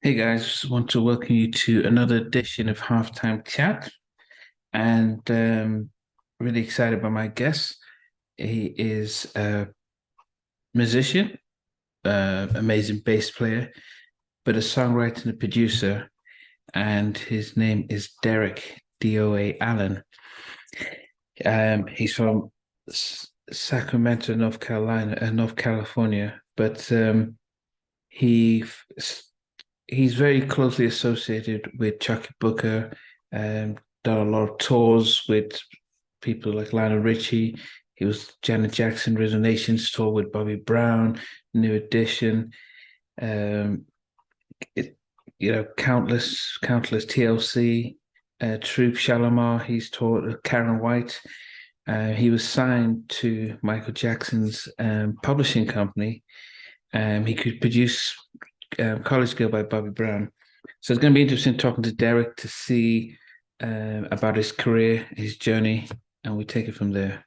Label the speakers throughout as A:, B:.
A: Hey guys, just want to welcome you to another edition of Halftime Chat, and really excited by my guest. He is a musician, amazing bass player, but a songwriter and a producer, and his name is Derek DOA Allen. He's from Sacramento, North Carolina, North California, but he he's very closely associated with Chucky Booker, and done a lot of tours with people like Lionel Richie. He was Janet Jackson Rhythm Nations tour with Bobby Brown, New Edition, um, it, countless TLC, Troop Shalimar. He's toured with Karyn White. He was signed to Michael Jackson's publishing company. He could produce College Girl by Bobby Brown. So it's going to be interesting talking to Derek to see about his career, his journey, and we take it from there.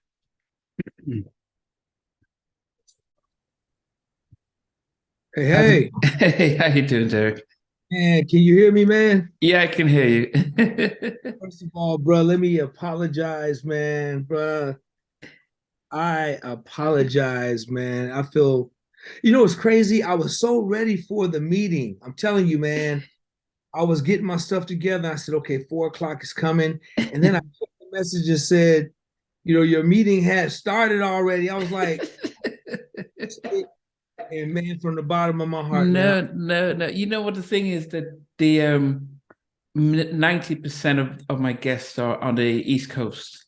B: Hey, hey,
A: Hey, how you doing, Derek?
B: man, can you hear me, man?
A: Yeah, I can hear you.
B: First of all, bro, let me apologize, man, bro. I apologize, man. I feel, it's crazy. I was so ready for the meeting. I'm telling you, man. I was getting my stuff together. I said, okay, 4 o'clock is coming. And then I put the message that said, your meeting had started already. I was like, and man, from the bottom of my heart, man.
A: No, no, no. You know what the thing is that the 90% of my guests are on the East Coast.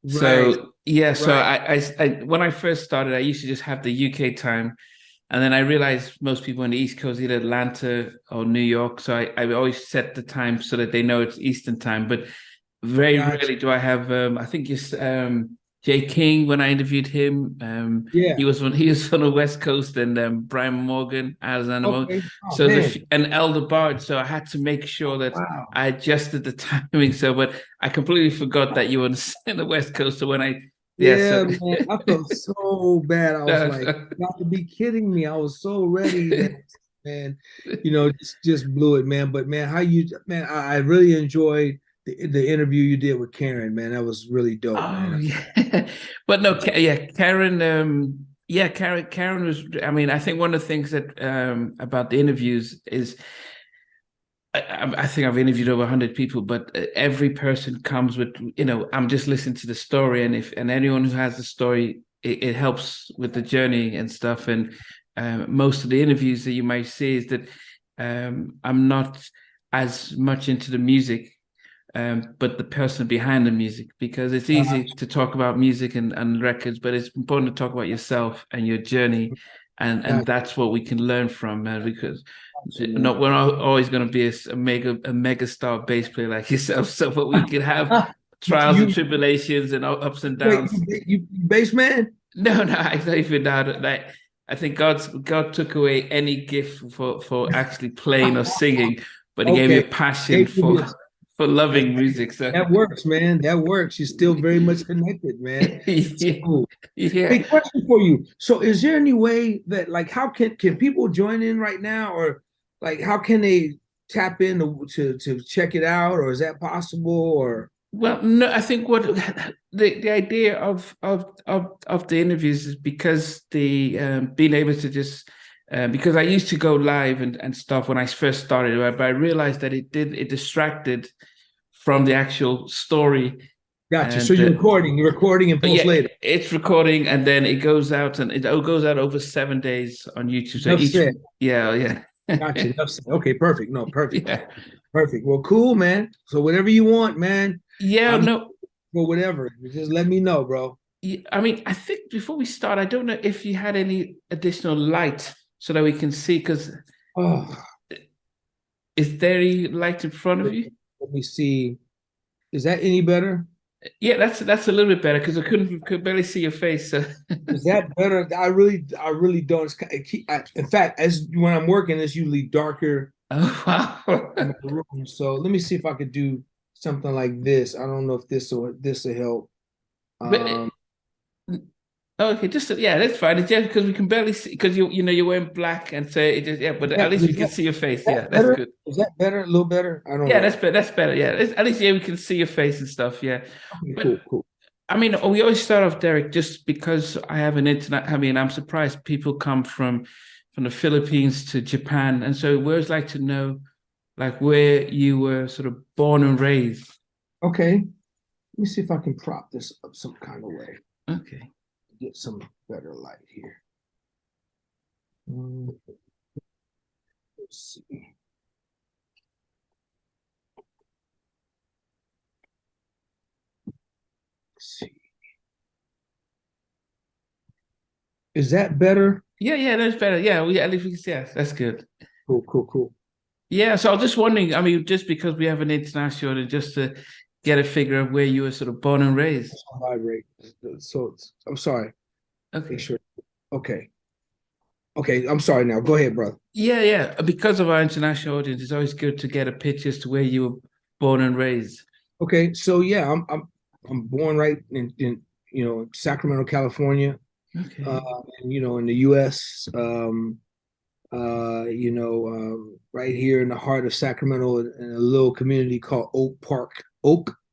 B: Right,
A: So yeah, so
B: right.
A: I when I first started, I used to just have the UK time. And then I realized most people on the East Coast, either Atlanta or New York. So I always set the time so that they know it's Eastern time. But very
B: Gotcha.
A: rarely do I have I think it's Jay King when I interviewed him.
B: Yeah.
A: He was on the West Coast, and Brian Morgan, Alexander Morgan.
B: Okay. Oh,
A: So
B: man.
A: an elder bard. So I had to make sure
B: Oh,
A: that
B: wow.
A: I adjusted the timing. So but I completely forgot that you were on the West Coast. So when I yeah,
B: Yeah,
A: so
B: man. I felt so bad. I was
A: no,
B: like,
A: no.
B: you got to be kidding me. I was so ready that, man, just blew it, man. But man, man, I really enjoyed the interview you did with Karen, man. That was really dope,
A: Oh
B: man.
A: yeah, but no, yeah, Karen. Yeah, Karen was. I mean, I think one of the things that about the interviews is I think I've interviewed over 100 people, but every person comes with, I'm just listening to the story, and if and anyone who has the story, it helps with the journey and stuff. And most of the interviews that you might see is that I'm not as much into the music, but the person behind the music, because it's
B: Uh,
A: easy to talk about music and records, but it's important to talk about yourself and your journey, and
B: Gotcha,
A: that's what we can learn from, because
B: gotcha, man.
A: not we're not always going to be a mega star bass player like yourself. So, but we can have trials and
B: You
A: tribulations and ups and
B: wait,
A: downs.
B: you bass man?
A: No, no, I don't even know that. I think God took away any gift for actually playing or singing, but He gave me
B: Okay.
A: a passion
B: Hey,
A: for
B: that,
A: loving music. So,
B: that works, man. That works. You're still very much connected, man. That's
A: yeah,
B: cool.
A: yeah.
B: Hey, question for you. So is there any way that like how can people join in right now, or like how can they tap in to check it out, or is that possible, or
A: Well, no, I think what the idea of the interviews is because the being able to just because I used to go live and stuff when I first started, right? But I realized that it distracted from the actual story,
B: gotcha. So
A: and
B: you're recording and post
A: yeah,
B: later.
A: it's recording and then it goes out, and it goes out over 7 days on YouTube. So
B: Enough
A: each
B: said.
A: yeah,
B: Gotcha.
A: yeah.
B: Enough said. Okay, perfect. No, perfect.
A: Yeah.
B: Perfect. Well, cool, man. So whatever you want, man.
A: Yeah,
B: I'm here
A: no.
B: for whatever. Just let me know, bro.
A: I mean, I think before we start, I don't know if you had any additional light so that we can see, because
B: Oh,
A: is there any light in front of you?
B: let me see. Is that any better?
A: Yeah, that's a little bit better because I could barely see your face. So.
B: Is that better? I really don't. In fact, as when I'm working, it's usually darker
A: Oh
B: in my
A: wow.
B: room. So let me see if I could do something like this. I don't know if this will help.
A: But
B: Um,
A: Okay, yeah, that's fine. It's just because we can barely see because you're wearing black and so it just but at least we can see your face.
B: Is that
A: Yeah, that's
B: better?
A: good.
B: Is that better? A little better? I don't
A: Yeah,
B: know.
A: that's better. Yeah, at least we can see your face and stuff. Yeah,
B: Okay,
A: but
B: cool, cool.
A: I mean, we always start off, Derek, just because I have an internet. I mean, I'm surprised people come from the Philippines to Japan, and so we always like to know like where you were sort of born and raised.
B: Okay, let me see if I can prop this up some kind of way.
A: Okay.
B: Get some better light here. Let's see. Let's see. Is that better?
A: Yeah, that's better. Yeah, at least we can see. Yes, that's good.
B: Cool, cool, cool.
A: Yeah, so I was just wondering. I mean, just because we have an international, and just to get a figure of where you were sort of born and raised.
B: Vibrate. So I'm sorry. Make
A: Okay.
B: sure. Okay. Okay. I'm sorry now. Go ahead, brother.
A: Yeah. Because of our international audience, it's always good to get a picture as to where you were born and raised.
B: Okay. So yeah, I'm born right in Sacramento, California.
A: Okay.
B: And, in the U.S. Right here in the heart of Sacramento, in a little community called Oak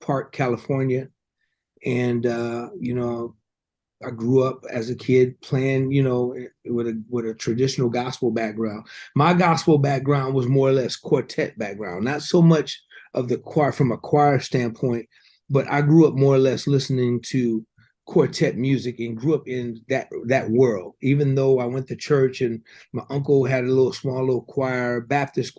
B: Park, California. And I grew up as a kid playing, with a traditional gospel background. My gospel background was more or less quartet background, not so much of the choir from a choir standpoint, but I grew up more or less listening to quartet music and grew up in that world. Even though I went to church and my uncle had a small little choir, Baptist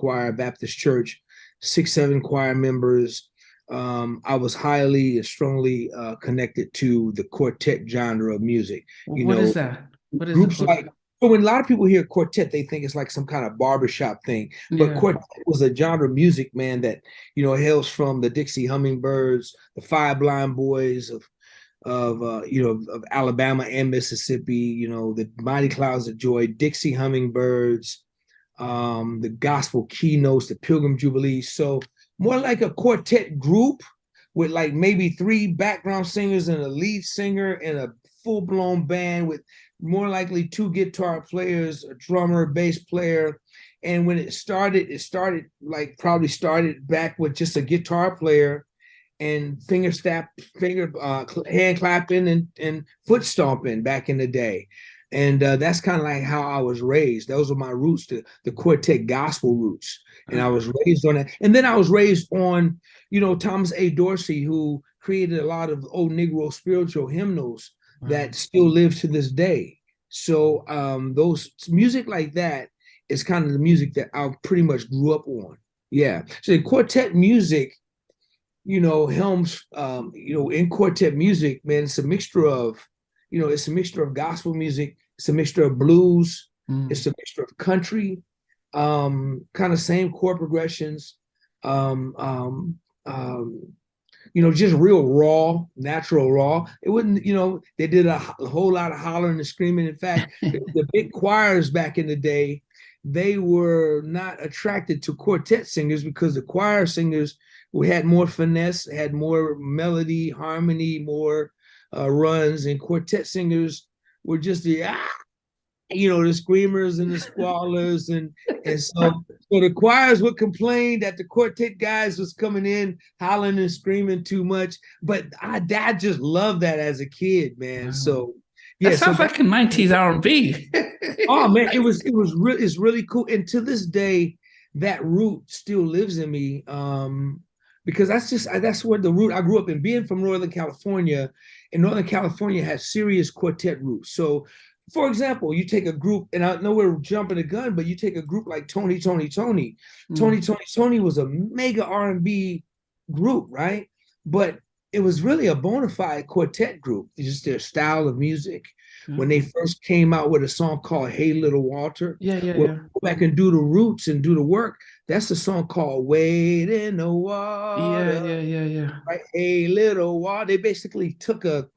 B: church, 6, 7 choir members. I was highly, strongly connected to the quartet genre of music.
A: What is that? What is the
B: Groups
A: quartet?
B: like, so when a lot of people hear quartet, they think it's like some kind of barbershop thing. But
A: Yeah.
B: quartet was a genre of music, man, that hails from the Dixie Hummingbirds, the Five Blind Boys of Alabama and Mississippi. The Mighty Clouds of Joy, Dixie Hummingbirds, the Gospel Keynotes, the Pilgrim Jubilee. So more like a quartet group with like maybe 3 background singers and a lead singer and a full-blown band with more likely 2 guitar players, a drummer, a bass player. And when it started probably started back with just a guitar player and hand clapping and foot stomping back in the day. And that's kind of like how I was raised. Those are my roots, the quartet gospel roots. And I was raised on that. And then I was raised on, Thomas A. Dorsey, who created a lot of old Negro spiritual hymnals that still live to this day. So those music like that is kind of the music that I pretty much grew up on. Yeah. So the quartet music, Helms, in quartet music, man, it's a mixture of gospel music, it's a mixture of blues, it's a mixture of country, kind of same chord progressions, um, um, um, just real raw, natural raw. It wouldn't, they did a whole lot of hollering and screaming. In fact, the big choirs back in the day, they were not attracted to quartet singers because the choir singers had more finesse, had more melody, harmony, more runs, and quartet singers were just the screamers and the squallers, and so the choirs would complain that the quartet guys was coming in hollering and screaming too much. But I just loved that as a kid, man.
A: Wow.
B: So
A: That
B: yeah,
A: sounds like a 90s R&B.
B: oh man, it's really cool. And to this day, that root still lives in me. Because that's where the root I grew up in. Being from Northern California, and Northern California has serious quartet roots. So, for example, you take a group, and I know we're jumping the gun, but you take a group like Tony. Tony was a mega R&B group, right? But it was really a bona fide quartet group. It's just their style of music. When they first came out with a song called "Hey Little Walter," go back and do the roots and do the work. That's a song called "Wade in the Water."
A: Yeah.
B: Right? Hey Little Water. They basically took a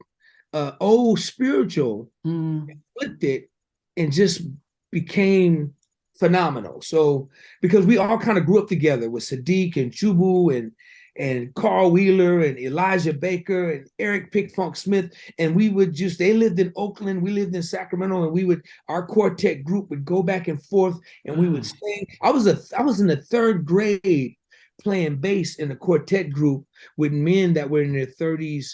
B: old spiritual, flipped it, and just became phenomenal. So because we all kind of grew up together with Sadiq and Chubu and Carl Wheeler and Elijah Baker and Eric Pickfunk Smith. And we would just, they lived in Oakland, we lived in Sacramento, and our quartet group would go back and forth and we would sing. I was in the third grade playing bass in a quartet group with men that were in their 30s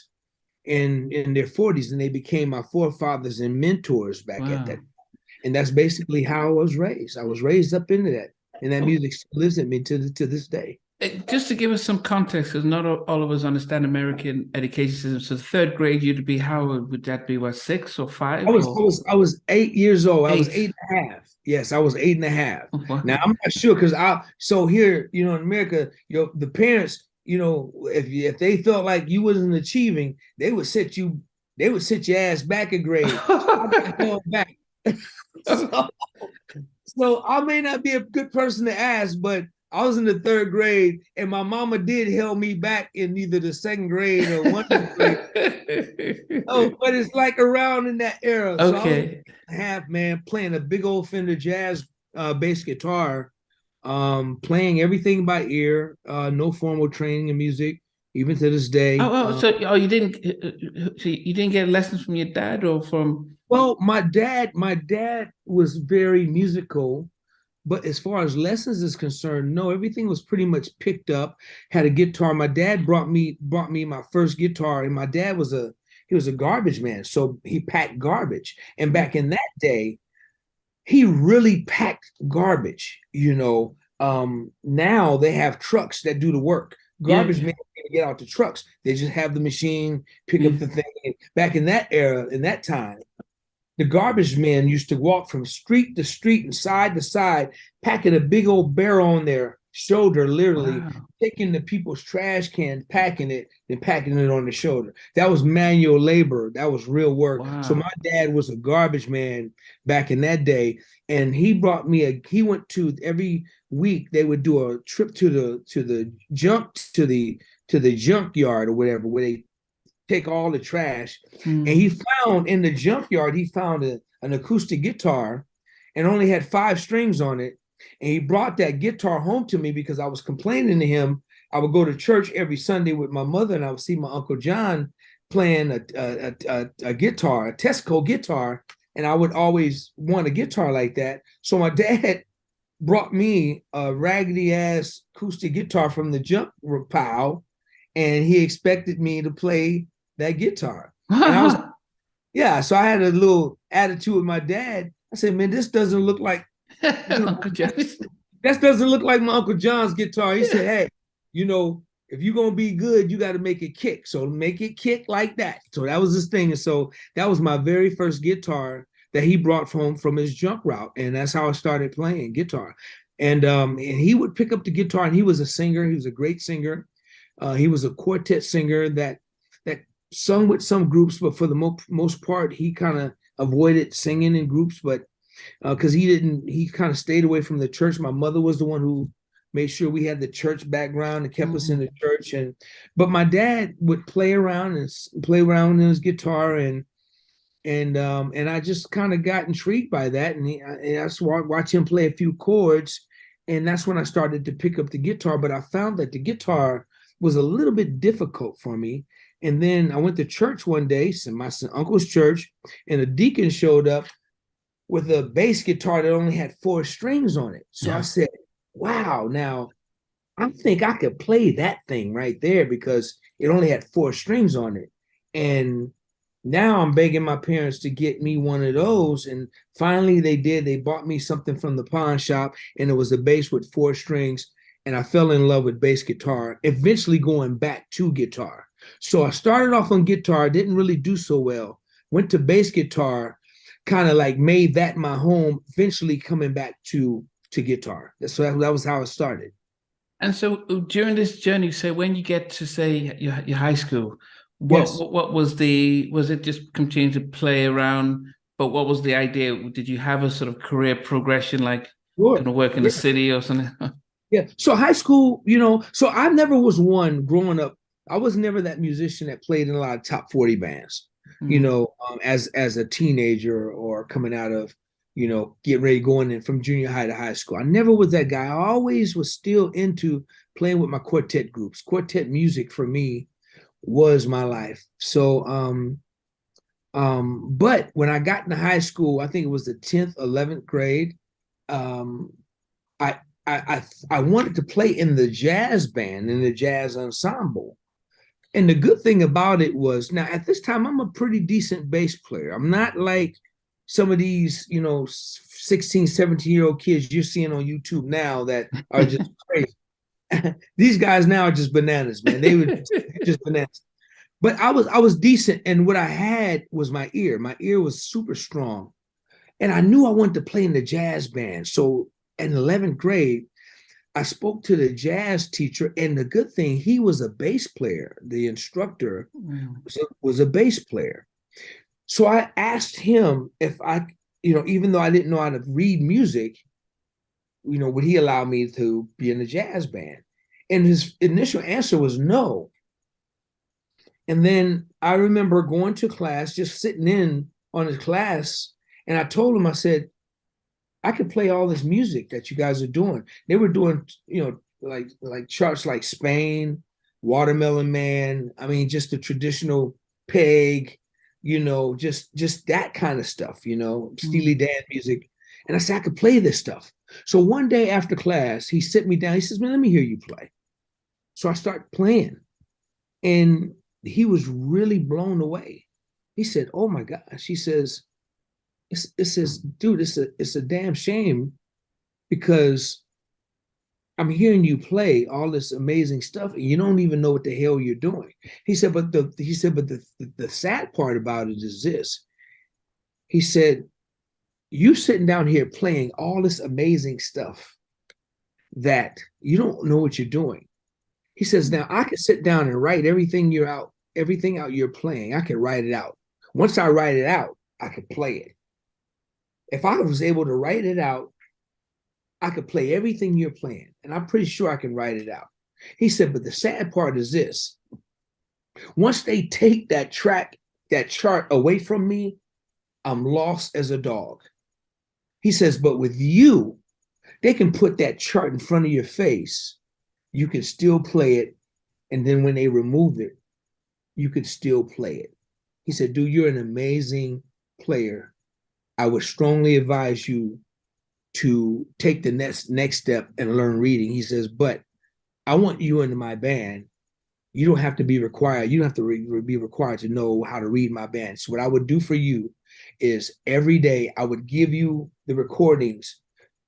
B: and in their 40s, and they became my forefathers and mentors back at that. And that's basically how I was raised. I was raised up into that. And that music lives in me to this day.
A: Just to give us some context, because not all of us understand American education system. So third grade, you'd be, how would that be? What, 6 or 5?
B: I was 8 years old. I was 8.5. Yes, I was 8.5.
A: Wow.
B: Now I'm not sure because so here, in America, the parents, if they felt like you wasn't achieving, they would sit your ass back a grade. back. So I may not be a good person to ask, but I was in the third grade, and my mama did held me back in either the second grade or one grade. Oh, but it's like around in that era.
A: Okay.
B: So I was half, man, playing a big old Fender Jazz bass guitar, playing everything by ear, no formal training in music, even to this day.
A: So you didn't get lessons from your dad or from?
B: Well, my dad was very musical. But as far as lessons is concerned, no, everything was pretty much picked up. Had a guitar. My dad brought me my first guitar, and my dad was a garbage man, so he packed garbage. And back in that day, he really packed garbage. Now they have trucks that do the work. Garbage men can't get out the trucks. They just have the machine pick up the thing. Back in that era, in that time, the garbage men used to walk from street to street and side to side, packing a big old barrel on their shoulder, literally taking the people's trash cans, packing it, then packing it on the shoulder. That was manual labor. That was real work. Wow. So my dad was a garbage man back in that day, and he brought me he went to every week. They would do a trip to the junkyard or whatever, where they take all the trash. And he found in the junkyard, an acoustic guitar and only had 5 strings on it. And he brought that guitar home to me because I was complaining to him. I would go to church every Sunday with my mother, and I would see my Uncle John playing a guitar, a Tesco guitar, and I would always want a guitar like that. So my dad brought me a raggedy ass acoustic guitar from the junk pile, and he expected me to play that guitar. And I was, so I had a little attitude with my dad. I said, man, this doesn't look like Uncle John's. That doesn't look like my Uncle John's guitar. He said, hey, if you're going to be good, you got to make it kick. So make it kick like that. So that was his thing. And so that was my very first guitar that he brought home from his junk route. And that's how I started playing guitar. And he would pick up the guitar, and he was a singer. He was a great singer. He was a quartet singer that sung with some groups, but for the most part, he kind of avoided singing in groups, but because he kind of stayed away from the church. My mother was the one who made sure we had the church background and kept us in the church. But my dad would play around in his guitar, and I just kind of got intrigued by that, and I just watch him play a few chords, and that's when I started to pick up the guitar. But I found that the guitar was a little bit difficult for me. And then I went to church one day, my uncle's church, and a deacon showed up with a bass guitar that only had 4 strings on it. So I said, wow, now I think I could play that thing right there because it only had 4 strings on it. And now I'm begging my parents to get me one of those. And finally they did. They bought me something from the pawn shop, and it was a bass with 4 strings. And I fell in love with bass guitar, eventually going back to guitar. So I started off on guitar, didn't really do so well. Went to bass guitar, kind of like made that my home, eventually coming back to guitar. So that was how it started.
A: And so during this journey, so when you get to, say, your high school, what was it just continuing to play around? But what was the idea? Did you have a sort of career progression, like going to work in the city or something?
B: Yeah. So high school, so I never was one growing up. I was never that musician that played in a lot of top 40 bands, as a teenager or coming out of, getting ready going in from junior high to high school. I never was that guy. I always was still into playing with my quartet groups. Quartet music for me was my life. So, but when I got into high school, I think it was the 10th, 11th grade, um, I wanted to play in the jazz band, in the jazz ensemble. And the good thing about it was, now at this time, I'm a pretty decent bass player. I'm not like some of these, 16, 17-year-old kids you're seeing on YouTube now that are just crazy. These guys now are just bananas, man. They were just bananas. But I was decent, and what I had was my ear. My ear was super strong, and I knew I wanted to play in the jazz band. So in 11th grade, I spoke to the jazz teacher, and the good thing, he was a bass player. The instructor was a bass player. So I asked him if I, even though I didn't know how to read music, would he allow me to be in the jazz band? And his initial answer was no. And then I remember going to class, just sitting in on his class, and I told him, I said, I could play all this music that you guys are doing. They were doing, like charts like Spain, Watermelon Man. I mean, just the traditional Peg, just that kind of stuff, Steely Dan music. And I said, I could play this stuff. So one day after class, he sit me down. He says, man, let me hear you play. So I start playing. And he was really blown away. He said, oh my gosh. He says, it says, dude, it's a damn shame because I'm hearing you play all this amazing stuff and you don't even know what the hell you're doing. He said, but the sad part about it is this. He said, you sitting down here playing all this amazing stuff that you don't know what you're doing. He says, now I could sit down and write everything out you're playing. I could write it out. Once I write it out, I could play it. If I was able to write it out, I could play everything you're playing. And I'm pretty sure I can write it out. He said, but the sad part is this. Once they take that chart away from me, I'm lost as a dog. He says, but with you, they can put that chart in front of your face. You can still play it. And then when they remove it, you could still play it. He said, dude, you're an amazing player. I would strongly advise you to take the next step and learn reading. He says, but I want you into my band. You don't have to be required. You don't have to be required to know how to read my band. So what I would do for you is every day I would give you the recordings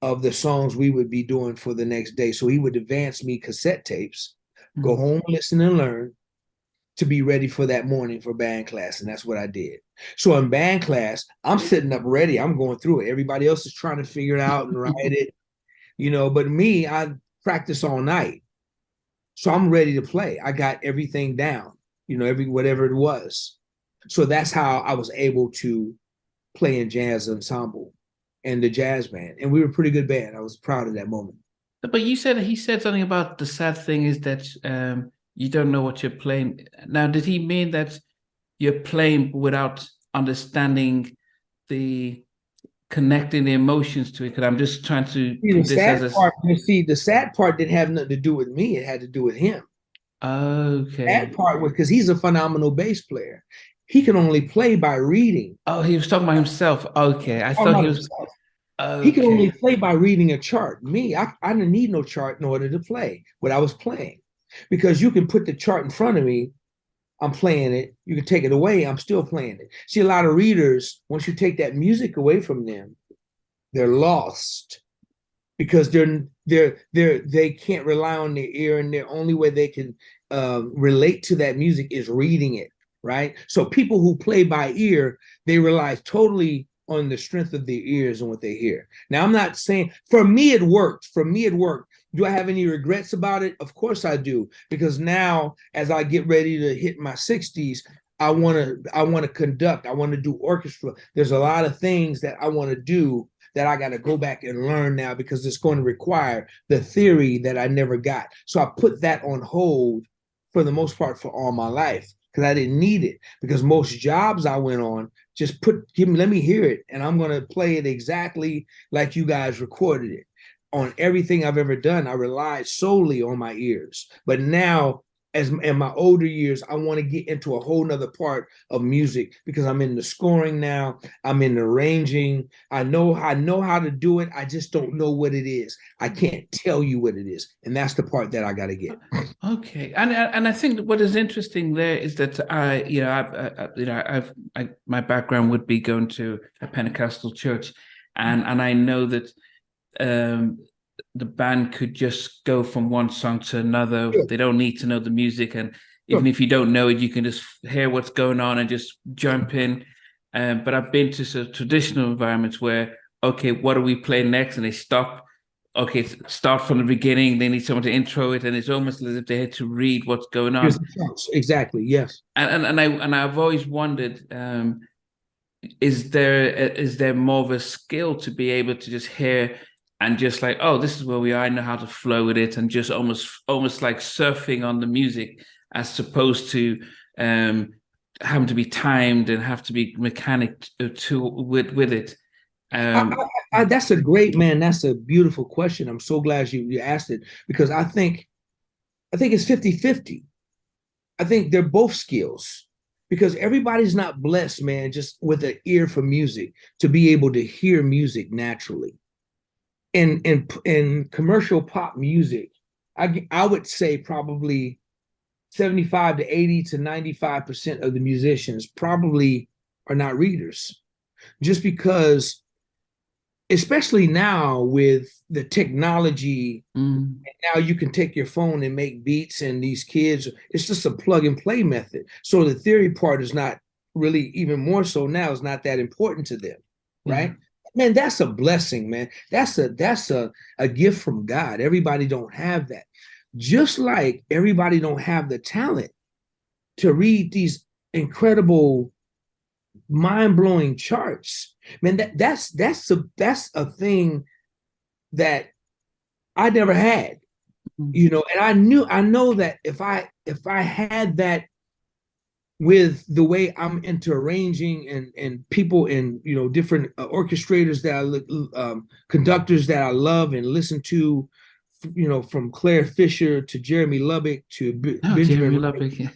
B: of the songs we would be doing for the next day. So he would advance me cassette tapes, go home, listen and learn to be ready for that morning for band class. And that's what I did. So in band class, I'm sitting up ready. I'm going through it. Everybody else is trying to figure it out and write it, but me, I practice all night. So I'm ready to play. I got everything down, whatever it was. So that's how I was able to play in jazz ensemble and the jazz band. And we were a pretty good band. I was proud of that moment.
A: But he said something about the sad thing is that you don't know what you're playing. Now, did he mean that you're playing without understanding connecting the emotions to it? Because I'm just trying to put this as a...
B: the sad part didn't have nothing to do with me. It had to do with him.
A: Okay.
B: That part was because he's a phenomenal bass player. He can only play by reading.
A: Oh, he was talking about himself. Okay. I thought he was...
B: Okay. He can only play by reading a chart. Me, I didn't need no chart in order to play what I was playing. Because you can put the chart in front of me, I'm playing it. You can take it away, I'm still playing it. See, a lot of readers, once you take that music away from them, they're lost because they can't rely on their ear, and the only way they can relate to that music is reading it, right? So people who play by ear, they rely totally on the strength of their ears and what they hear. Now, I'm not saying, for me, it worked. Do I have any regrets about it? Of course I do, because now as I get ready to hit my 60s, I want to conduct, I want to do orchestra. There's a lot of things that I want to do that I got to go back and learn now because it's going to require the theory that I never got. So I put that on hold for the most part for all my life. because I didn't need it. Because most jobs I went on just let me hear it, and I'm gonna play it exactly like you guys recorded it. On everything I've ever done, I relied solely on my ears. But now, as in my older years, I want to get into a whole nother part of music because I'm in the scoring now. I'm in the arranging. I know how to do it. I just don't know what it is. I can't tell you what it is, and that's the part that I got to get.
A: Okay, and I think what is interesting there is that my background would be going to a Pentecostal church, and I know that the band could just go from one song to another.
B: Sure.
A: They don't need to know the music, and even
B: Sure.
A: if you don't know it, you can just hear what's going on and just jump in. But I've been to sort of traditional environments where, okay, what do we play next? And they stop. Okay, start from the beginning. They need someone to intro it, and it's almost as if they had to read what's going on.
B: Exactly. Yes.
A: I've always wondered, is there more of a skill to be able to just hear and just like, oh, this is where we are. I know how to flow with it, and just almost like surfing on the music, as opposed to having to be timed and have to be mechanic with it.
B: That's a great, man. That's a beautiful question. I'm so glad you asked it because I think it's 50-50. I think they're both skills because everybody's not blessed, man, just with an ear for music to be able to hear music naturally. In commercial pop music, I would say probably 75 to 80 to 95% of the musicians probably are not readers. Just because, especially now with the technology, now you can take your phone and make beats, and these kids, it's just a plug and play method. So the theory part is not really, even more so now, is not that important to them, right? Man, that's a blessing, man. That's a gift from God. Everybody don't have that. Just like everybody don't have the talent to read these incredible, mind-blowing charts. Man, that's a thing that I never had, and I know that if I had that with the way I'm into arranging and people and different orchestrators that conductors that I love and listen to, from Claire Fisher to Jeremy Lubbock to Benjamin
A: Jeremy Lubbock, yeah.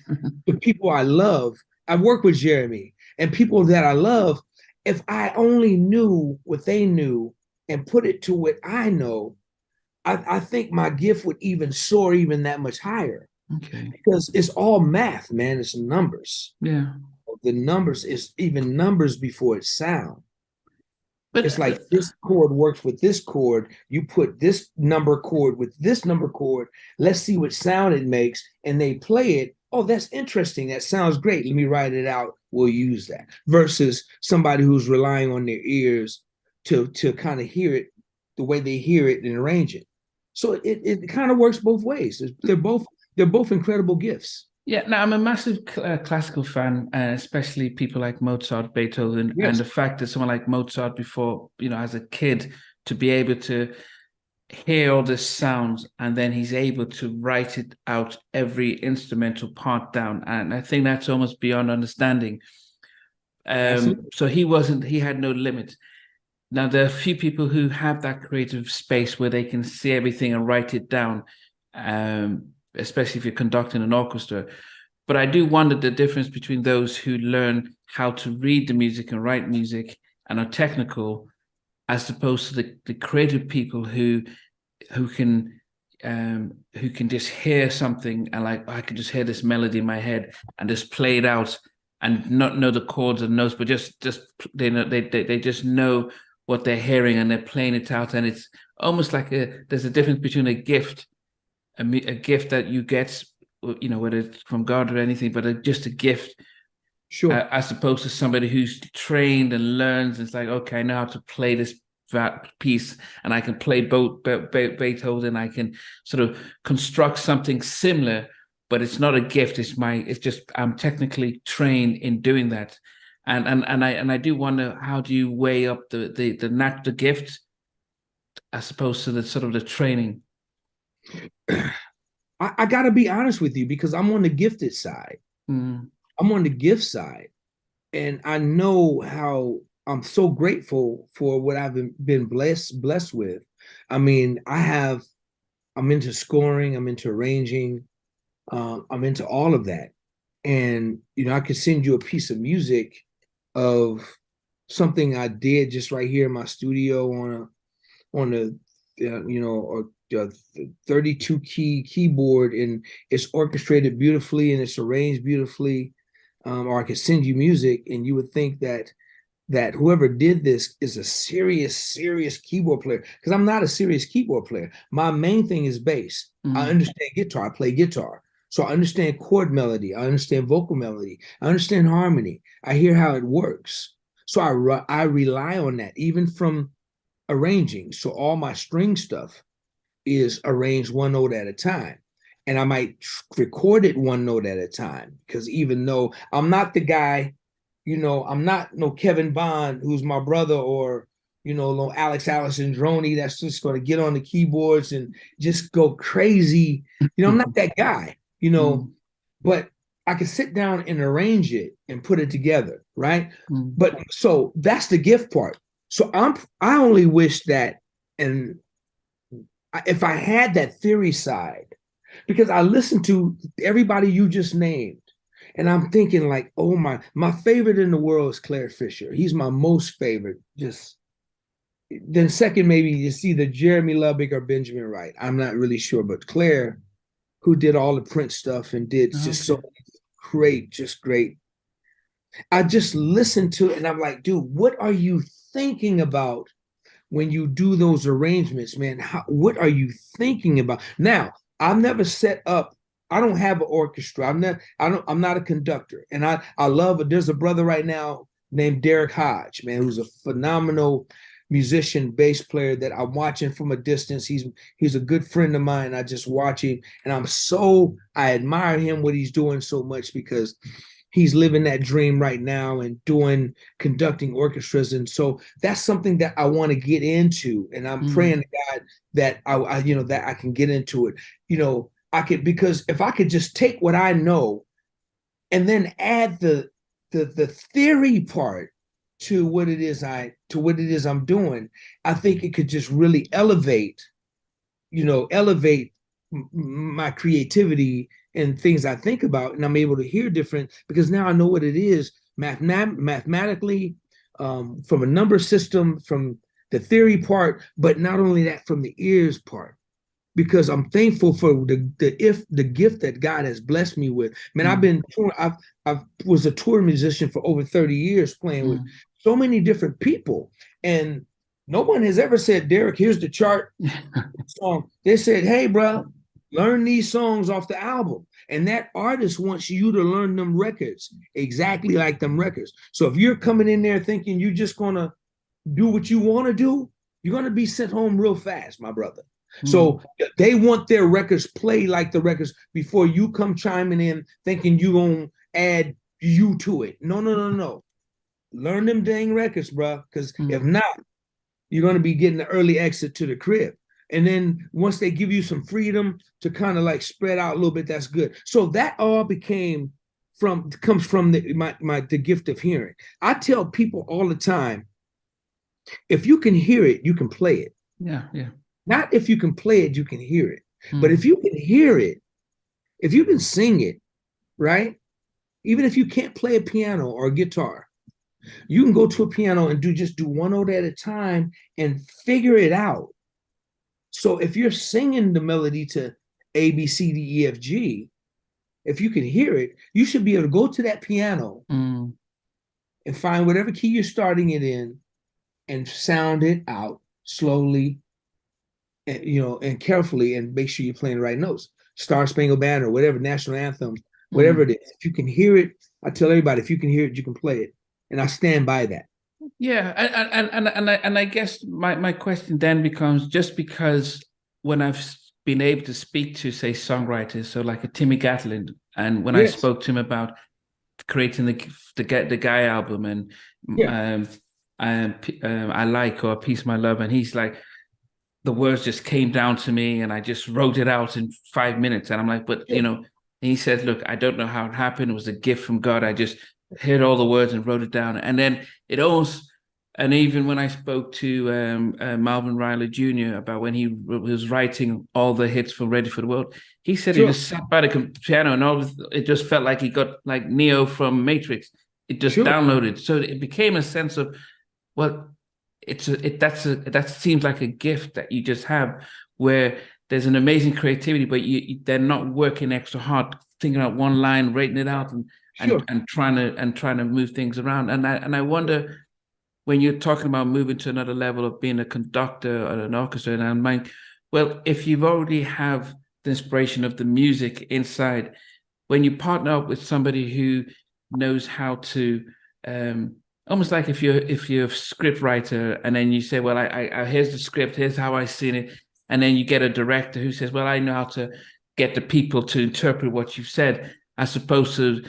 B: The people I love. I work with Jeremy and people that I love. If I only knew what they knew and put it to what I know, I think my gift would even soar even that much higher.
A: Okay.
B: Because it's all math, man. It's numbers.
A: Yeah.
B: The numbers is even numbers before it's sound.
A: But
B: it's like this chord works with this chord. You put this number chord with this number chord. Let's see what sound it makes. And they play it. Oh, that's interesting. That sounds great. Let me write it out. We'll use that. Versus somebody who's relying on their ears to kind of hear it the way they hear it and arrange it. So it kind of works both ways. They're both incredible gifts.
A: Yeah, now I'm a massive classical fan, especially people like Mozart, Beethoven,
B: Yes.
A: and the fact that someone like Mozart before, as a kid, to be able to hear all the sounds and then he's able to write it out, every instrumental part down. And I think that's almost beyond understanding. So he had no limit. Now, there are a few people who have that creative space where they can see everything and write it down, especially if you're conducting an orchestra. But I do wonder the difference between those who learn how to read the music and write music and are technical, as opposed to the creative people who can just hear something and like, I can just hear this melody in my head and just play it out and not know the chords and notes, but just they just know what they're hearing and they're playing it out. And it's almost like there's a difference between a gift that you get, whether it's from God or anything, but just a gift.
B: Sure.
A: As opposed to somebody who's trained and learns. It's like, okay, I know how to play this piece and I can play both Beethoven. I can sort of construct something similar, but it's not a gift. It's just I'm technically trained in doing that. And I do wonder, how do you weigh up the gift as opposed to the sort of the training?
B: I got to be honest with you because I'm on the gifted side. I'm on the gift side, and I know how I'm so grateful for what I've been blessed with. I mean, I'm into scoring, I'm into arranging, I'm into all of that. And I could send you a piece of music of something I did just right here in my studio on a 32 key keyboard, and it's orchestrated beautifully and it's arranged beautifully. Or I could send you music and you would think that whoever did this is a serious keyboard player, because I'm not a serious keyboard player. My main thing is bass. I understand guitar. I play guitar. So I understand chord melody. I understand vocal melody. I understand harmony. I hear how it works. So I rely on that, even from arranging. So all my string stuff is arranged one note at a time. And I might record it one note at a time, because even though I'm not the guy, I'm not no Kevin Bond, who's my brother, or no Alex Allison Droney that's just going to get on the keyboards and just go crazy. I'm not that guy, but I can sit down and arrange it and put it together, right? But so that's the gift part. So I only wish that, and if I had that theory side, because I listened to everybody you just named, and I'm thinking like, oh my favorite in the world is Claire Fisher. He's my most favorite. Just then second, maybe it's either Jeremy Lubbock or Benjamin Wright. I'm not really sure, but Claire, who did all the Prince stuff and did just so great, just great. I just listened to it and I'm like, dude, what are you thinking about when you do those arrangements, man? What are you thinking about? Now, I've never set up. I don't have an orchestra. I'm not a conductor. And I love. There's a brother right now named Derek Hodge, man, who's a phenomenal musician, bass player that I'm watching from a distance. He's a good friend of mine. I just watch him, and I admire him, what he's doing so much, because he's living that dream right now and conducting orchestras. And so that's something that I want to get into. And I'm praying to God that that I can get into it. I could, because if I could just take what I know and then add the theory part to what it is I'm doing, I think it could just really elevate my creativity and things I think about, and I'm able to hear different, because now I know what it is mathematically, from a number system, from the theory part, but not only that, from the ears part, because I'm thankful for the gift that God has blessed me with. Man, I've been touring. I was a tour musician for over 30 years, playing with so many different people, and no one has ever said, Derek, here's the chart song. They said, hey, bro, learn these songs off the album. And that artist wants you to learn them records exactly like them records. So if you're coming in there thinking you're just going to do what you want to do, you're going to be sent home real fast, my brother. So they want their records played like the records before you come chiming in thinking you're going to add you to it. No. Learn them dang records, bro, because if not, you're going to be getting the early exit to the crib. And then once they give you some freedom to kind of like spread out a little bit, that's good. So that all comes from the gift of hearing. I tell people all the time, if you can hear it, you can play it.
A: Yeah.
B: Not if you can play it, you can hear it. But if you can hear it, if you can sing it, right? Even if you can't play a piano or a guitar, you can go to a piano and do one note at a time and figure it out. So if you're singing the melody to A, B, C, D, E, F, G, if you can hear it, you should be able to go to that piano and find whatever key you're starting it in and sound it out slowly, and carefully, and make sure you're playing the right notes. Star Spangled Banner, whatever, national anthem, whatever it is. If you can hear it, I tell everybody, if you can hear it, you can play it. And I stand by that.
A: Yeah, and I guess my question then becomes, just because when I've been able to speak to, say, songwriters, so like a Timmy Gatlin, and when I spoke to him about creating the Guy album, and I Like, or A Piece of My Love, and he's like, the words just came down to me and I just wrote it out in 5 minutes, and I'm like, but And he said, "Look, I don't know how it happened. It was a gift from God. I just heard all the words and wrote it down." And then it almost, and even when I spoke to Malvin Riley Jr. about when he was writing all the hits for Ready for the World, he said he
B: Sure,
A: just sat by the piano and it just felt like he got like Neo from Matrix. It just
B: sure,
A: downloaded. So it became a sense of, well, that seems like a gift that you just have where there's an amazing creativity, but they're not working extra hard, thinking out one line, rating it out,
B: sure.
A: and trying to move things around. And I wonder when you're talking about moving to another level of being a conductor or an orchestra, and I'm like, well, if you've already have the inspiration of the music inside, when you partner up with somebody who knows how to almost like if you're a script writer and then you say, well, I here's the script, here's how I seen it, and then you get a director who says, well, I know how to get the people to interpret what you've said, as opposed to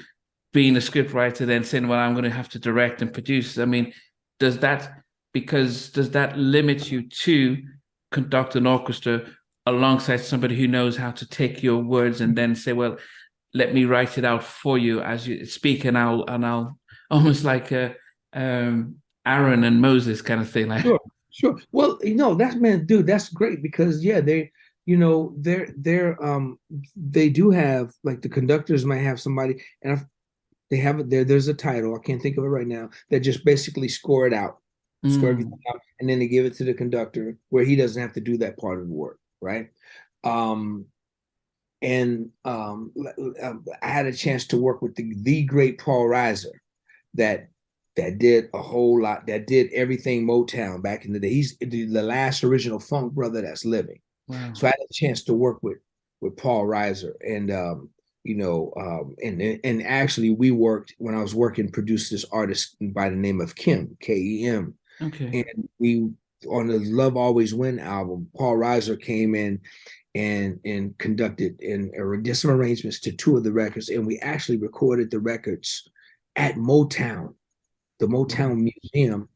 A: being a script writer then saying, well, I'm going to have to direct and produce. I mean, does that does that limit you to conduct an orchestra alongside somebody who knows how to take your words and then say, well, let me write it out for you as you speak, and I'll almost like a Aaron and Moses kind of thing, like.
B: Sure, sure. Well, that's man, dude, that's great because yeah, they do have like the conductors might have somebody, and if they have it there's a title, I can't think of it right now, that just basically score everything out, and then they give it to the conductor where he doesn't have to do that part of the work, right? Um, and I had a chance to work with the great Paul Reiser that did a whole lot, that did everything Motown back in the day. He's the last original funk brother that's living.
A: Wow.
B: So I had a chance to work with Paul Reiser, and and actually we worked when I was working, produced this artist by the name of Kim, Kem,
A: Okay.
B: and we on the Love Always Win album, Paul Reiser came in and conducted and did some arrangements to two of the records, and we actually recorded the records at Motown, the Motown Museum.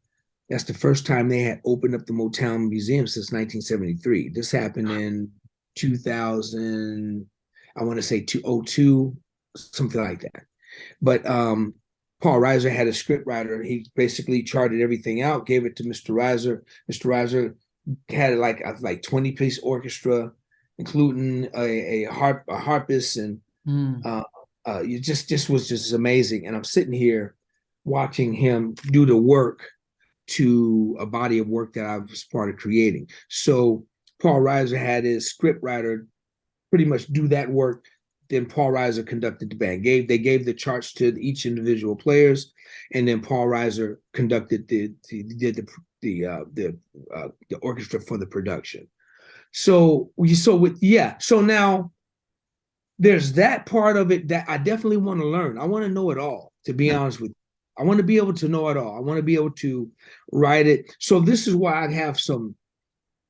B: That's the first time they had opened up the Motown Museum since 1973. This happened in 2000, I want to say 2002, something like that. But Paul Reiser had a script writer. He basically charted everything out, gave it to Mr. Reiser. Mr. Reiser had like a 20-piece orchestra, including a harpist, and it just was just amazing. And I'm sitting here watching him do the work to a body of work that I was part of creating. So Paul Reiser had his script writer pretty much do that work. Then Paul Reiser conducted the band. They gave the charts to each individual players, and then Paul Reiser conducted the orchestra for the production. So now there's that part of it that I definitely want to learn. I want to know it all, to be honest with you. I want to be able to know it all. I want to be able to write it. So this is why I'd have some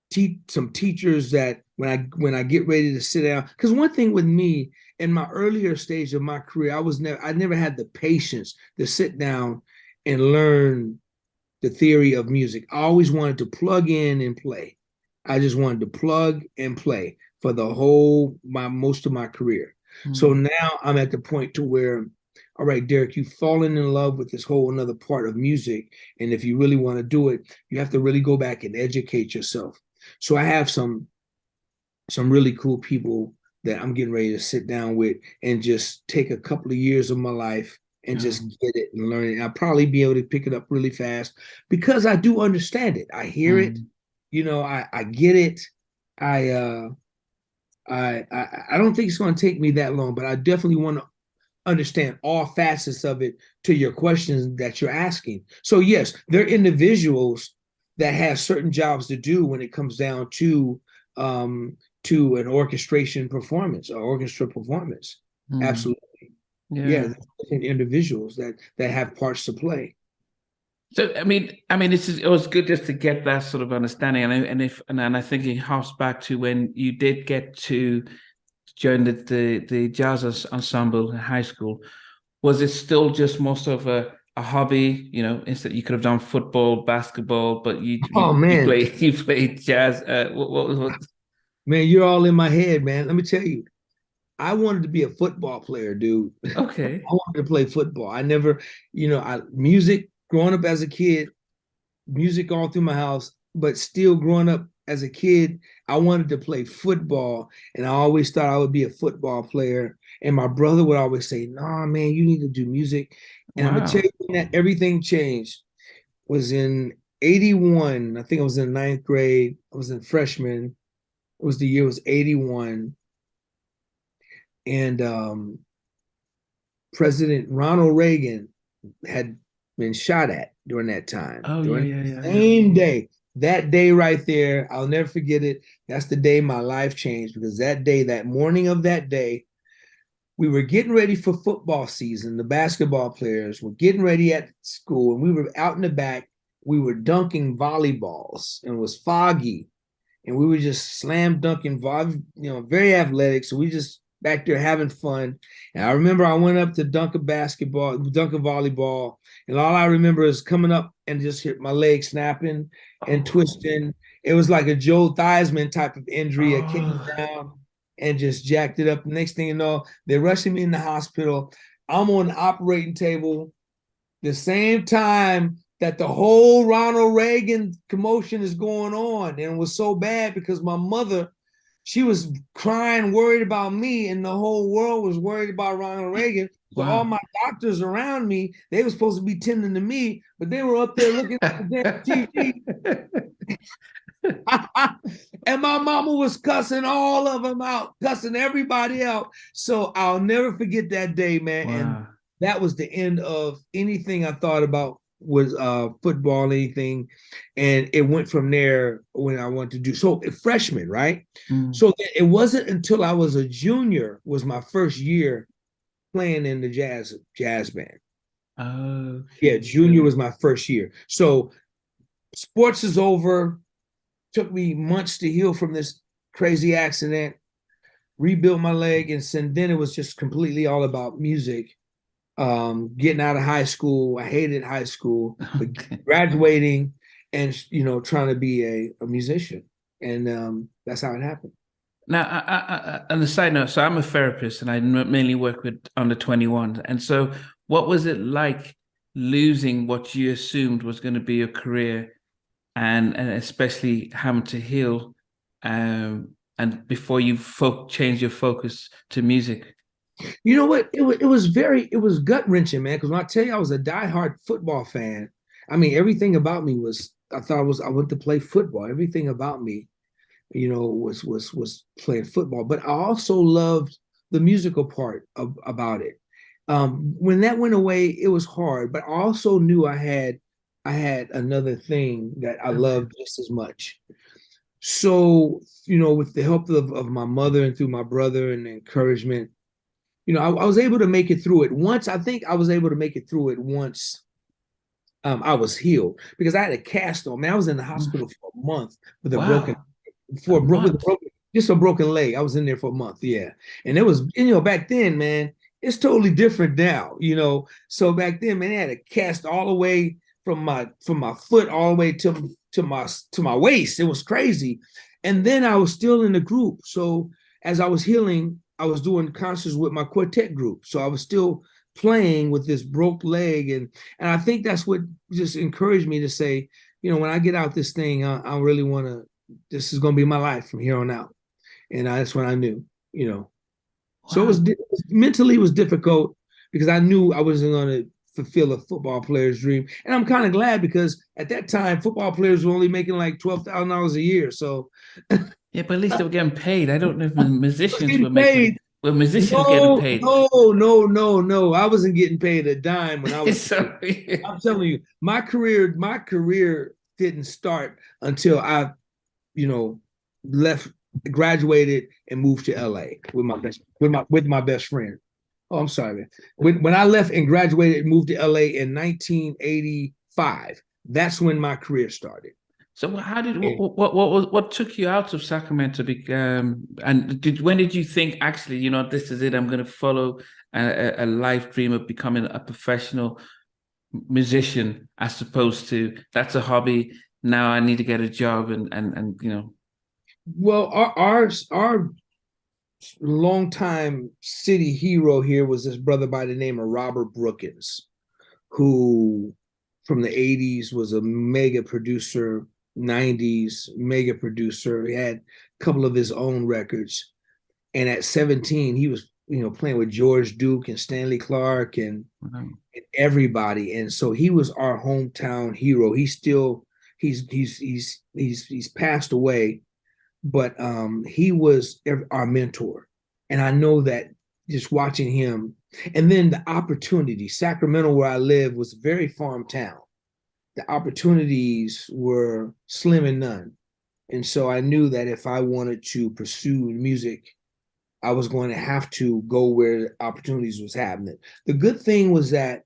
B: teachers that when I get ready to sit down, because one thing with me in my earlier stage of my career, I never had the patience to sit down and learn the theory of music. I always wanted to plug in and play. I just wanted to plug and play for most of my career. So now I'm at the point to where, all right, Derek, you've fallen in love with this whole another part of music. And if you really want to do it, you have to really go back and educate yourself. So I have some really cool people that I'm getting ready to sit down with and just take a couple of years of my life and just get it and learn it. I'll probably be able to pick it up really fast because I do understand it. I hear it, I get it. I don't think it's going to take me that long, but I definitely want to understand all facets of it to your questions that you're asking. So yes, there are individuals that have certain jobs to do when it comes down to an orchestration performance or orchestra performance. Absolutely. Yeah, individuals that have parts to play.
A: So I mean, it was good just to get that sort of understanding, and I think it harks back to when you did get to join the jazz ensemble in high school. Was it still just most of a hobby? Instead you could have done football, basketball, but you
B: man,
A: you played jazz. What?
B: Man, you're all in my head, man. Let me tell you, I wanted to be a football player, dude.
A: Okay.
B: I wanted to play football. I never, music growing up as a kid, music all through my house, but still growing up as a kid, I wanted to play football. And I always thought I would be a football player. And my brother would always say, "Nah, man, you need to do music." And I'm gonna tell
A: Wow.
B: you that everything changed. Was in 81. I think I was in ninth grade. I was in freshman. It was the year it was 81. And President Ronald Reagan had been shot at during that time,
A: Oh yeah,
B: during
A: yeah,
B: the
A: yeah, yeah.
B: same day. That day right there, I'll never forget it. That's the day my life changed because that day, that morning of that day, we were getting ready for football season. The basketball players were getting ready at school, and we were out in the back. We were dunking volleyballs, and it was foggy, and we were just slam dunking, very athletic. So we just back there having fun. And I remember I went up to dunk a volleyball, and all I remember is coming up and just hit my leg snapping and
A: Oh,
B: twisting. It was like a Joe Theismann type of injury. I came
A: oh,
B: down and just jacked it up. Next thing you know, they're rushing me in the hospital. I'm on the operating table the same time that the whole Ronald Reagan commotion is going on. And it was so bad because my mother, she was crying, worried about me, and the whole world was worried about Ronald Reagan. So all
A: wow.
B: my doctors around me, they were supposed to be tending to me, but they were up there looking at the damn TV. And my mama was cussing all of them out, cussing everybody out. So I'll never forget that day, man. And
A: Wow.
B: that was the end of anything I thought about was football, anything. And it went from there when I wanted to do so freshman, right?
A: Mm.
B: So it wasn't until I was a junior was my first year playing in the jazz band. Yeah,
A: Okay.
B: junior was my first year. So sports is over. Took me months to heal from this crazy accident, rebuilt my leg, and then it was just completely all about music. Getting out of high school, I hated high school, but
A: Okay.
B: graduating and trying to be a musician, and that's how it happened.
A: Now, on the side note, so I'm a therapist and I mainly work with under 21. And so, what was it like losing what you assumed was going to be your career and especially having to heal and before you change your focus to music?
B: You know what? It was gut wrenching, man. Because when I tell you I was a diehard football fan, I mean everything about me was I thought I went to play football. Everything about me was playing football. But I also loved the musical part about it. When that went away, it was hard, but I also knew I had another thing that I
A: Okay.
B: loved just as much. So, with the help of my mother and through my brother and encouragement, I was able to make it through it once. I think I was able to make it through it once I was healed because I had a cast on. Man, I was in the hospital for a month with a broken
A: Wow. A
B: for a bro- with a
A: month.
B: broken just a broken leg. I was in there for a month, yeah. And it was, back then, man, it's totally different now, So back then, man, they had a cast all the way from my foot all the way to my waist. It was crazy. And then I was still in the group. So as I was healing, I was doing concerts with my quartet group. So I was still playing with this broke leg. And I think that's what just encouraged me to say, when I get out this thing, I really want to this is going to be my life from here on out. And that's when I knew. So
A: Wow.
B: mentally it was difficult because I knew I wasn't going to fulfill a football player's dream. And I'm kind of glad because at that time, football players were only making like $12,000 a year. So
A: Yeah, but at least they were getting paid. I don't know if
B: I was
A: musicians
B: getting
A: were making,
B: paid.
A: were musicians getting
B: No,
A: paid?
B: no, no, no, no. I wasn't getting paid a dime when I was playing.
A: Sorry.
B: I'm telling you, my career didn't start until I you know, left, graduated, and moved to LA with my best friend. Oh, I'm sorry, man. When I left and graduated and moved to LA in 1985, that's when my career started.
A: So how did
B: And
A: what took you out of Sacramento? And when did you think actually, this is it? I'm going to follow a life dream of becoming a professional musician, as opposed to that's a hobby. Now I need to get a job and.
B: well, our longtime city hero here was this brother by the name of Robert Brookins, who from the 80s was a mega producer, 90s mega producer. He had a couple of his own records. And at 17, he was, playing with George Duke and Stanley Clarke and everybody. And so he was our hometown hero. He's passed away, but he was our mentor. And I know that just watching him, and then the opportunity. Sacramento, where I live, was a very farm town. The opportunities were slim and none. And so I knew that if I wanted to pursue music, I was going to have to go where opportunities was happening. The good thing was that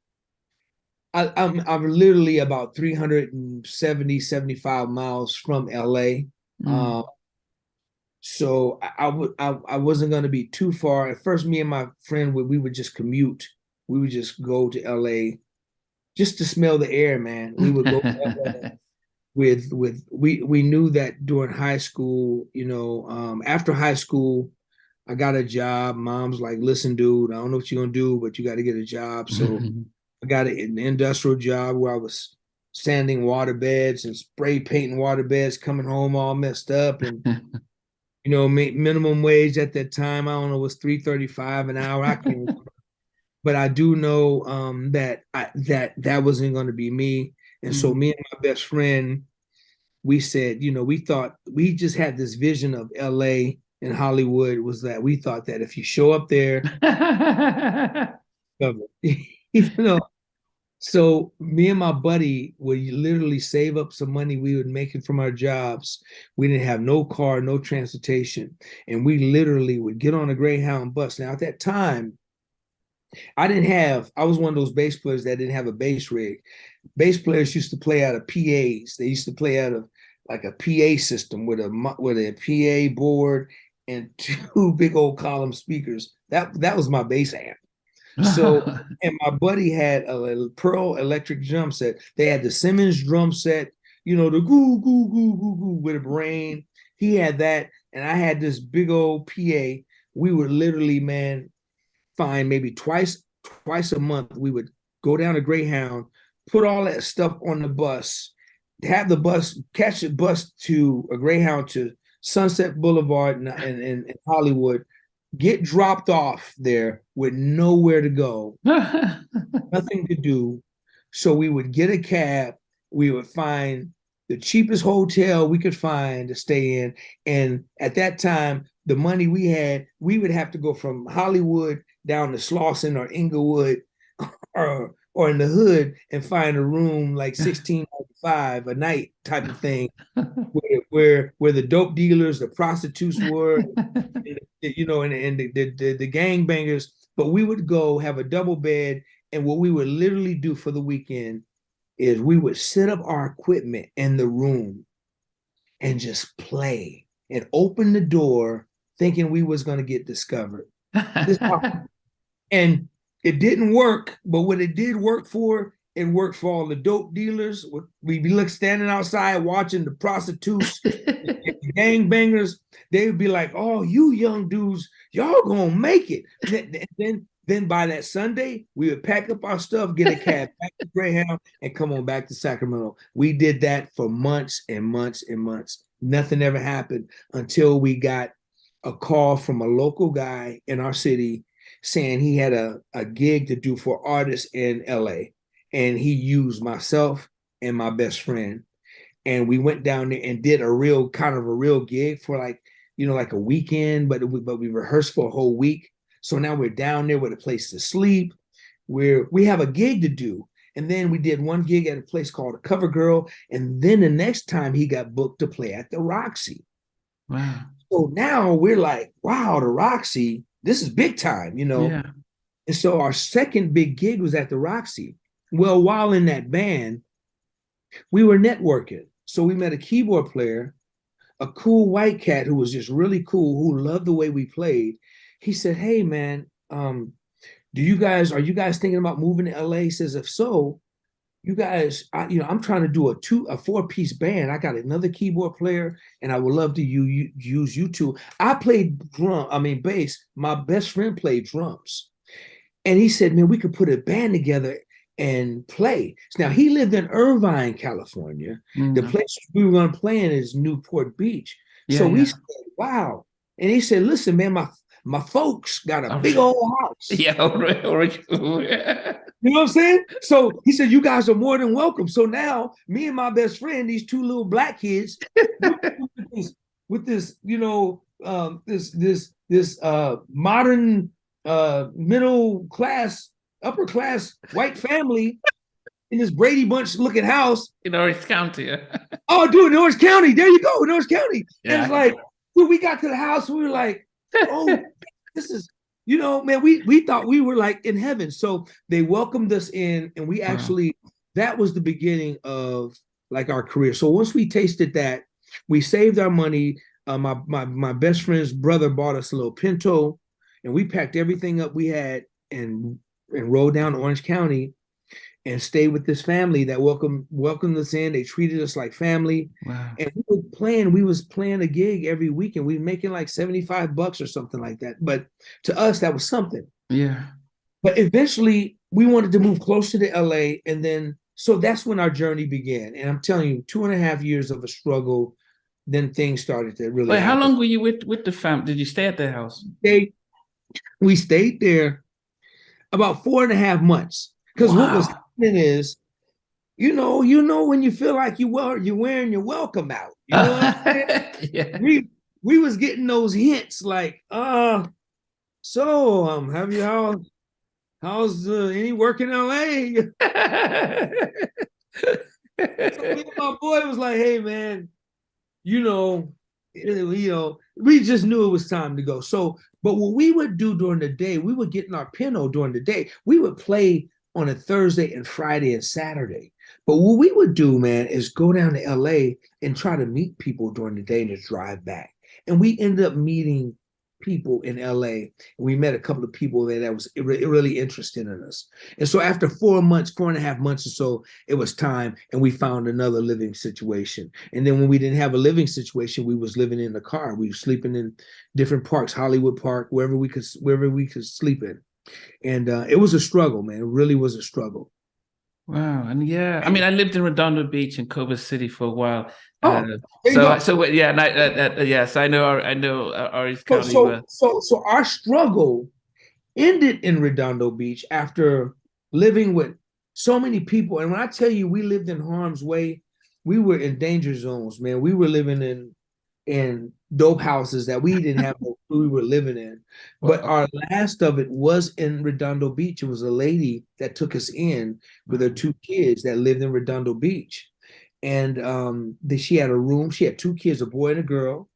B: I'm literally about 375 miles from LA. So I wasn't going to be too far. At first, me and my friend we would just commute. We would just go to LA just to smell the air, man. We would go to LA we knew that during high school, after high school, I got a job. Mom's like, listen, dude, I don't know what you're gonna do, but you got to get a job. So I got an industrial job where I was sanding water beds and spray painting water beds, coming home all messed up, and minimum wage at that time, I don't know, was $3.35 an hour. I can't remember. But I do know that wasn't going to be me. And so me and my best friend, we said, we thought, we just had this vision of LA and Hollywood, was that we thought that if you show up there, so me and my buddy would literally save up some money we would make it from our jobs. We didn't have no car, no transportation. And we literally would get on a Greyhound bus. Now, at that time, I was one of those bass players that didn't have a bass rig. Bass players used to play out of PAs. They used to play out of like a PA system with a PA board and two big old column speakers. That was my bass amp. So, and my buddy had a Pearl electric drum set. They had the Simmons drum set, the goo, goo, goo, goo, goo with a brain. He had that, and I had this big old PA. We would literally, man, find maybe twice a month, we would go down to Greyhound, put all that stuff on the bus, have the bus, catch the bus to a Greyhound to Sunset Boulevard in Hollywood, get dropped off there with nowhere to go, nothing to do. So we would get a cab, we would find the cheapest hotel we could find to stay in. And at that time, the money we had, we would have to go from Hollywood down to Slauson or Inglewood or in the hood and find a room like $16.95 a night type of thing, where the dope dealers, the prostitutes were, and the gangbangers. But we would go have a double bed, and what we would literally do for the weekend is we would set up our equipment in the room and just play and open the door thinking we was going to get discovered. And it didn't work, but what it did work for, it worked for all the dope dealers. We'd be standing outside watching the prostitutes, the gangbangers. They would be like, oh, you young dudes, y'all gonna make it. Then by that Sunday, we would pack up our stuff, get a cab back to Greyhound, and come on back to Sacramento. We did that for months and months and months. Nothing ever happened until we got a call from a local guy in our city saying he had a gig to do for artists in LA. And he used myself and my best friend. And we went down there and did a real gig for like a weekend, but we rehearsed for a whole week. So now we're down there with a place to sleep. We have a gig to do. And then we did one gig at a place called a Cover Girl. And then the next time he got booked to play at the Roxy.
A: Wow.
B: So now we're like, wow, the Roxy, this is big time,
A: Yeah.
B: And so our second big gig was at the Roxy. Well, while in that band, we were networking. So we met a keyboard player, a cool white cat who was just really cool, who loved the way we played. He said, hey, man, are you guys thinking about moving to LA? He says, if so, you guys, I'm trying to do a 4-piece band. I got another keyboard player, and I would love to use you two. I played bass. My best friend played drums, and he said, man, we could put a band together and play. Now he lived in Irvine, California. The
A: Mm.
B: place we were going to play in is Newport Beach.
A: Yeah,
B: So we
A: yeah.
B: said, wow. And he said, listen, man, my folks got a
A: All
B: big
A: right.
B: old house.
A: Yeah, all right, all right.
B: You know what I'm saying? So he said, you guys are more than welcome. So now me and my best friend, these two little black kids, with this, this modern middle class, upper class white family in this Brady Bunch looking house.
A: In Orange County. Yeah.
B: Oh, dude, in Orange County. There you go, in Orange County. And it's
A: Yeah.
B: like, dude, we got to the house, we were like, oh, this is, man, we thought we were like in heaven. So they welcomed us in, and we
A: Wow.
B: actually, that was the beginning of like our career. So once we tasted that, we saved our money. My best friend's brother bought us a little Pinto, and we packed everything up we had and rode down Orange County and stayed with this family that welcomed us in. They treated us like family.
A: Wow.
B: And we was playing a gig every week, and we were making like $75 or something like that. But to us, that was something.
A: Yeah.
B: But eventually we wanted to move closer to LA. And then, so that's when our journey began. And I'm telling you, 2.5 years of a struggle, then things started to really
A: Wait, how
B: happen.
A: long were you with the fam? Did you stay at their house?
B: We stayed there about 4.5 months. Because what was
A: Wow.
B: happening is, when you feel like you're wearing your welcome out. You know what I'm saying?
A: Yeah.
B: We was getting those hints like, have you how's any work in LA? So me and my boy was like, hey man, you know, we just knew it was time to go. So, but what we would do during the day, we would get in our Pinto during the day. We would play on a Thursday and Friday and Saturday. But what we would do, man, is go down to LA and try to meet people during the day and just drive back. And we ended up meeting people in LA. And we met a couple of people there that was really interested in us. And so after 4.5 months or so, it was time, and we found another living situation. And then when we didn't have a living situation, we was living in the car. We were sleeping in different parks, Hollywood Park, wherever we could sleep in. And it was a struggle, man. It really was a struggle.
A: Wow. And yeah, I mean, I lived in Redondo Beach and Culver City for a while.
B: Oh, there you go.
A: Yeah, and yes, I know Orange
B: So
A: County
B: so
A: well.
B: so so our struggle ended in Redondo Beach after living with so many people. And when I tell you we lived in harm's way, we were in danger zones, man. We were living in dope houses that we didn't have no clue we were living in. But
A: Wow.
B: our last of it was in Redondo Beach. It was a lady that took us in with her 2 kids that lived in Redondo Beach. And she had a room. She had 2 kids, a boy and a girl.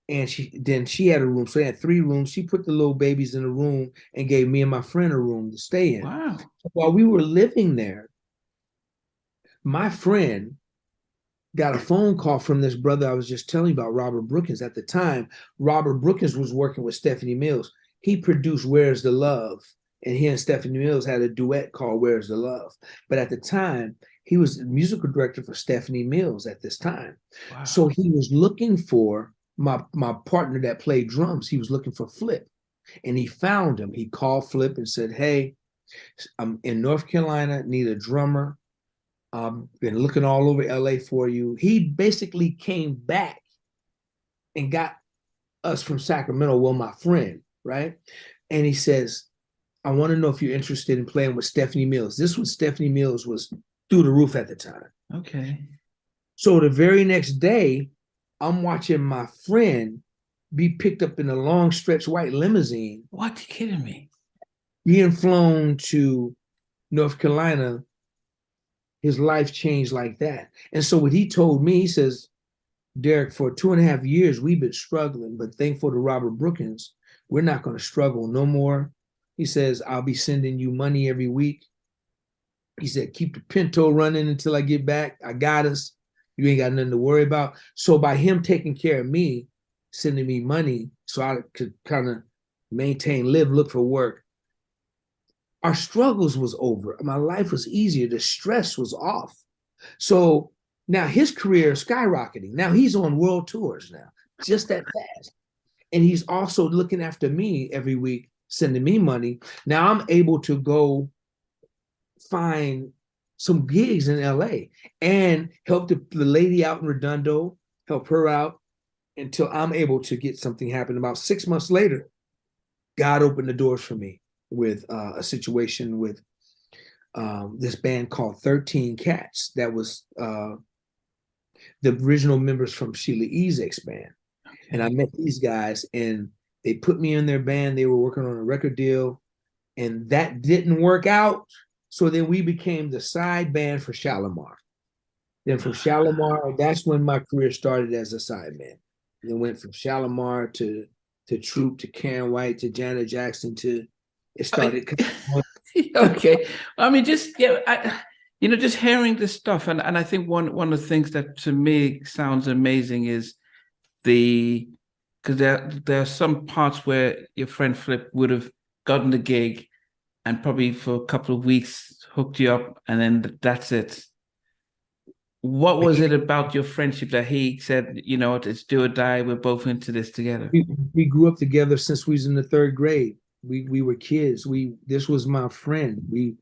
B: And she had a room. So they had 3 rooms. She put the little babies in a room and gave me and my friend a room to stay in.
A: Wow.
B: While we were living there, my friend got a phone call from this brother I was just telling you about, Robert Brookins. At the time, Robert Brookins was working with Stephanie Mills. He produced Where's the Love? And he and Stephanie Mills had a duet called Where's the Love? But at the time, he was the musical director for Stephanie Mills at this time.
A: Wow.
B: So he was looking for my partner that played drums. He was looking for Flip. And he found him. He called Flip and said, hey, I'm in North Carolina, need a drummer. I've been looking all over LA for you. He basically came back and got us from Sacramento, well, my friend, right? And he says, I want to know if you're interested in playing with Stephanie Mills. This was Stephanie Mills was through the roof at the time.
A: Okay.
B: So the very next day, I'm watching my friend be picked up in a long stretch white limousine.
A: What? You kidding me?
B: Being flown to North Carolina. His life changed like that. And so what he told me, he says, Derek, for 2.5 years, we've been struggling, but thankful to Robert Brookins, we're not going to struggle no more. He says, I'll be sending you money every week. He said, keep the Pinto running until I get back. I got us. You ain't got nothing to worry about. So by him taking care of me, sending me money so I could kind of maintain, look for work, our struggles was over. My life was easier. The stress was off. So now his career is skyrocketing. Now he's on world tours now, just that fast. And he's also looking after me every week, sending me money. Now I'm able to go find some gigs in LA and help the lady out in Redondo, help her out until I'm able to get something happen. About 6 months later, God opened the doors for me with a situation with this band called 13 Cats that was the original members from Sheila Ezek's band. And I met these guys and they put me in their band. They were working on a record deal and that didn't work out. So then we became the side band for Shalimar. Then from Shalimar, that's when my career started as a side man. Then went from Shalimar to Troop to Karyn White to Janet Jackson to it started.
A: Okay, I mean, just just hearing this stuff, and I think one of the things that to me sounds amazing is because there are some parts where your friend Flip would have gotten the gig and probably for a couple of weeks hooked you up, and then that's it. What was it about your friendship that he said, you know what, it's do or die, we're both into this together?
B: We grew up together since we was in the third grade. We were kids. This was my friend. We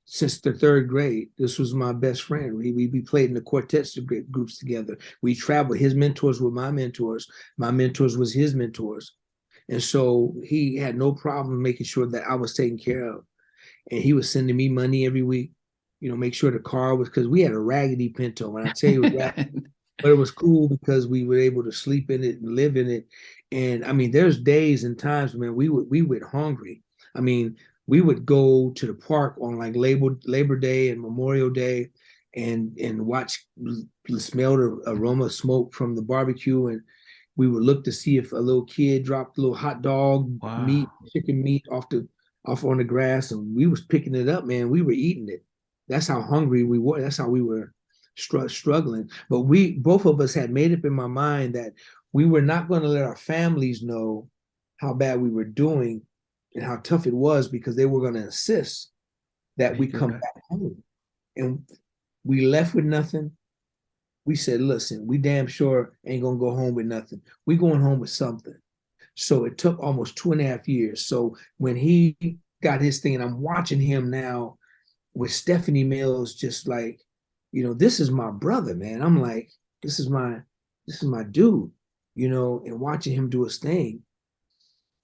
B: since the third grade, this was my best friend. We played in the quartets groups together. We traveled. His mentors were my mentors. My mentors was his mentors. And so he had no problem making sure that I was taken care of. And he was sending me money every week, make sure the car was, because we had a raggedy Pinto. And I tell you, but it was cool because we were able to sleep in it and live in it. And I mean, there's days and times, man, we went hungry. I mean, we would go to the park on like Labor Day and Memorial Day and watch, smell the aroma of smoke from the barbecue. And we would look to see if a little kid dropped a little hot dog meat, chicken meat off on the grass. And we was picking it up, man. We were eating it. That's how hungry we were. That's how we were struggling. But both of us had made up in my mind that we were not going to let our families know how bad we were doing and how tough it was, because they were going to insist that we come back home. And we left with nothing. We said, listen, we damn sure ain't going to go home with nothing. We going home with something. So it took almost 2.5 years. So when he got his thing, and I'm watching him now with Stephanie Mills, just like, this is my brother, man. I'm like, this is my dude, and watching him do his thing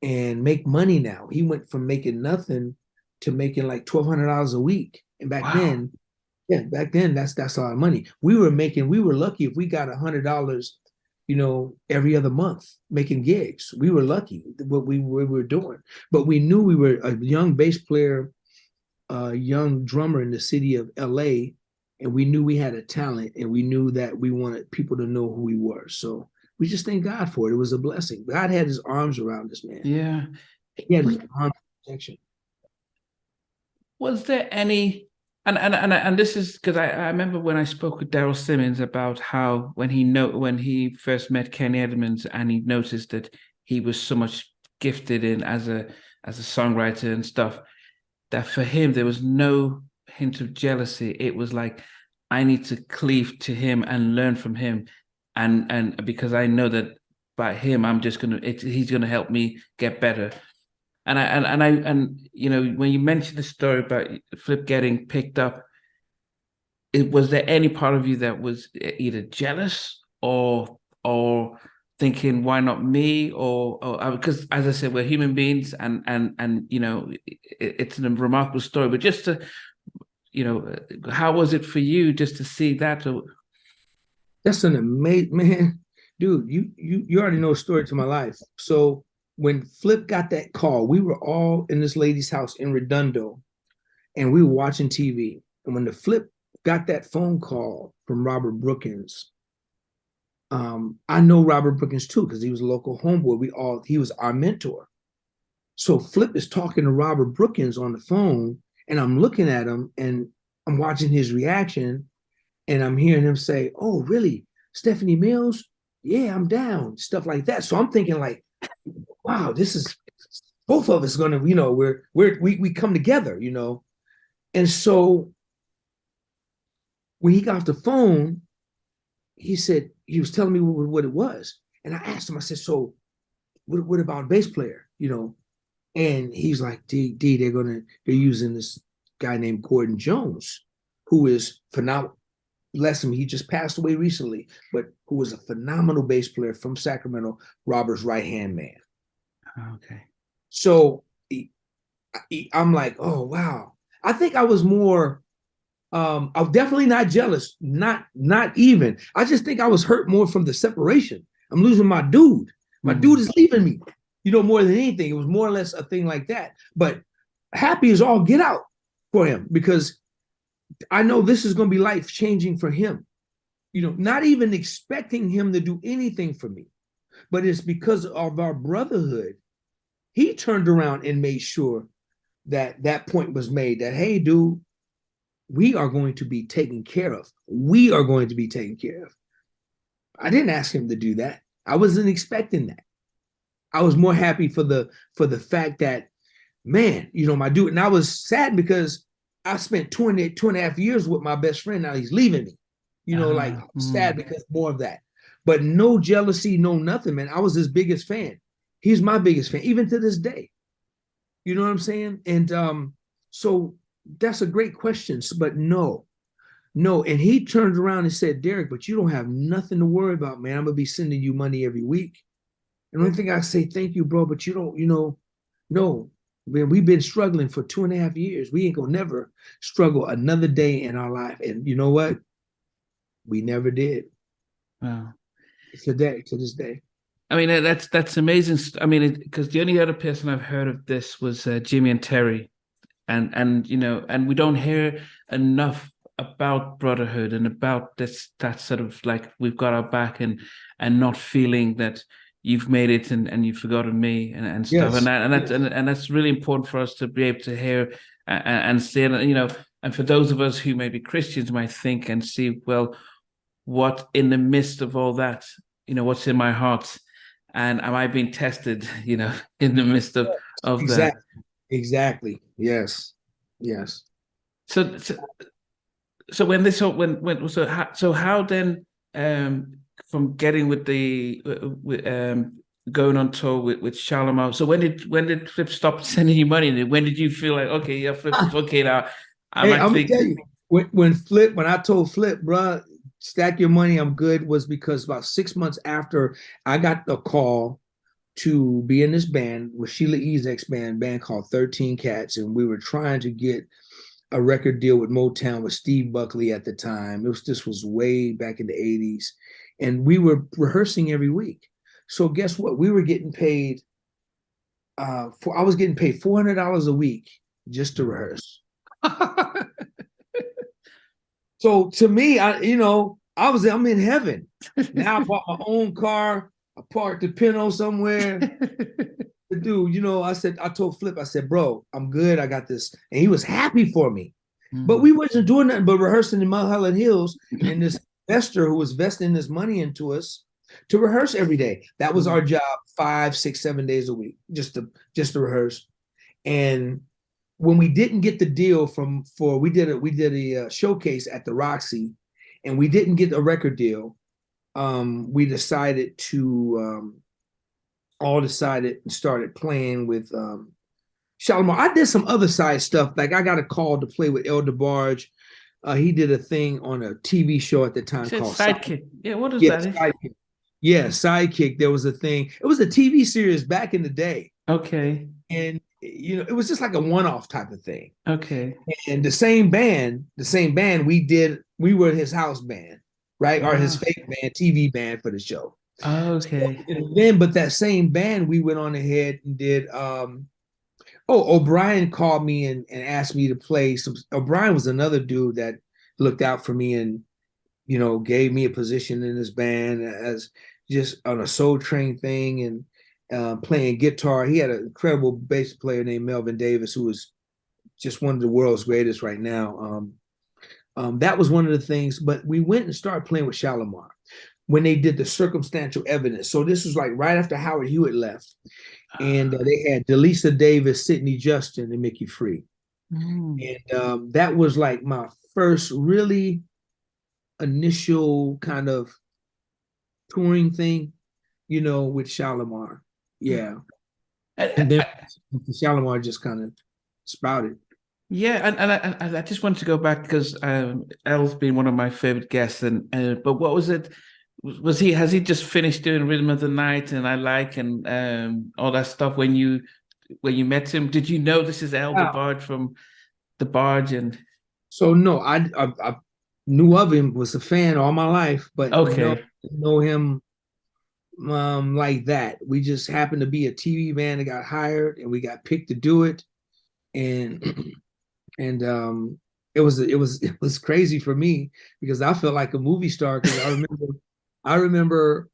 B: and make money now. He went from making nothing to making like $1,200 a week. And back then, that's a lot of money. We were lucky if we got $100, every other month making gigs. We were lucky what we were doing. But we knew we were a young bass player, a young drummer in the city of LA, and we knew we had a talent, and we knew that we wanted people to know who we were. So we just thank God for it. It was a blessing. God had his arms around us, man.
A: Yeah.
B: He had his arms protection.
A: Was there any, and this is because I remember when I spoke with Daryl Simmons about how when he first met Kenny Edmonds and he noticed that he was so much gifted in as a songwriter and stuff, that for him there was no hint of jealousy. It was like, I need to cleave to him and learn from him, and because I know that by him he's gonna help me get better. And when you mentioned the story about Flip getting picked up, was there any part of you that was either jealous or thinking, why not me? Or because, as I said, we're human beings, and it's a remarkable story. But just to, how was it for you just to see that?
B: That's an amazing, man, dude. You already know a story to my life. So when Flip got that call, we were all in this lady's house in Redondo, and we were watching TV. And when the Flip got that phone call from Robert Brookins, I know Robert Brookins too, because he was a local homeboy. He was our mentor. So Flip is talking to Robert Brookins on the phone, and I'm looking at him and I'm watching his reaction, and I'm hearing him say, "Oh, really? Stephanie Mills? Yeah, I'm down." Stuff like that. So I'm thinking like, wow, this is both of us gonna, we come together, And so when he got off the phone, he said, he was telling me what it was. And I asked him, I said, so what about a bass player? And he's like, D, they're using this guy named Gordon Jones, who is phenomenal. Bless him, he just passed away recently, but who was a phenomenal bass player from Sacramento, Robert's right-hand man.
A: Okay.
B: So I'm like, oh, wow. I think I was more, I'm definitely not jealous, not even. I just think I was hurt more from the separation. I'm losing my dude. My dude is leaving me, more than anything. It was more or less a thing like that. But happy as all get out for him, because I know this is going to be life changing for him. Not even expecting him to do anything for me, but it's because of our brotherhood. He turned around and made sure that point was made that, hey, dude, we are going to be taken care of. We are going to be taken care of. I didn't ask him to do that. I wasn't expecting that. I was more happy for the fact that, man, my dude, and I was sad because I spent 2.5 years with my best friend. Now he's leaving me. I'm sad because more of that. But no jealousy, no nothing, man. I was his biggest fan. He's my biggest fan, even to this day. You know what I'm saying? And so that's a great question, but no. And he turned around and said, Derek, but you don't have nothing to worry about, man. I'm going to be sending you money every week. And the only thing I say, thank you, bro, but you don't, no. Man, we've been struggling for 2.5 years. We ain't going to never struggle another day in our life. And you know what? We never did.
A: Wow.
B: To this day.
A: I mean, that's amazing. I mean, because the only other person I've heard of this was Jimmy and Terry, and we don't hear enough about brotherhood and about that sort of like we've got our back and not feeling that you've made it and you've forgotten me and stuff. Yes. And that's really important for us to be able to hear and see, and for those of us who may be Christians might think and see, well, what in the midst of all that, what's in my heart. And am I being tested, in the midst of that?
B: Exactly. Yes.
A: So how then, from getting with the going on tour with Charlemagne? So when did Flip stop sending you money? When did you feel like, okay, yeah, Flip is okay now?
B: I'm gonna tell you, when I told Flip, bro, stack your money, I'm good, was because about 6 months after I got the call to be in this band with Sheila Ezek's band called 13 Cats, and we were trying to get a record deal with Motown with Steve Buckley at the time. This was way back in the 80s, and we were rehearsing every week. So guess what? We were getting paid. I was getting paid $400 a week just to rehearse. So to me, I'm in heaven. Now I bought my own car. I parked the Pinto somewhere. Dude, I told Flip, I said, bro, I'm good. I got this. And he was happy for me. But we wasn't doing nothing but rehearsing in Mulholland Hills. And this investor who was vesting this money into us to rehearse every day. That was our job, 5, 6, 7 days a week, just to rehearse. And when we didn't get the deal we did a showcase at the Roxy, and we didn't get a record deal. We decided to and started playing with Shalimar. I did some other side stuff. Like I got a call to play with DeBarge. He did a thing on a TV show at the time called
A: Sidekick. Yeah, what is that?
B: Sidekick. Yeah, Sidekick. There was a thing. It was a TV series back in the day.
A: Okay.
B: And it was just like a one-off type of thing.
A: Okay.
B: And the same band, we were his house band, right? Or his fake band, TV band for the show.
A: Okay.
B: So, but that same band, we went on ahead and did. O'Brien called me and asked me to play some. O'Brien was another dude that looked out for me and gave me a position in his band as just on a Soul Train thing and playing guitar. He had an incredible bass player named Melvin Davis, who was just one of the world's greatest right now. That was one of the things. But we went and started playing with Shalimar. when they did the circumstantial evidence. So this was like right after Howard Hewitt left, and they had Delisa Davis, Sidney Justin, and Mickey Free. And that was like my first really initial kind of touring thing, with Shalimar. Yeah. And then Shalimar just kind of sprouted.
A: Yeah, and I just wanted to go back because El's been one of my favorite guests, and but what was it? Has he just finished doing Rhythm of the Night and I Like and all that stuff when you met him? Did you know this is El DeBarge from DeBarge? And
B: so no, I knew of him, was a fan all my life, but
A: okay,
B: didn't know him like that. We just happened to be a TV band that got hired, and we got picked to do it, and it was crazy for me because I felt like a movie star because I remember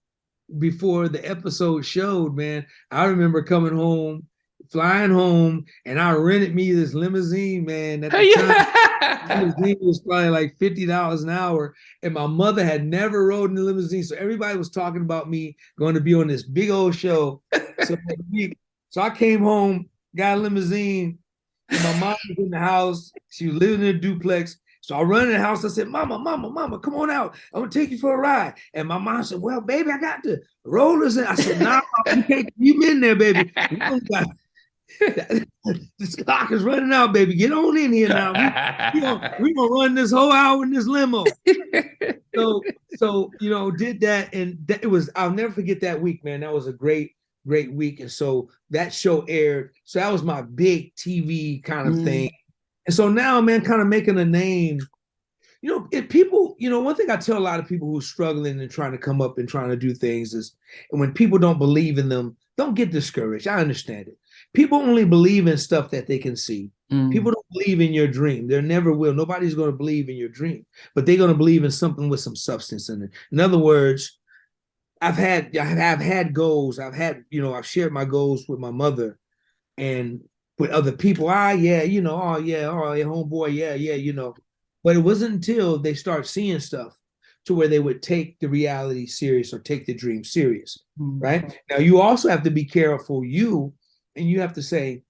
B: before the episode showed, man, I remember coming home, flying home, and I rented me this limousine, man. At the time, limousine was probably like $50 an hour, and my mother had never rode in the limousine, so everybody was talking about me going to be on this big old show. So I came home, got a limousine, and my mom was in the house. She was living in a duplex. So I run in the house. I said, Mama, come on out. I'm going to take you for a ride. And my mom said, well, baby, I got the rollers. I said, nah, you can't keep in there, baby. This clock is running out, baby. Get on in here now. We're going to run this whole hour in this limo. So did that. And I'll never forget that week, man. That was a great week. And so that show aired. So that was my big TV kind of thing. And so now, man, kind of making a name, if people, one thing I tell a lot of people who are struggling and trying to come up and trying to do things is, and when people don't believe in them, don't get discouraged. I understand it. People only believe in stuff that they can see. People don't believe in your dream. They never will. Nobody's going to believe in your dream, but they're going to believe in something with some substance in it. In other words, I've had goals. I've shared my goals with my mother and with other people. Homeboy, yeah. But it wasn't until they start seeing stuff to where they would take the reality serious or take the dream serious, right? Now, you also have to be careful, and you have to say,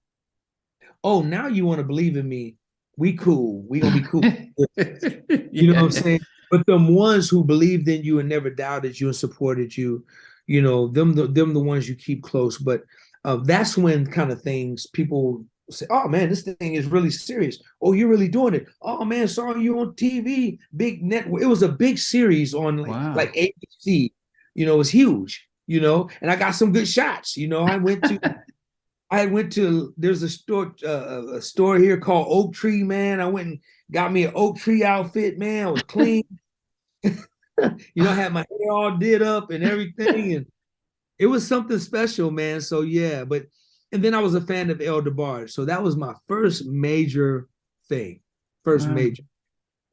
B: oh, now you want to believe in me. We cool. We gonna be cool. You know what I'm saying? But them ones who believed in you and never doubted you and supported you, them the ones you keep close. But that's when kind of things people say, oh man, this thing is really serious. Oh, you're really doing it. Oh man, saw you on TV, big network. It was a big series on like ABC. It was huge. And I got some good shots. I went to there's a store here called Oak Tree, man. I went and got me an Oak Tree outfit, man. I was clean. I had my hair all did up and everything, and it was something special, man. So yeah, and then I was a fan of El DeBarge, so that was my first major thing, major,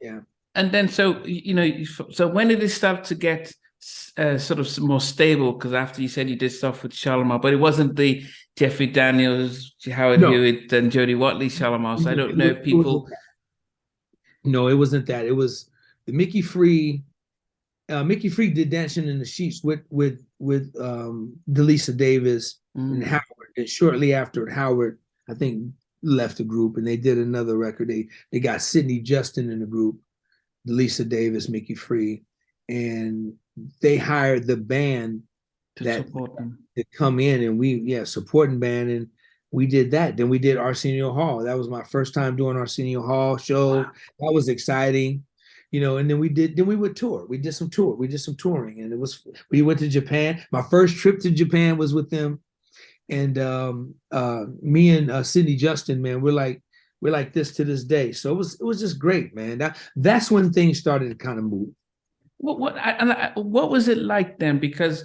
B: yeah.
A: And then so when did it start to get sort of more stable? Because after you said you did stuff with Shalimar, but it wasn't the Jeffrey Daniels, Howard Hewitt, and Jody Watley Shalimar. So I don't know if people.
B: No, it wasn't that. It was the Mickey Free. Mickey Free did Dancing in the Sheets with Delisa Davis and Howard. And shortly after Howard, I think, left the group, and they did another record. They got Sidney Justin in the group, Delisa Davis, Mickey Free, and they hired the band to come in, and supporting band, and we did that. Then we did Arsenio Hall. That was my first time doing Arsenio Hall show. Wow. That was exciting. And then we would tour. We did some touring, and we went to Japan. My first trip to Japan was with them. And me and Sidney Justin, man, we're like this to this day. So it was just great, man. That's when things started to kind of move.
A: What was it like then? Because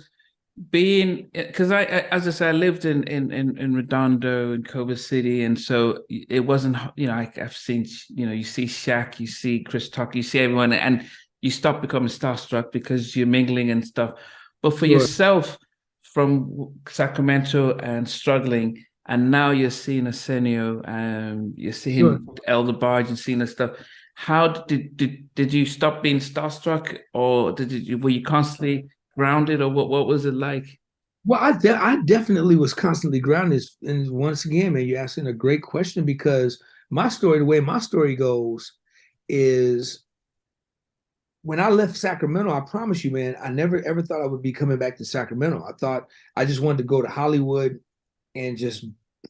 A: I as I said, I lived in Redondo and Culver City, and so it wasn't, I've seen, you see Shaq, you see Chris Tucker, you see everyone, and you stop becoming starstruck because you're mingling and stuff. But for yourself, from Sacramento and struggling, and now you're seeing Arsenio, you're seeing El DeBarge and seeing this stuff. How did you stop being starstruck, or were you constantly grounded, or what was it like?
B: Well, I definitely was constantly grounded. And once again, man, you're asking a great question because my story, the way my story goes, is when I left Sacramento, I promise you, man, I never ever thought I would be coming back to Sacramento. I thought I just wanted to go to Hollywood and just,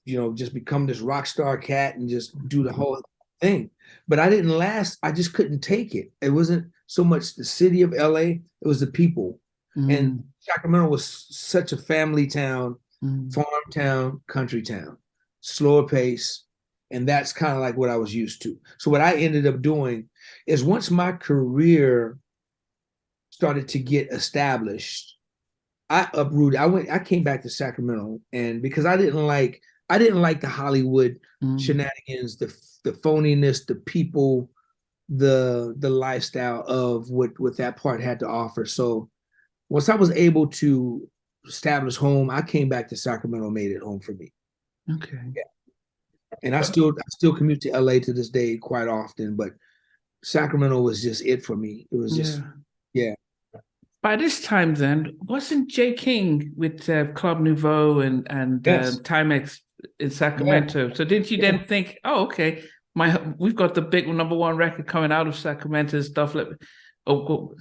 B: just become this rock star cat and just do the whole thing. But I didn't last. I just couldn't take it. It wasn't so much the city of LA, it was the people. And
A: Mm,
B: Sacramento was such a family town,
A: mm,
B: farm town, country town, slower pace. And that's kind of like what I was used to. So what I ended up doing is once my career started to get established, I uprooted. I came back to Sacramento, and because I didn't like the Hollywood
A: mm.
B: shenanigans, the phoniness, the people, the lifestyle of what that part had to offer. So once I was able to establish home, I came back to Sacramento, made it home for me.
A: Okay.
B: Yeah. And I still commute to LA to this day quite often, but Sacramento was just it for me. It was just,
A: Yeah.
B: yeah.
A: By this time, then, wasn't Jay King with Club Nouveau and
B: Yes.
A: Timex in
B: Yeah.
A: Sacramento? So didn't you
B: Yeah.
A: then think, oh, okay, we've got the big number one record coming out of Sacramento and stuff like, oh, oh,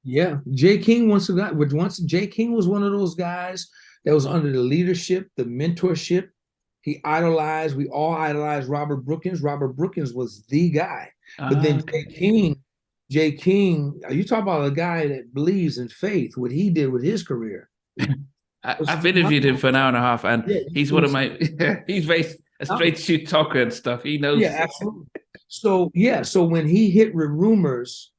B: Yeah, Jay King once Jay King was one of those guys that was under the leadership, the mentorship. He idolized. We all idolized Robert Brookins. Robert Brookins was the guy. But then
A: okay.
B: Jay King, you talk about a guy that believes in faith. What he did with his career was
A: I've interviewed him
B: phenomenal.
A: for an hour and a half, and
B: Yeah,
A: he's
B: it
A: one of
B: was
A: my he's very a straight
B: phenomenal.
A: shoot talker and stuff. He
B: Yeah,
A: knows.
B: absolutely. So yeah, so when he hit with rumors,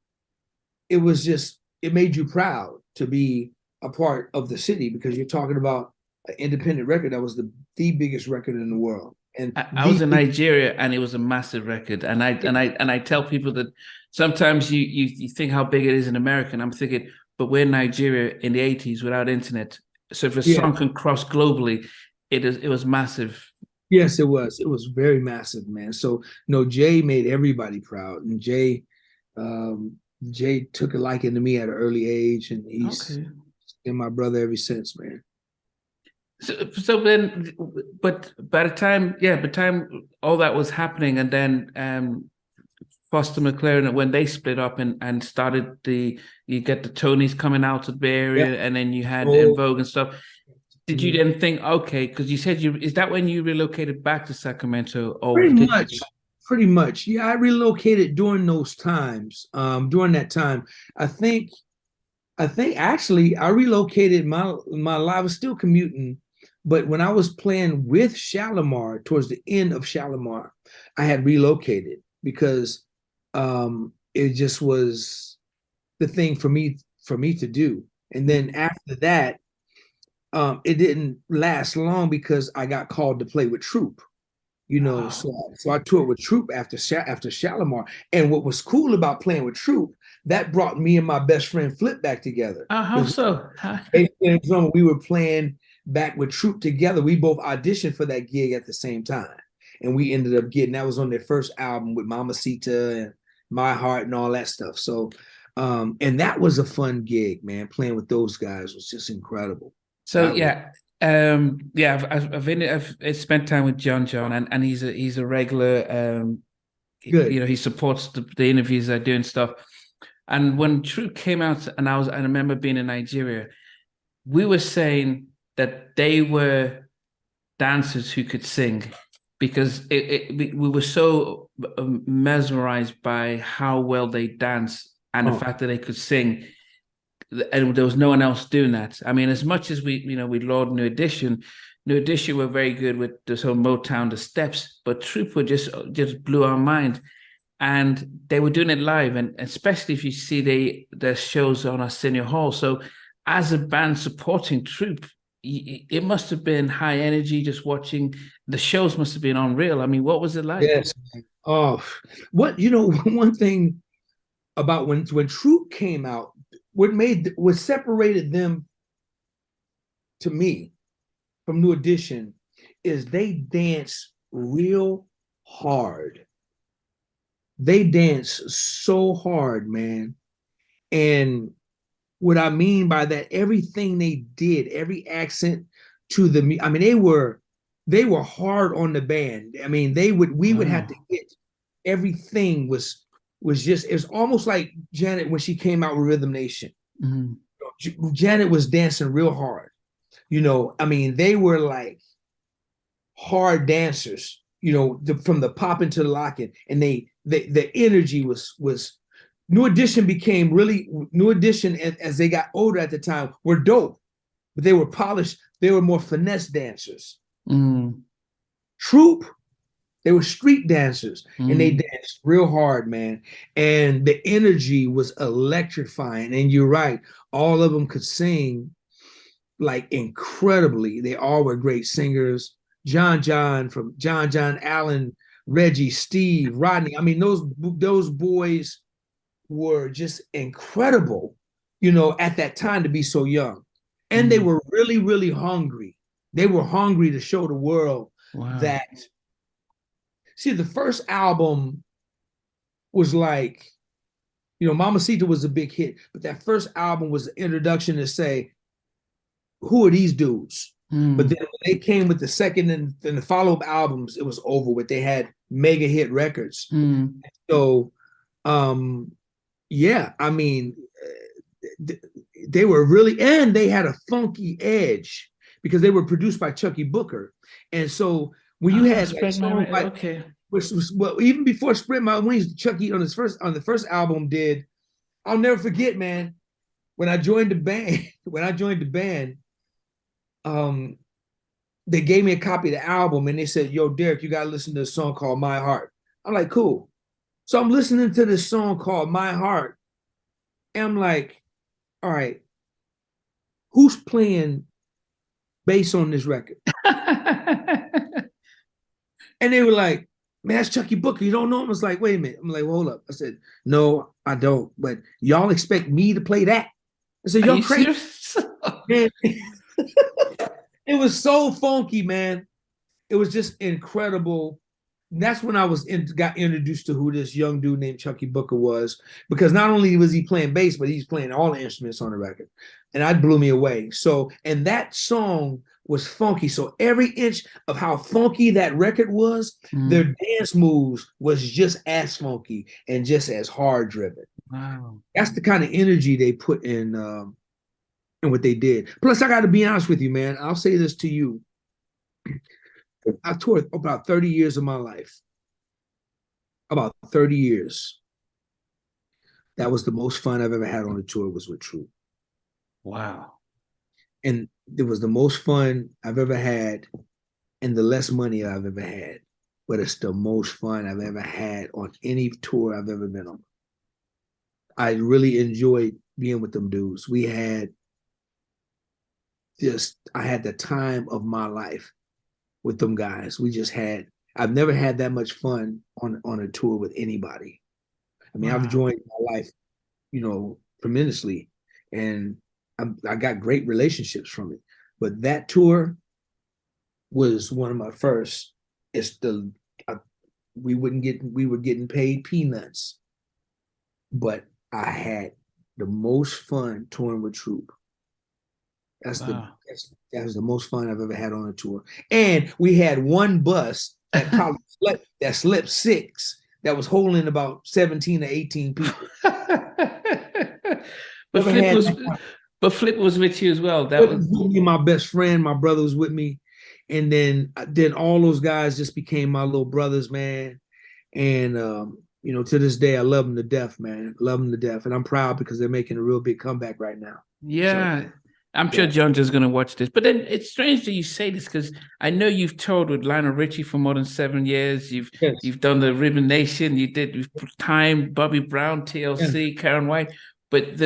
B: it made you proud to be a part of the city because you're talking about an independent record that was the biggest record in the world and
A: I was in Nigeria, and it was a massive record. And I tell people that sometimes you think how big it is in America, and I'm thinking, but we're in Nigeria in the '80s without internet. So if a
B: yeah,
A: song can cross globally, it was massive.
B: yes, it was very massive, man. So no, Jay made everybody proud, and um Jay took a liking to me at an early age, and he's
A: Okay.
B: been my brother ever since, man.
A: So then, but by the time all that was happening, and then Foster McLaren, when they split up and started you get the Tonys coming out of the Bay
B: Yeah.
A: Area, and then you had En
B: So
A: Vogue and stuff. Did you then think, okay, because you said is that when you relocated back to Sacramento, or
B: pretty
A: did
B: much, pretty much. Yeah, I relocated during those times. During that time, I think I think actually I relocated my life. I was still commuting, but when I was playing with Shalimar towards the end of Shalimar, I had relocated because it just was the thing for me to do. And then after that, it didn't last long because I got called to play with Troop.
A: oh,
B: So I toured with Troop after Shalimar. And what was cool about playing with Troop, that brought me and my best friend Flip back together
A: how
B: because
A: so?
B: we were playing back with Troop together. We both auditioned for that gig at the same time, and we ended up getting that was on their first album with Mamacita and My Heart and all that stuff. So, and that was a fun gig, man. Playing with those guys was just incredible.
A: So
B: That was
A: I've spent time with John, and he's a regular.
B: good.
A: He supports the interviews I do and stuff. And when True came out, and I remember being in Nigeria, we were saying that they were dancers who could sing, because we were so mesmerized by how well they dance and the
B: Oh,
A: fact that they could sing, and there was no one else doing that. I mean, as much as we laud New Edition were very good with this whole Motown, the steps, but Troop were just blew our mind, and they were doing it live, and especially if you see their shows on Arsenio Hall. So, as a band supporting Troop, it must have been high energy. Just watching the shows must have been unreal. I mean, what was it like?
B: yes. Oh, one thing about when Troop came out, what separated them to me from New Edition is they dance real hard. They dance so hard, man. And what I mean by that, everything they did, every accent to the, I mean, they were hard on the band. I mean, we would have to
A: Wow.
B: hit everything was just, it was almost like Janet when she came out with Rhythm Nation.
A: Mm.
B: Janet was dancing real hard. I mean, they were like hard dancers, from the popping to the locking, and the energy was New Edition became really New Edition as they got older at the time were dope, but they were polished. They were more finesse dancers.
A: Mm.
B: Troop, they were street dancers, and they
A: Mm.
B: danced real hard, man. And the energy was electrifying. And you're right, all of them could sing like incredibly. They all were great singers. From John Allen, Reggie, Steve, Rodney. I mean, those boys were just incredible, at that time to be so young. And they
A: Mm.
B: were really, really hungry. They were hungry to show the world
A: Wow.
B: that, see, the first album was like, Mamacita was a big hit, but that first album was the introduction to say, who are these dudes? But
A: Mm.
B: then when they came with the second and the follow-up albums, it was over with. They had mega hit records.
A: Mm.
B: So, yeah, I mean, they were really, and they had a funky edge because they were produced by Chucky Booker. And so when you had like
A: Spread my
B: songs like,
A: okay.
B: well, even before Spread My Wings, Chucky on the first album did, I'll never forget, man, when I joined the band, um, they gave me a copy of the album and they said, yo, Derek, you gotta listen to a song called My Heart. I'm like, cool. So I'm listening to this song called My Heart, and I'm like, all right, who's playing bass on this record? And they were like, man, that's Chucky Booker. You don't know him? I was like, wait a minute. I'm like, well, hold up. I said, no, I don't. But y'all expect me to play that? I said,
A: Are
B: y'all
A: you
B: crazy.
A: serious?
B: Man, it was so funky, man. It was just incredible. And that's when I got introduced to who this young dude named Chucky Booker was, because not only was he playing bass, but he's playing all the instruments on the record, and that blew me away. So, and that song was funky. So every inch of how funky that record was, their
A: Mm.
B: dance moves was just as funky and just as hard driven.
A: Wow.
B: That's the kind of energy they put in what they did. Plus, I got to be honest with you, man. I'll say this to you. I toured about 30 years of my life. About 30 years. That was the most fun I've ever had on a tour, was with Troop.
A: Wow.
B: And it was the most fun I've ever had and the less money I've ever had. But it's the most fun I've ever had on any tour I've ever been on. I really enjoyed being with them dudes. I had the time of my life with them guys. I've never had that much fun on a tour with anybody. I mean, I've
A: Wow.
B: enjoyed my life, tremendously, and I got great relationships from it. But that tour was one of my first. It's the we were getting paid peanuts, but I had the most fun touring with Troop.
A: Wow.
B: That was the most fun I've ever had on a tour. And we had one bus that probably slept six, that was holding about 17 to 18 people.
A: But
B: Never
A: Flip
B: had
A: was
B: that.
A: but Flip was with you as well. That
B: Flip
A: was
B: was with me, my best friend, my brother was with me. And then all those guys just became my little brothers, man. And to this day, I love them to death, man. Love them to death. And I'm proud because they're making a real big comeback right now. So
A: yeah. I'm sure
B: yeah.
A: John is going to watch this. But then it's strange that you say this because I know you've toured with Lionel Richie for more than 7 years.
B: Yes.
A: You've done the Ribbon Nation. You did Time, Bobby Brown,
B: Yeah.
A: TLC, Karyn White. But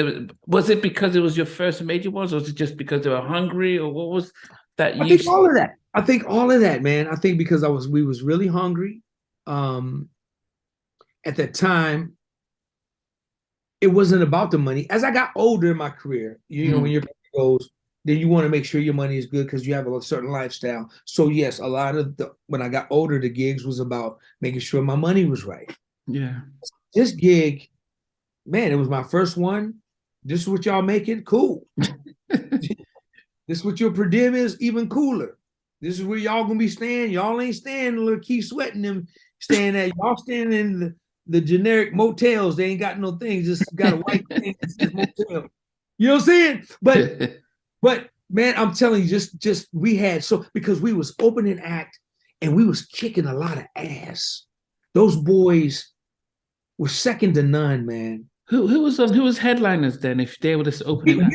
A: was it because it was your first major ones, or was it just because they were hungry, or what was that
B: I
A: you?
B: think all of that. I think all of that, man. I think because we was really hungry. At that time, it wasn't about the money. As I got older in my career, when your goes, then you want to make sure your money is good because you have a certain lifestyle. So yes, a lot of when I got older, the gigs was about making sure my money was right.
A: Yeah.
B: This gig, man, it was my first one. This is what y'all making? Cool. This is what your per diem is, even cooler. This is where y'all gonna be staying. Y'all ain't staying little Keith Sweating them staying at. Y'all staying in the generic motels. They ain't got no things, just got a white thing that says motel. You know what I'm saying? But man, I'm telling you, just we had so because we was opening act and we was kicking a lot of ass. Those boys were second to none, man.
A: Who was headliners then? If they were just opening up,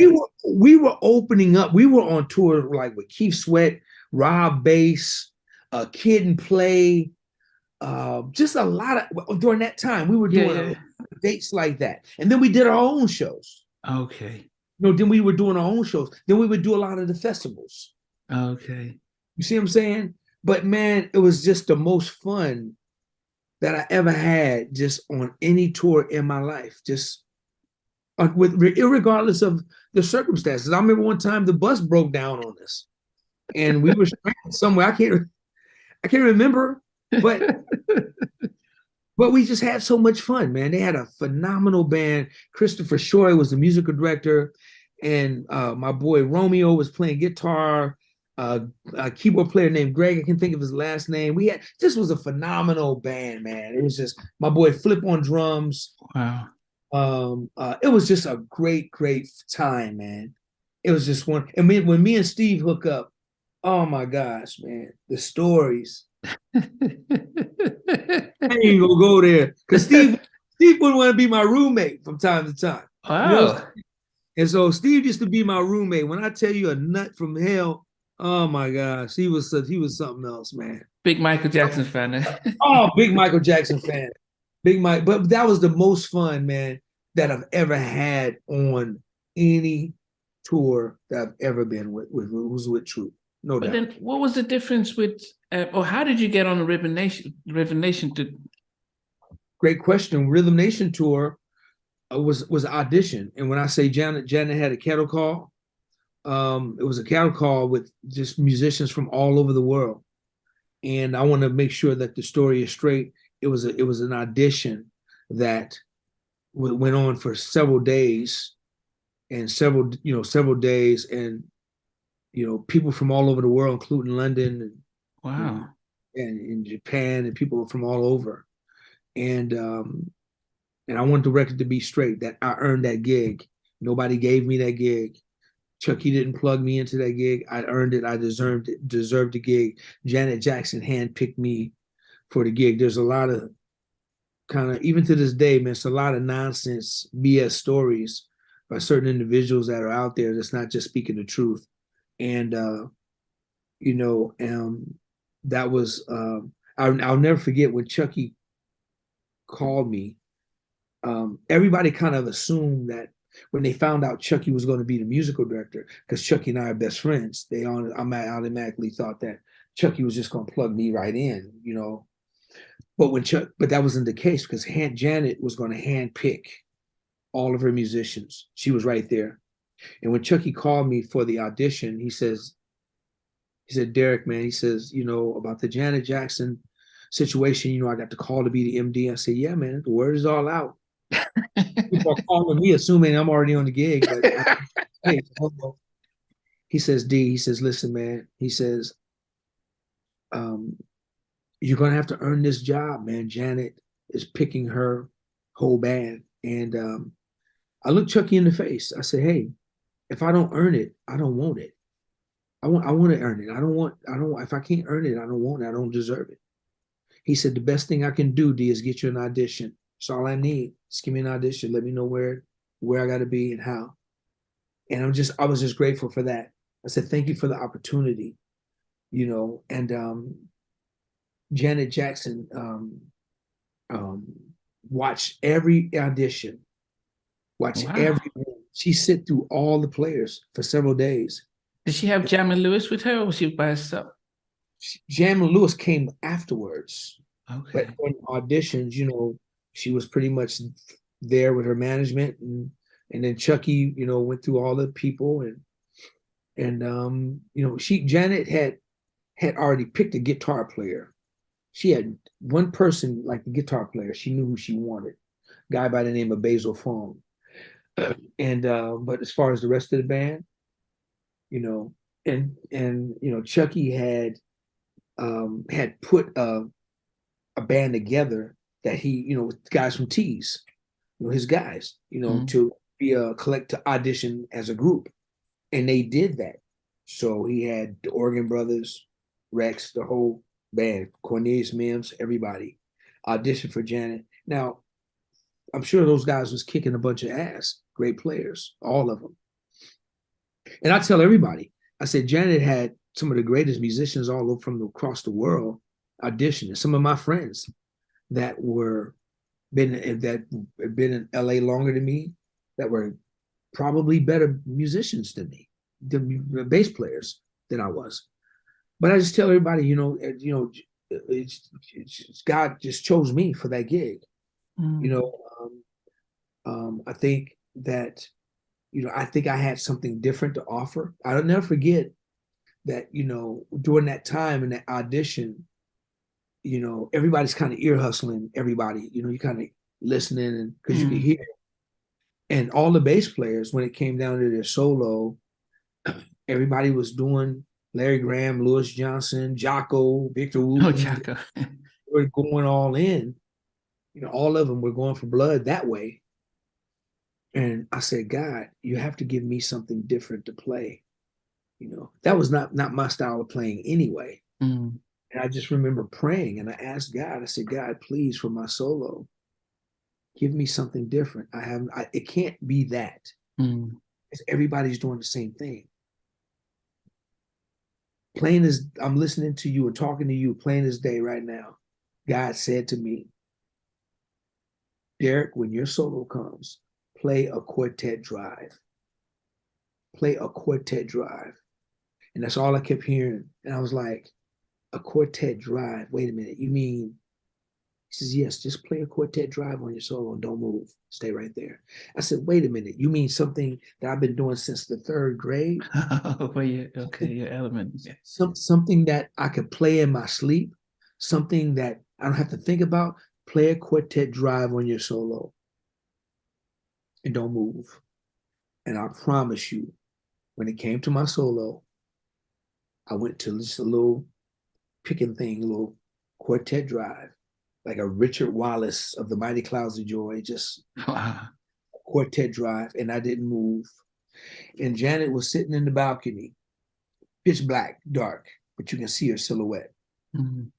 B: we were opening up. We were on tour like with Keith Sweat, Rob Bass, Kid and Play, just a lot of during that time. We were doing a lot of dates like that, and then we did our own shows.
A: Okay.
B: Then we were doing our own shows. Then we would do a lot of the festivals.
A: Okay.
B: You see what I'm saying? But man, it was just the most fun that I ever had just on any tour in my life. Just irregardless of the circumstances. I remember one time the bus broke down on us, and we were somewhere. I can't remember, but but we just had so much fun, man. They had a phenomenal band. Christopher Shoy was the musical director, and my boy Romeo was playing guitar. A keyboard player named Greg, I can think of his last name. This was a phenomenal band, man. It was just my boy Flip on drums.
A: Wow.
B: It was just a great time, man. It was just one. And when me and Steve hook up, oh my gosh, man, the stories. I ain't gonna go there because Steve wouldn't want to be my roommate from time to time.
A: Wow.
B: You know? And so Steve used to be my roommate. When I tell you a nut from hell, oh my gosh, he was something else, man.
A: Big Michael Jackson fan.
B: Oh, big Michael Jackson fan. Big Mike. But that was the most fun, man, that I've ever had on any tour that I've ever been with Troop. No doubt.
A: But then what was the difference with, or how did you get on the Rhythm Nation to?
B: Great question. Rhythm Nation tour was an audition. And when I say Janet had a cattle call, it was a cattle call with just musicians from all over the world. And I want to make sure that the story is straight. It was an audition that went on for several days, and several days, and people from all over the world, including London, and
A: wow,
B: and in Japan, and people from all over. And I want the record to be straight, that I earned that gig. Nobody gave me that gig. Chucky didn't plug me into that gig. I earned it. I deserved the gig. Janet Jackson handpicked me for the gig. There's a lot of even to this day, man, it's a lot of nonsense BS stories by certain individuals that are out there that's not just speaking the truth. And that was I'll never forget when Chucky called me. Everybody kind of assumed that when they found out Chucky was going to be the musical director, because Chucky and I are best friends, they automatically thought that Chucky was just going to plug me right in, But that wasn't the case, because Janet was going to handpick all of her musicians. She was right there. And when Chucky called me for the audition, he said, Derek, man, he says, about the Janet Jackson situation, I got the call to be the MD. I said, yeah, man, the word is all out. People are calling me assuming I'm already on the gig. But he says, D, he says, listen, man, he says, you're going to have to earn this job, man. Janet is picking her whole band. And I looked Chucky in the face. I said, hey, if I don't earn it, I don't want it. I want to earn it. If I can't earn it, I don't want it. I don't deserve it. He said, the best thing I can do, D, is get you an audition. That's all I need. Just give me an audition. Let me know where I got to be and how. And I was just grateful for that. I said, thank you for the opportunity, and Janet Jackson watched every audition, every. She sit through all the players for several days.
A: Did she have Jammin' Lewis with her, or was she by herself?
B: Jammin' Lewis came afterwards.
A: Okay.
B: But on auditions, she was pretty much there with her management, and then Chucky, went through all the people, and Janet had already picked a guitar player. She had one person like the guitar player. She knew who she wanted, a guy by the name of Basil Fong. And but as far as the rest of the band, you know, and you know, Chucky had put a band together that he, you know, with guys from Tees, you know, his guys, you know,
A: Mm.
B: to be a collect to audition as a group, and they did that. So he had the Oregon Brothers, Rex, the whole band, Cornelius Mims, everybody auditioned for Janet. Now, I'm sure those guys was kicking a bunch of ass, great players, all of them. And I tell everybody, I said Janet had some of the greatest musicians all over from across the world auditioning. Some of my friends that were that had been in LA longer than me, that were probably better musicians than me, the bass players than I was. But I just tell everybody, God just chose me for that gig. You
A: Mm.
B: know, I think that I think I had something different to offer. I'll never forget that, during that time in that audition, everybody's kind of ear hustling everybody, you kind of listening and because you could
A: Mm.
B: hear. And all the bass players, when it came down to their solo, everybody was doing Larry Graham, Louis Johnson, Jocko, Victor
A: Oh,
B: Wooten.
A: Chaco.
B: Were going all in. All of them were going for blood that way. And I said, God, you have to give me something different to play. That was not my style of playing anyway.
A: Mm.
B: And I just remember praying and I asked God, I said, God, please, for my solo, give me something different. It can't be that.
A: Mm.
B: Everybody's doing the same thing. Plain as I'm listening to you and talking to you, plain as day right now, God said to me, Derek, when your solo comes, play a quartet drive. Play a quartet drive. And that's all I kept hearing. And I was like, a quartet drive? Wait a minute. You mean, he says, yes, just play a quartet drive on your solo and don't move. Stay right there. I said, wait a minute. You mean something that I've been doing since the third grade?
A: Well, yeah, okay, your element. Yeah.
B: Something that I could play in my sleep, something that I don't have to think about. Play a quartet drive on your solo and don't move. And I promise you, when it came to my solo, I went to just a little picking thing, a little quartet drive, like a Richard Wallace of the Mighty Clouds of Joy, just
A: Wow.
B: quartet drive, and I didn't move. And Janet was sitting in the balcony, pitch black, dark, but you can see her silhouette.
A: Mm.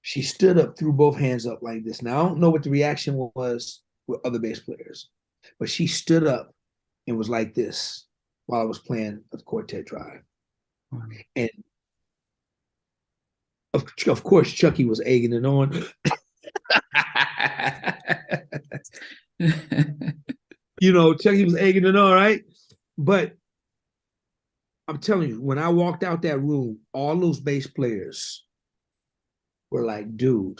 B: She stood up, threw both hands up like this. Now, I don't know what the reaction was with other bass players, but she stood up and was like this while I was playing a quartet drive.
A: Wow.
B: And of course, Chucky was egging it on. Chucky was egging it on, right? But I'm telling you, when I walked out that room, all those bass players were like, dude,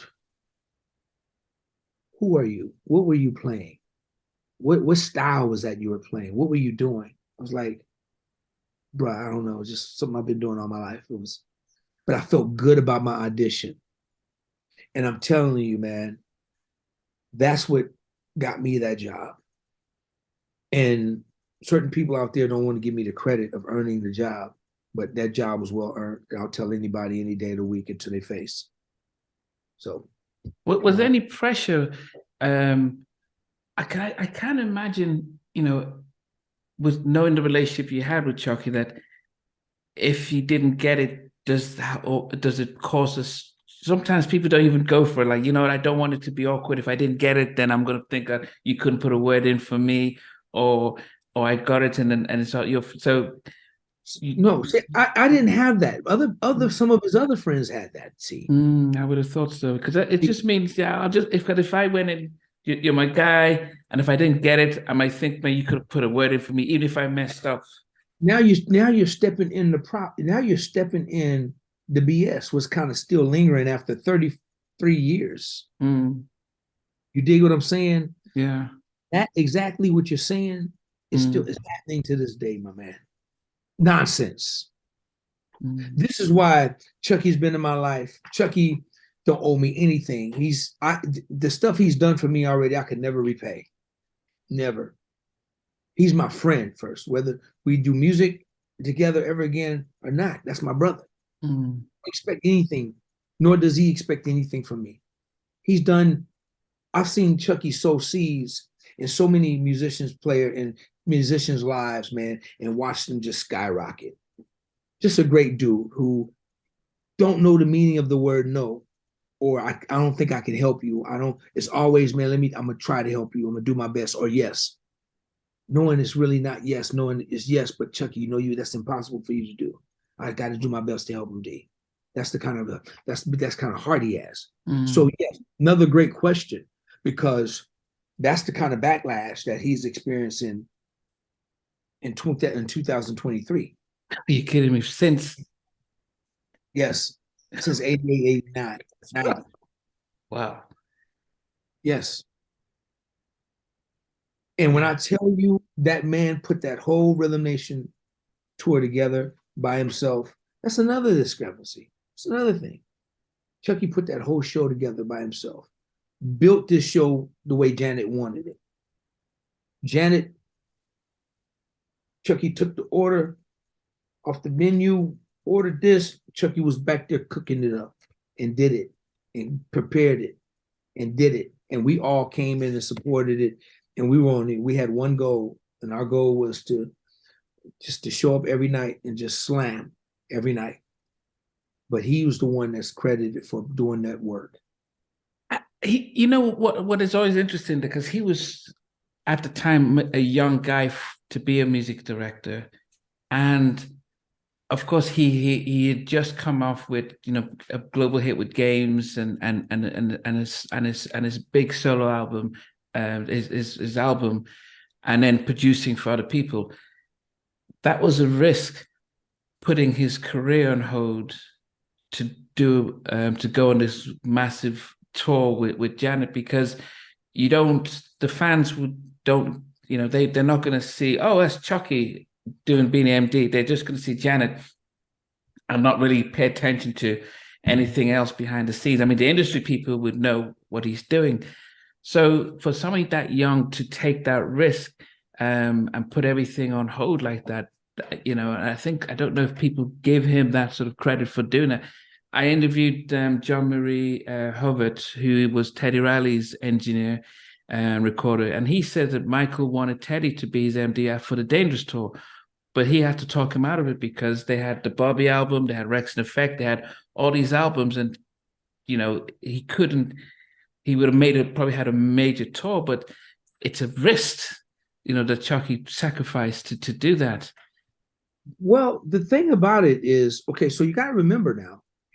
B: who are you? What were you playing? What style was that you were playing? What were you doing? I was like, bro, I don't know. It's just something I've been doing all my life. But I felt good about my audition. And I'm telling you, man, that's what got me that job. And certain people out there don't want to give me the credit of earning the job, but that job was well earned. I'll tell anybody any day of the week until they face. So,
A: Was there any pressure? I can't imagine, with knowing the relationship you had with Chucky, that if he didn't get it, does it cause us? Sometimes people don't even go for it. Like, I don't want it to be awkward. If I didn't get it, then I'm gonna think that you couldn't put a word in for me, or I got it and it's not your. So
B: no, see, I didn't have that. Some of his other friends had that. See,
A: I would have thought so because it just means, yeah, I'll just if I went in, you're my guy, and if I didn't get it, I might think, man, you could have put a word in for me, even if I messed up.
B: now you're stepping in the prop. Now you're stepping in the BS was kind of still lingering after 33 years.
A: Mm,
B: You dig what I'm saying?
A: yeah.
B: That exactly what you're saying is happening to this day, my man. Nonsense.
A: Mm.
B: This is why Chucky's been in my life. Chucky don't owe me anything. The stuff he's done for me already, I could never repay. Never. He's my friend first, whether we do music together ever again or not. That's my brother.
A: Mm.
B: I don't expect anything, nor does he expect anything from me. He's done, I've seen Chucky sow seeds in so many musicians' lives, man, and watched them just skyrocket. Just a great dude who don't know the meaning of the word no, or I don't think I can help you. I don't, it's always, man, I'm gonna try to help you. I'm gonna do my best, or yes. Knowing it's really not yes, knowing it's yes, but Chucky, that's impossible for you to do. I got to do my best to help him, D. That's the kind of that's kind of heart he has. So yes, another great question, because that's the kind of backlash that he's experiencing in 2023.
A: Are you kidding me?
B: Yes, since 88, 89, 90.
A: Wow.
B: Yes. And when I tell you that man put that whole Rhythm Nation tour together by himself, that's another discrepancy. It's another thing. Chucky put that whole show together by himself, built this show the way Janet wanted it. Chucky took the order off the menu, ordered this. Chucky was back there cooking it up and did it and prepared it and did it. And we all came in and supported it. And we had one goal, and our goal was to show up every night and just slam every night. But he was the one that's credited for doing that work.
A: You know what is always interesting, because he was at the time a young guy to be a music director, and of course he had just come off with a global hit with Games and his big solo album, his album, and then producing for other people. That was a risk, putting his career on hold to go on this massive tour with Janet, because the fans don't they're not going to see, oh, that's Chucky doing Beanie MD. They're just going to see Janet and not really pay attention to anything else behind the scenes. I mean, the industry people would know what he's doing. So for somebody that young to take that risk and put everything on hold like that, and I don't know if people give him that sort of credit for doing it. I interviewed John Marie Hovert, who was Teddy Riley's engineer and recorder, and he said that Michael wanted Teddy to be his MD for the Dangerous tour, but he had to talk him out of it, because they had the Bobby album, they had Rex and Effect, they had all these albums, and he couldn't. He would have probably had a major tour, but it's a risk, that Chucky sacrificed to do that.
B: Well, the thing about it is, okay, so you got to remember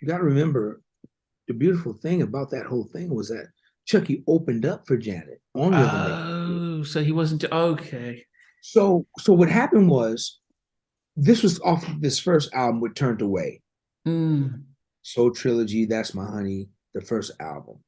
B: the beautiful thing about that whole thing was that Chucky opened up for Janet on Rhythm Nation.
A: Oh, so he wasn't okay.
B: So what happened was, this was off of this first album with Turned Away. Soul Trilogy, That's My Honey, the first album.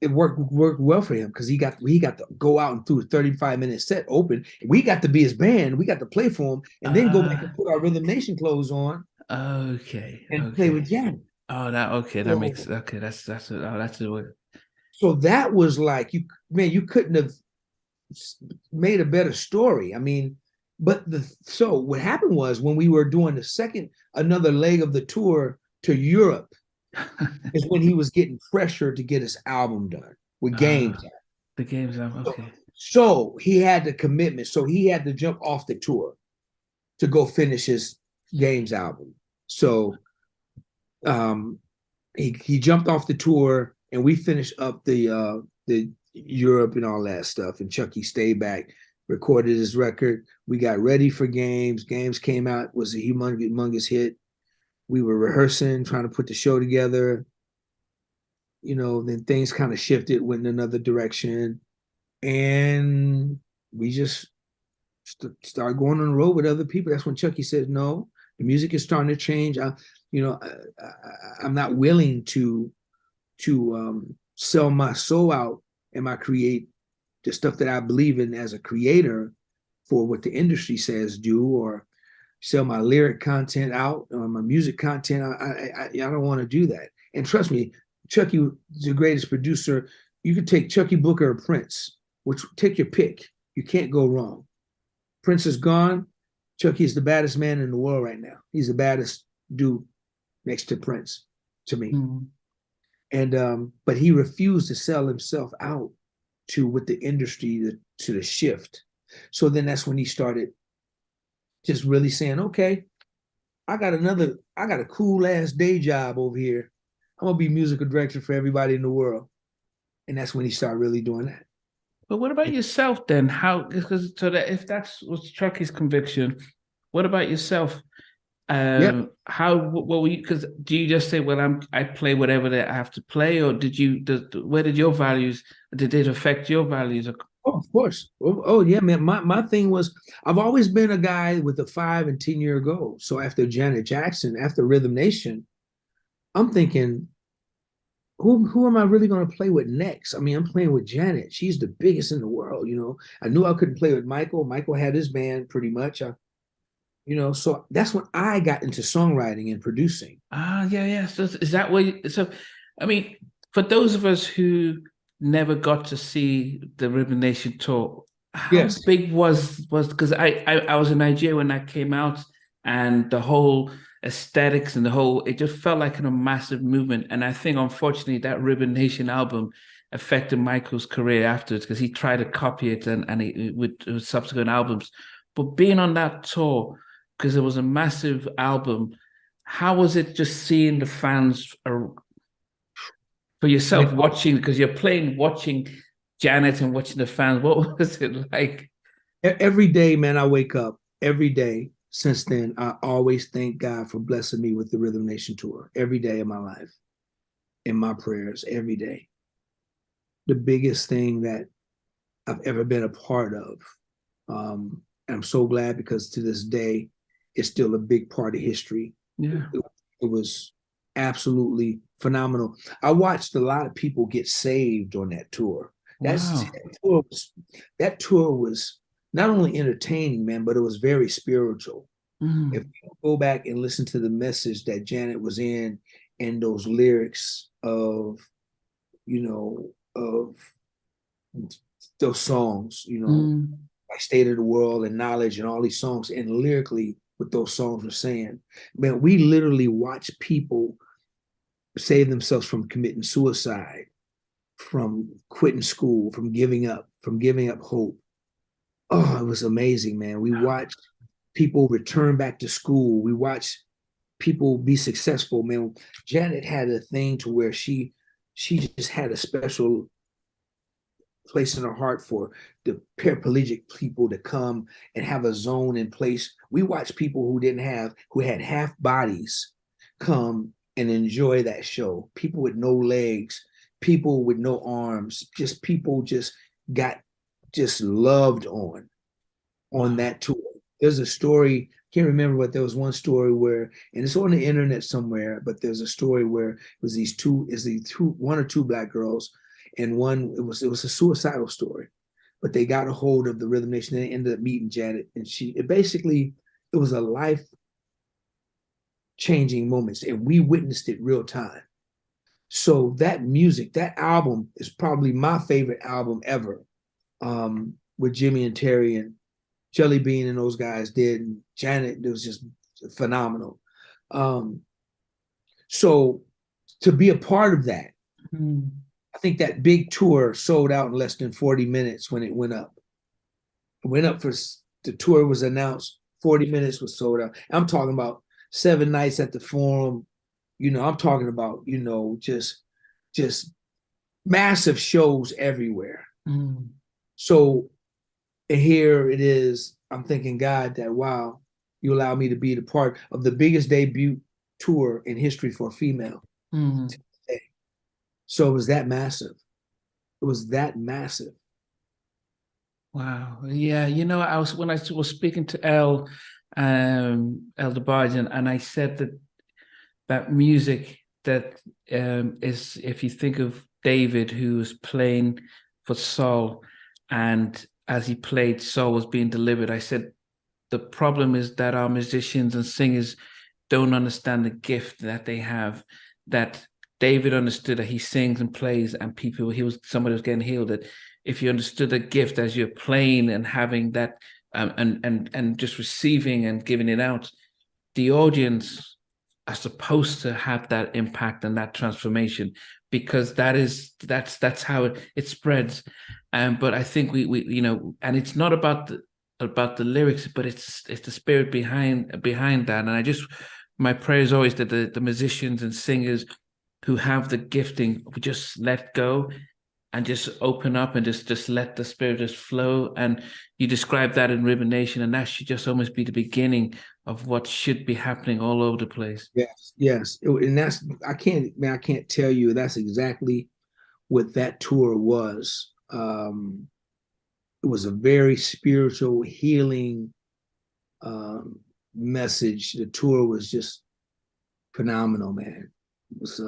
B: It worked well for him, because he got to go out and do a 35-minute set open. We got to be his band. We got to play for him, and then go back and put our Rhythm Nation clothes on.
A: Okay.
B: And play with Janet.
A: Oh, that makes okay. That's the way.
B: So that was like, you couldn't have made a better story. I mean, so what happened was, when we were doing another leg of the tour to Europe, is when he was getting pressure to get his album done with Games.
A: The Games album, okay.
B: So he had the commitment. So he had to jump off the tour to go finish his Games album. So he jumped off the tour, and we finished up the Europe and all that stuff. And Chucky stayed back, recorded his record. We got ready for Games. Games came out, was a humongous hit. We were rehearsing, trying to put the show together. Then things kind of shifted, went in another direction. And we just started going on the road with other people. That's when Chucky said, no, the music is starting to change. I'm not willing to sell my soul out and create the stuff that I believe in as a creator for what the industry says do, or sell my lyric content out or my music content. I don't want to do that. And trust me, Chucky was the greatest producer, You could take Chucky Booker or Prince, which take your pick. You can't go wrong. Prince is gone. Chucky is the baddest man in the world right now. He's the baddest dude next to Prince to me.
A: Mm.
B: And but he refused to sell himself out to with the industry to the shift. So then that's when he started just really saying, okay, I got a cool ass day job over here. I'm gonna be musical director for everybody in the world. And that's when he started really doing that.
A: But what about yourself then? How, because so that if that's was Chucky's conviction, what about yourself?
B: Yeah,
A: How what were you? Because do you just say, well, I play whatever that I have to play, or where did your values did it affect your values?
B: oh, of course. Oh, yeah, man. My thing was I've always been a guy with a 5 and 10 year goal. So after Janet Jackson, after Rhythm Nation, I'm thinking, who am I really going to play with next? I mean, I'm playing with Janet. She's the biggest in the world, you know. I knew I couldn't play with Michael. Michael had his band pretty much. So that's when I got into songwriting and producing.
A: Ah, yeah, yeah. So is that where? So, I mean, for those of us who never got to see the Rhythm Nation tour, how
B: Yes.
A: big was because I was in Nigeria when that came out, and the whole aesthetics and the whole it just felt like a massive movement. And I think unfortunately that Rhythm Nation album affected Michael's career afterwards because he tried to copy it and with subsequent albums. But being on that tour because it was a massive album. How was it just seeing the fans for yourself
B: Man,
A: watching? Because you're playing, watching Janet and watching the fans. What was it like?
B: every day, man, I wake up every day. Since then, I always thank God for blessing me with the Rhythm Nation tour every day of my life, in my prayers, every day. The biggest thing that I've ever been a part of. I'm so glad because to this day, it's still a big part of history.
A: Yeah.
B: It was absolutely phenomenal. I watched a lot of people get saved on that tour.
A: Wow.
B: That tour was not only entertaining, man, but it was very spiritual. If
A: Mm.
B: you go back and listen to the message that Janet was in and those lyrics of those songs,
A: Mm.
B: like State of the World and Knowledge and all these songs, and lyrically what those songs were saying. Man, we literally watch people save themselves from committing suicide, from quitting school, from giving up hope. Oh, it was amazing, man. We watched people return back to school. We watched people be successful, man. Janet had a thing to where she just had a special place in her heart for the paraplegic people to come and have a zone in place. We watched people who had half bodies come and enjoy that show. People with no legs, people with no arms, just people just got just loved on
A: Wow.
B: that tour. There's a story, can't remember, but there was one story where, and it's on the internet somewhere, but there's a story where it was one or two black girls, and one it was a suicidal story, but they got a hold of the Rhythm Nation and they ended up meeting Janet, and it was a life changing moments, and we witnessed it real time. So that music, that album is probably my favorite album ever, with Jimmy and Terry and Jelly Bean and those guys did. And Janet, it was just phenomenal. Um, so to be a part of that,
A: Mm.
B: I think that big tour sold out in less than 40 minutes when it went up. It went up for the tour was announced, 40 minutes was sold out. I'm talking about 7 nights at the Forum. I'm talking about, just massive shows everywhere.
A: Mm.
B: So here it is. I'm thanking God that, wow, you allow me to be the part of the biggest debut tour in history for a female.
A: Mm.
B: So it was that massive. It was that massive.
A: Wow. Yeah. I was when I was speaking to El DeBarge, and I said that music that is, if you think of David, who was playing for Saul, and as he played, Saul was being delivered. I said the problem is that our musicians and singers don't understand the gift that they have. That David understood that he sings and plays, and people, somebody was getting healed. That if you understood the gift as you're playing and having that, and just receiving and giving it out, the audience are supposed to have that impact and that transformation, because that's how it spreads. But I think we and it's not about the lyrics, but it's the spirit behind that. And my prayer is always that the musicians and singers who have the gifting we just let go and just open up and just let the spirit just flow. And you describe that in Ribbon Nation, and that should just almost be the beginning of what should be happening all over the place.
B: Yes. And I can't tell you, that's exactly what that tour was. It was a very spiritual, healing message. The tour was just phenomenal, man. It was,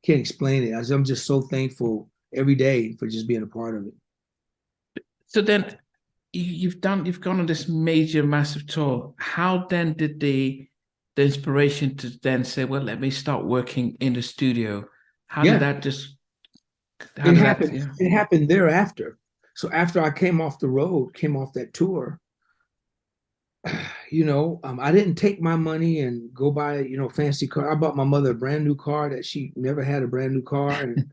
B: can't explain it. I'm just so thankful every day for just being a part of it.
A: So then you've gone on this major, massive tour. How then did the inspiration to then say, well, let me start working in the studio? How did that just?
B: It happened. It happened thereafter. So after I came off that tour, I didn't take my money and go buy, fancy car. I bought my mother a brand new car that she never had a brand new car, and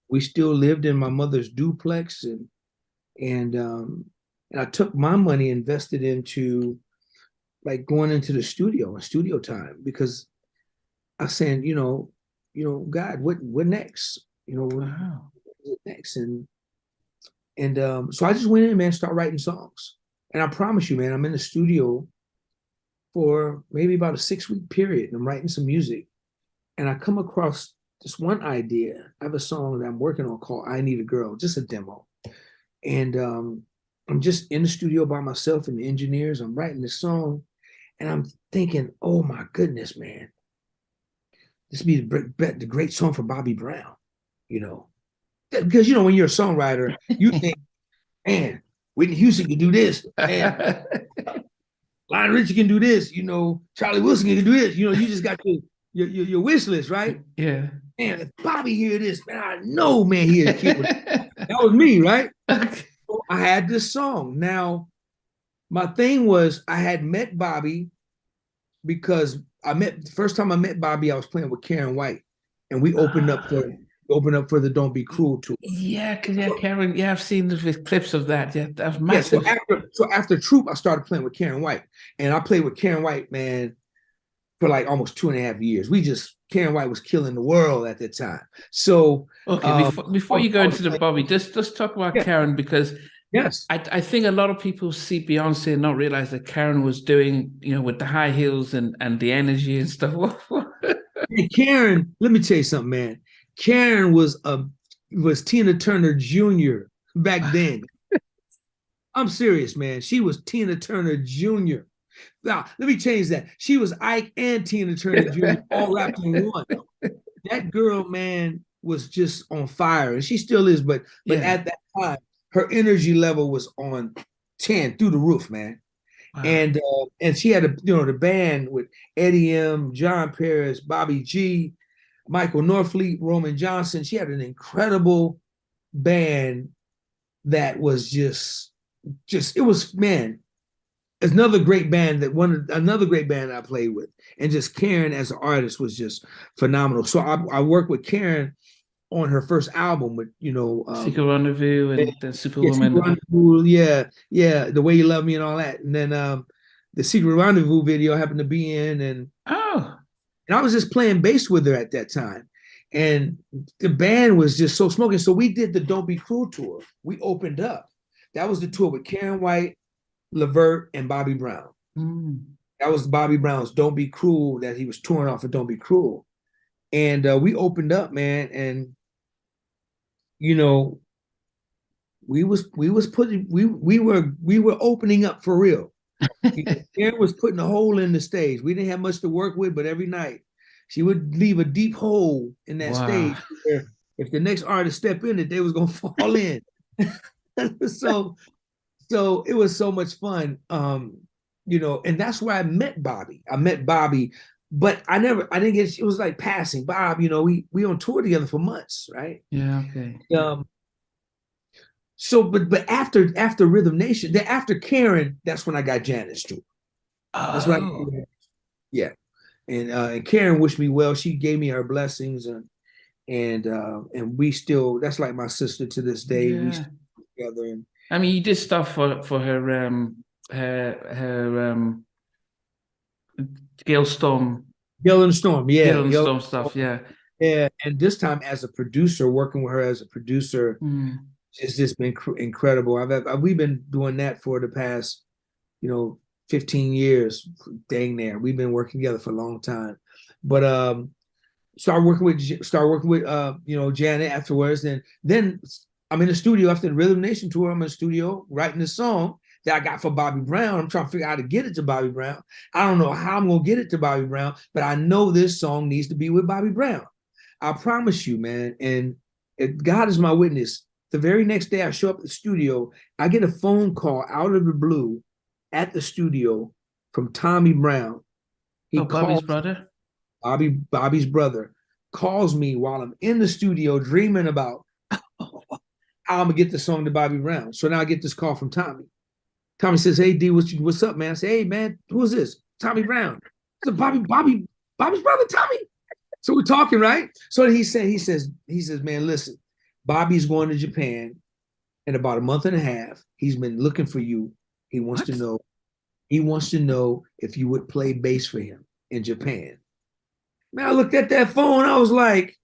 B: we still lived in my mother's duplex, and I took my money, invested into like going into the studio time, because I was saying, God, what next?
A: Wow.
B: What next? And so I just went in, man, start writing songs. And I promise you, man, I'm in the studio for maybe about a 6-week period, and I'm writing some music. And I come across this one idea. I have a song that I'm working on called I Need a Girl, just a demo. And I'm just in the studio by myself and the engineers. I'm writing this song, and I'm thinking, oh my goodness, man, this would be the great song for Bobby Brown, Because, when you're a songwriter, you think, man, Whitney Houston can do this, man. Lionel Richie can do this, Charlie Wilson can do this. You just got your wish list, right?
A: Yeah.
B: Man, if Bobby hear this, man, I know, man, he is kid. That was me, right? So I had this song. Now, my thing was I had met Bobby because the first time I met Bobby, I was playing with Karyn White, and we opened up for the Don't Be Cruel tour.
A: Yeah, because Karyn, I've seen the clips of that. Yeah, that was massive.
B: So after Troop, I started playing with Karyn White, and I played with Karyn White, man, for like almost 2.5 years. Karyn White was killing the world at that time. So
A: okay, before you go into the Bobby, just talk about Karyn, because
B: yes,
A: I think a lot of people see Beyonce and not realize that Karyn was doing, with the high heels and the energy and stuff.
B: Hey, Karyn, let me tell you something, man. Karyn was Tina Turner Jr. back then. I'm serious, man. She was Tina Turner Jr. Now, let me change that. She was Ike and Tina Turner Jr. all wrapped in one. That girl, man, was just on fire, and she still is. But at that time, her energy level was on 10 through the roof, man. Wow. And she had the band with Eddie M, John Paris, Bobby G, Michael Norfleet, Roman Johnson. She had an incredible band that was just it was, man. It's another great band I played with, and just Karyn as an artist was just phenomenal. So I worked with Karyn on her first album with
A: Secret Rendezvous and then Superwoman.
B: The Way You Love Me and all that, and then the Secret Rendezvous video I happened to be in, and I was just playing bass with her at that time, and the band was just so smoking. So we did the Don't Be Cruel tour. We opened up. That was the tour with Karyn White, Levert, and Bobby Brown. That was Bobby Brown's Don't Be Cruel that he was touring off of Don't Be Cruel. And we opened up, man, and we were opening up for real. Karyn was putting a hole in the stage. We didn't have much to work with, but every night she would leave a deep hole in that stage where if the next artist step in it, they was gonna fall in. So it was so much fun. And that's where I met Bobby. I met Bobby but I didn't get, it was like passing. Bob, we on tour together for months, right?
A: Yeah, okay.
B: So, but after Rhythm Nation, then after Karyn, that's when I got Janet's tour. That's what
A: Oh,
B: yeah. And Karyn wished me well. She gave me her blessings, and we still, that's like my sister to this day. We
A: yeah.
B: still together. And
A: I mean, you did stuff for her Gale Storm,
B: Gale and Storm, yeah,
A: Gale and Storm stuff. Yeah.
B: yeah. And this time as a producer, working with her as a producer,
A: Mm.
B: it's just been incredible. We've been doing that for the past, you know, 15 years. Dang there, we've been working together for a long time. But start working with Janet afterwards. Then I'm in the studio after the Rhythm Nation tour. I'm in the studio writing the song that I got for Bobby Brown. I'm trying to figure out how to get it to Bobby Brown. I don't know how I'm gonna get it to Bobby Brown, but I know this song needs to be with Bobby Brown. I promise you, man. And God is my witness. The very next day I show up at the studio, I get a phone call out of the blue at the studio from Tommy Brown. He
A: Oh, Bobby's
B: calls
A: brother.
B: Bobby's brother calls me while I'm in the studio dreaming about how I'm gonna get the song to Bobby Brown. So now I get this call from Tommy. Tommy says, "Hey D, what's up, man?" I say, "Hey man, who is this?" Tommy Brown. I said, Bobby's brother, Tommy. So we're talking, right? So he says, man, listen, Bobby's going to Japan in about a month and a half. He's been looking for you. He wants
A: What?
B: to know. He wants to know if you would play bass for him in Japan. Man, I looked at that phone. I was like,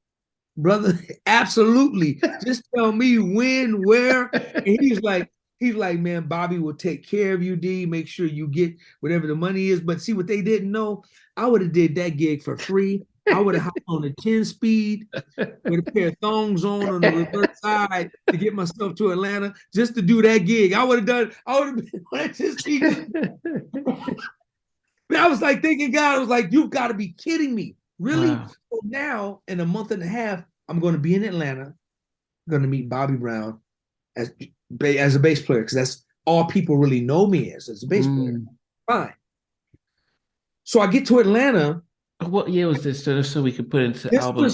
B: brother, absolutely. Just tell me when, where. And he's like, man, Bobby will take care of you, D. Make sure you get whatever the money is. But see what they didn't know, I would have did that gig for free. I would have hopped on a 10 speed with a pair of thongs on the reverse side to get myself to Atlanta just to do that gig. I would have been on that 10 speed. I was like thinking, God, I was like, you've got to be kidding me. Really?
A: Wow.
B: So now, in a month and a half, I'm going to be in Atlanta. I'm going to meet Bobby Brown as a bass player, because that's all people really know me as a bass player. Fine. So I get to Atlanta.
A: What year was this? So we could put into album.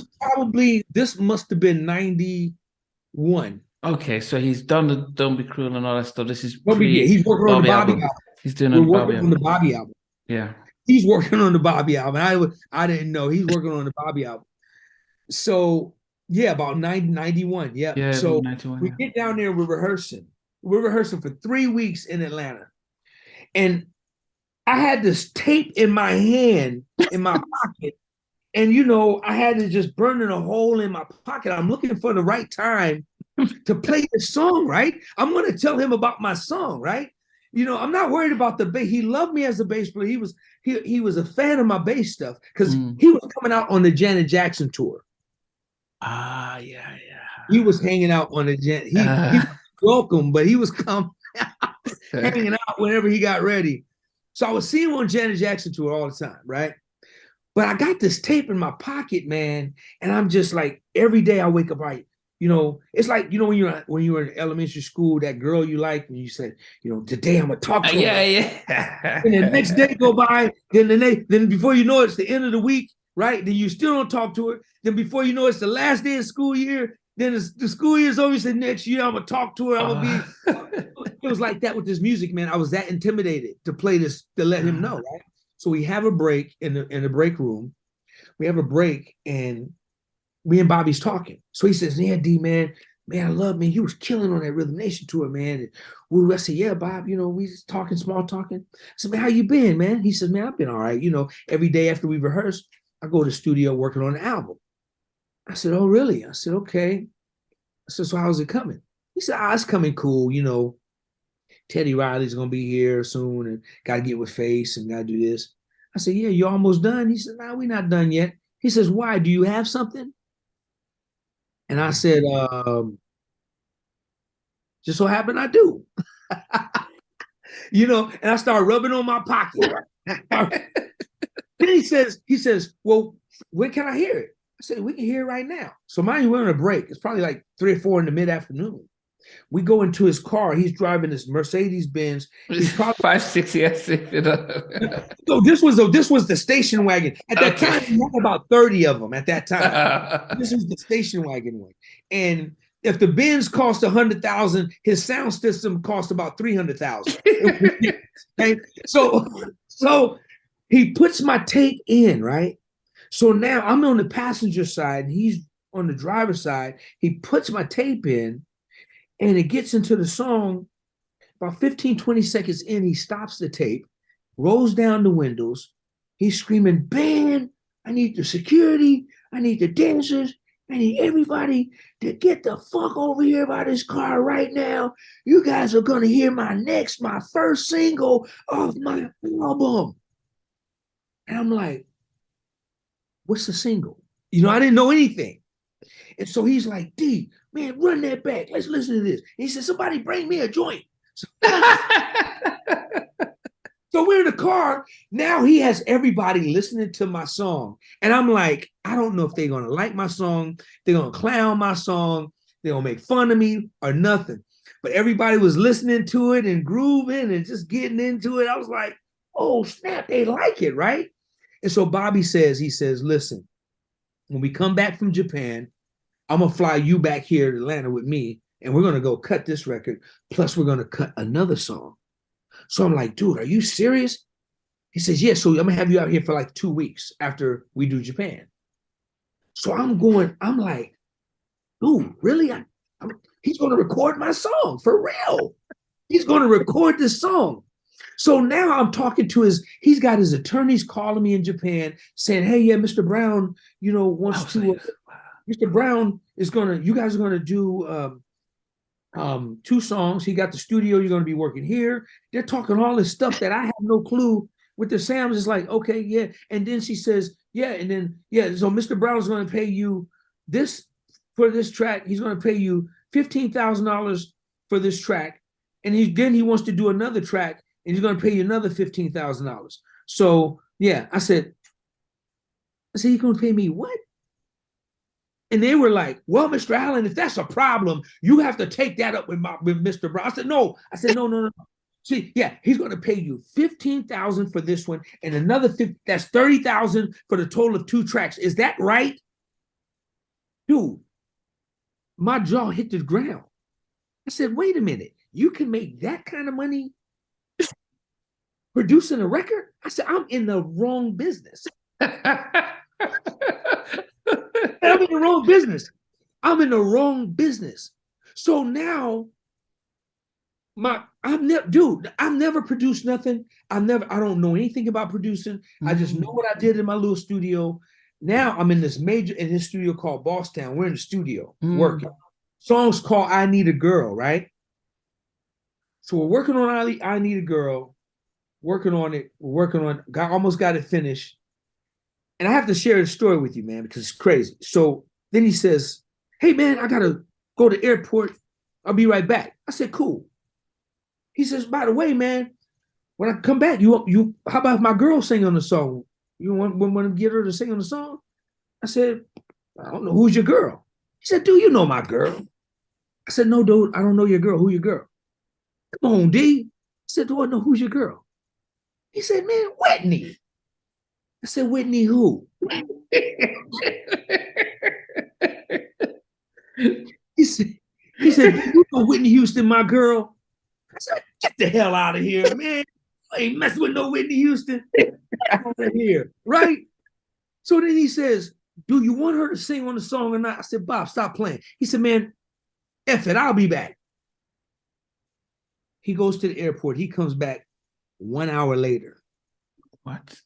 B: This must have been 91.
A: Okay, so he's done the Don't Be Cruel and all that stuff. This is
B: Yeah,
A: pre
B: he's working on the
A: Bobby
B: Bobby
A: album.
B: album.
A: He's doing a
B: We're
A: Bobby
B: working on the
A: album.
B: Bobby album.
A: Yeah.
B: He's working on the Bobby album. I didn't know he's working on the Bobby album. So yeah, about 91. Yeah.
A: Yeah,
B: So
A: 91.
B: we
A: Yeah.
B: get down there, we're rehearsing. We're rehearsing for 3 weeks in Atlanta. And I had this tape in my hand, in my pocket. And I had to just burn a hole in my pocket. I'm looking for the right time to play the song, right? I'm going to tell him about my song, right? I'm not worried about the bass. He loved me as a bass player. He was a fan of my bass stuff because he was coming out on the Janet Jackson tour.
A: Ah, yeah.
B: He was hanging out on the Janet. He was welcome, but he was hanging out whenever he got ready. So I was seeing him on Janet Jackson tour all the time, right? But I got this tape in my pocket, man, and I'm just like, every day I wake up, it's like, when you're in elementary school, that girl you like, and you say, today I'm gonna talk to her.
A: Yeah.
B: And the next day go by, then before you know it, it's the end of the week, right? Then you still don't talk to her. Then before you know it's the last day of school year. Then the school year's over. You say, next year I'm gonna talk to her. I'm gonna be. It was like that with this music, man. I was that intimidated to play this, to let him know, right? So we have a break in the break room. We have a break, and me and Bobby's talking. So he says, "Yeah, D, man, I love, man. You was killing on that Rhythm Nation tour, man." And I said, "Yeah, Bob. We just talking, small talking." I said, "Man, how you been, man?" He says, "Man, I've been all right. Every day after we rehearse, I go to the studio working on the album." I said, "Oh, really?" I said, "Okay." I said, "So how's it coming?" He said, "It's coming cool. Teddy Riley's gonna be here soon, and got to get with Face and got to do this." I said, "Yeah, you almost done?" He said, "No, we're not done yet." He says, "Why? Do you have something?" And I said, "Just so happen I do." And I started rubbing on my pocket. Then he says, "Well, when can I hear it?" I said, "We can hear it right now." So mind you, we're on a break. It's probably like 3 or 4 in the mid-afternoon. We go into his car. He's driving this Mercedes Benz. He's probably
A: 5, 6 years.
B: no. This was the station wagon. At that time, we had about 30 of them. At that time, this was the station wagon one. And if the Benz cost 100,000, his sound system cost about 300,000. Okay, so he puts my tape in, right? So now I'm on the passenger side, and he's on the driver's side. He puts my tape in, and it gets into the song. About 15, 20 seconds in, he stops the tape, rolls down the windows. He's screaming, "Ben, I need the security. I need the dancers. I need everybody to get the fuck over here by this car right now. You guys are going to hear my first single of my album." And I'm like, "What's the single?" I didn't know anything. And so he's like, "D, man, run that back. Let's listen to this." And he said, "Somebody bring me a joint." So we're in the car. Now he has everybody listening to my song. And I'm like, I don't know if they're going to like my song. They're going to clown my song. They're going to make fun of me or nothing. But everybody was listening to it and grooving and just getting into it. I was like, oh, snap, they like it, right? And so Bobby says, "Listen, when we come back from Japan, I'm going to fly you back here to Atlanta with me, and we're going to go cut this record. Plus, we're going to cut another song." So I'm like, "Dude, are you serious?" He says, "Yeah, so I'm going to have you out here for like 2 weeks after we do Japan." So I'm like, "Dude, really? He's going to record my song for real. He's going to record this song." So now I'm talking to he's got his attorneys calling me in Japan saying, "Hey, yeah, Mr. Brown, wants to, Mr. Brown you guys are going to do 2 songs. He got the studio. You're going to be working here." They're talking all this stuff that I have no clue with the sounds. It's like, okay, yeah. And then she says, yeah. And then, yeah. So Mr. Brown is going to pay you this for this track. He's going to pay you $15,000 for this track. And then he wants to do another track, and he's going to pay you another $15,000. So yeah, I said, "He's going to pay me what?" And they were like, "Well, Mr. Allen, if that's a problem, you have to take that up with Mr. Brown." I said, no. No. See, yeah, he's going to pay you $15,000 for this one and another that's $30,000 for the total of 2 tracks. Is that right? Dude, my jaw hit the ground. I said, "Wait a minute. You can make that kind of money producing a record?" I said, "I'm in the wrong business." I'm in the wrong business. I'm in the wrong business. So now, I've never produced nothing. I don't know anything about producing. I just know what I did in my little studio. Now I'm in this studio called Bosstown. We're in the studio working. Song's called "I Need a Girl," right? So we're working on I Need a Girl, working on it. Almost got it finished. And I have to share the story with you, man, because it's crazy. So then he says, "Hey, man, I got to go to the airport. I'll be right back." I said, "Cool." He says, "By the way, man, when I come back, how about if my girl sing on the song? You want to get her to sing on the song?" I said, "I don't know. Who's your girl?" He said, "Dude, you know my girl." I said, "No, dude, I don't know your girl. Who your girl?" "Come on, D." I said, "Do I know who's your girl?" He said, "Man, Whitney." I said, "Whitney who?" He said, "You know Whitney Houston, my girl?" I said, "Get the hell out of here, man. I ain't messing with no Whitney Houston." Out of here, right? So then he says, "Do you want her to sing on the song or not?" I said, "Bob, stop playing." He said, "Man, F it, I'll be back." He goes to the airport. He comes back 1 hour later.
A: What?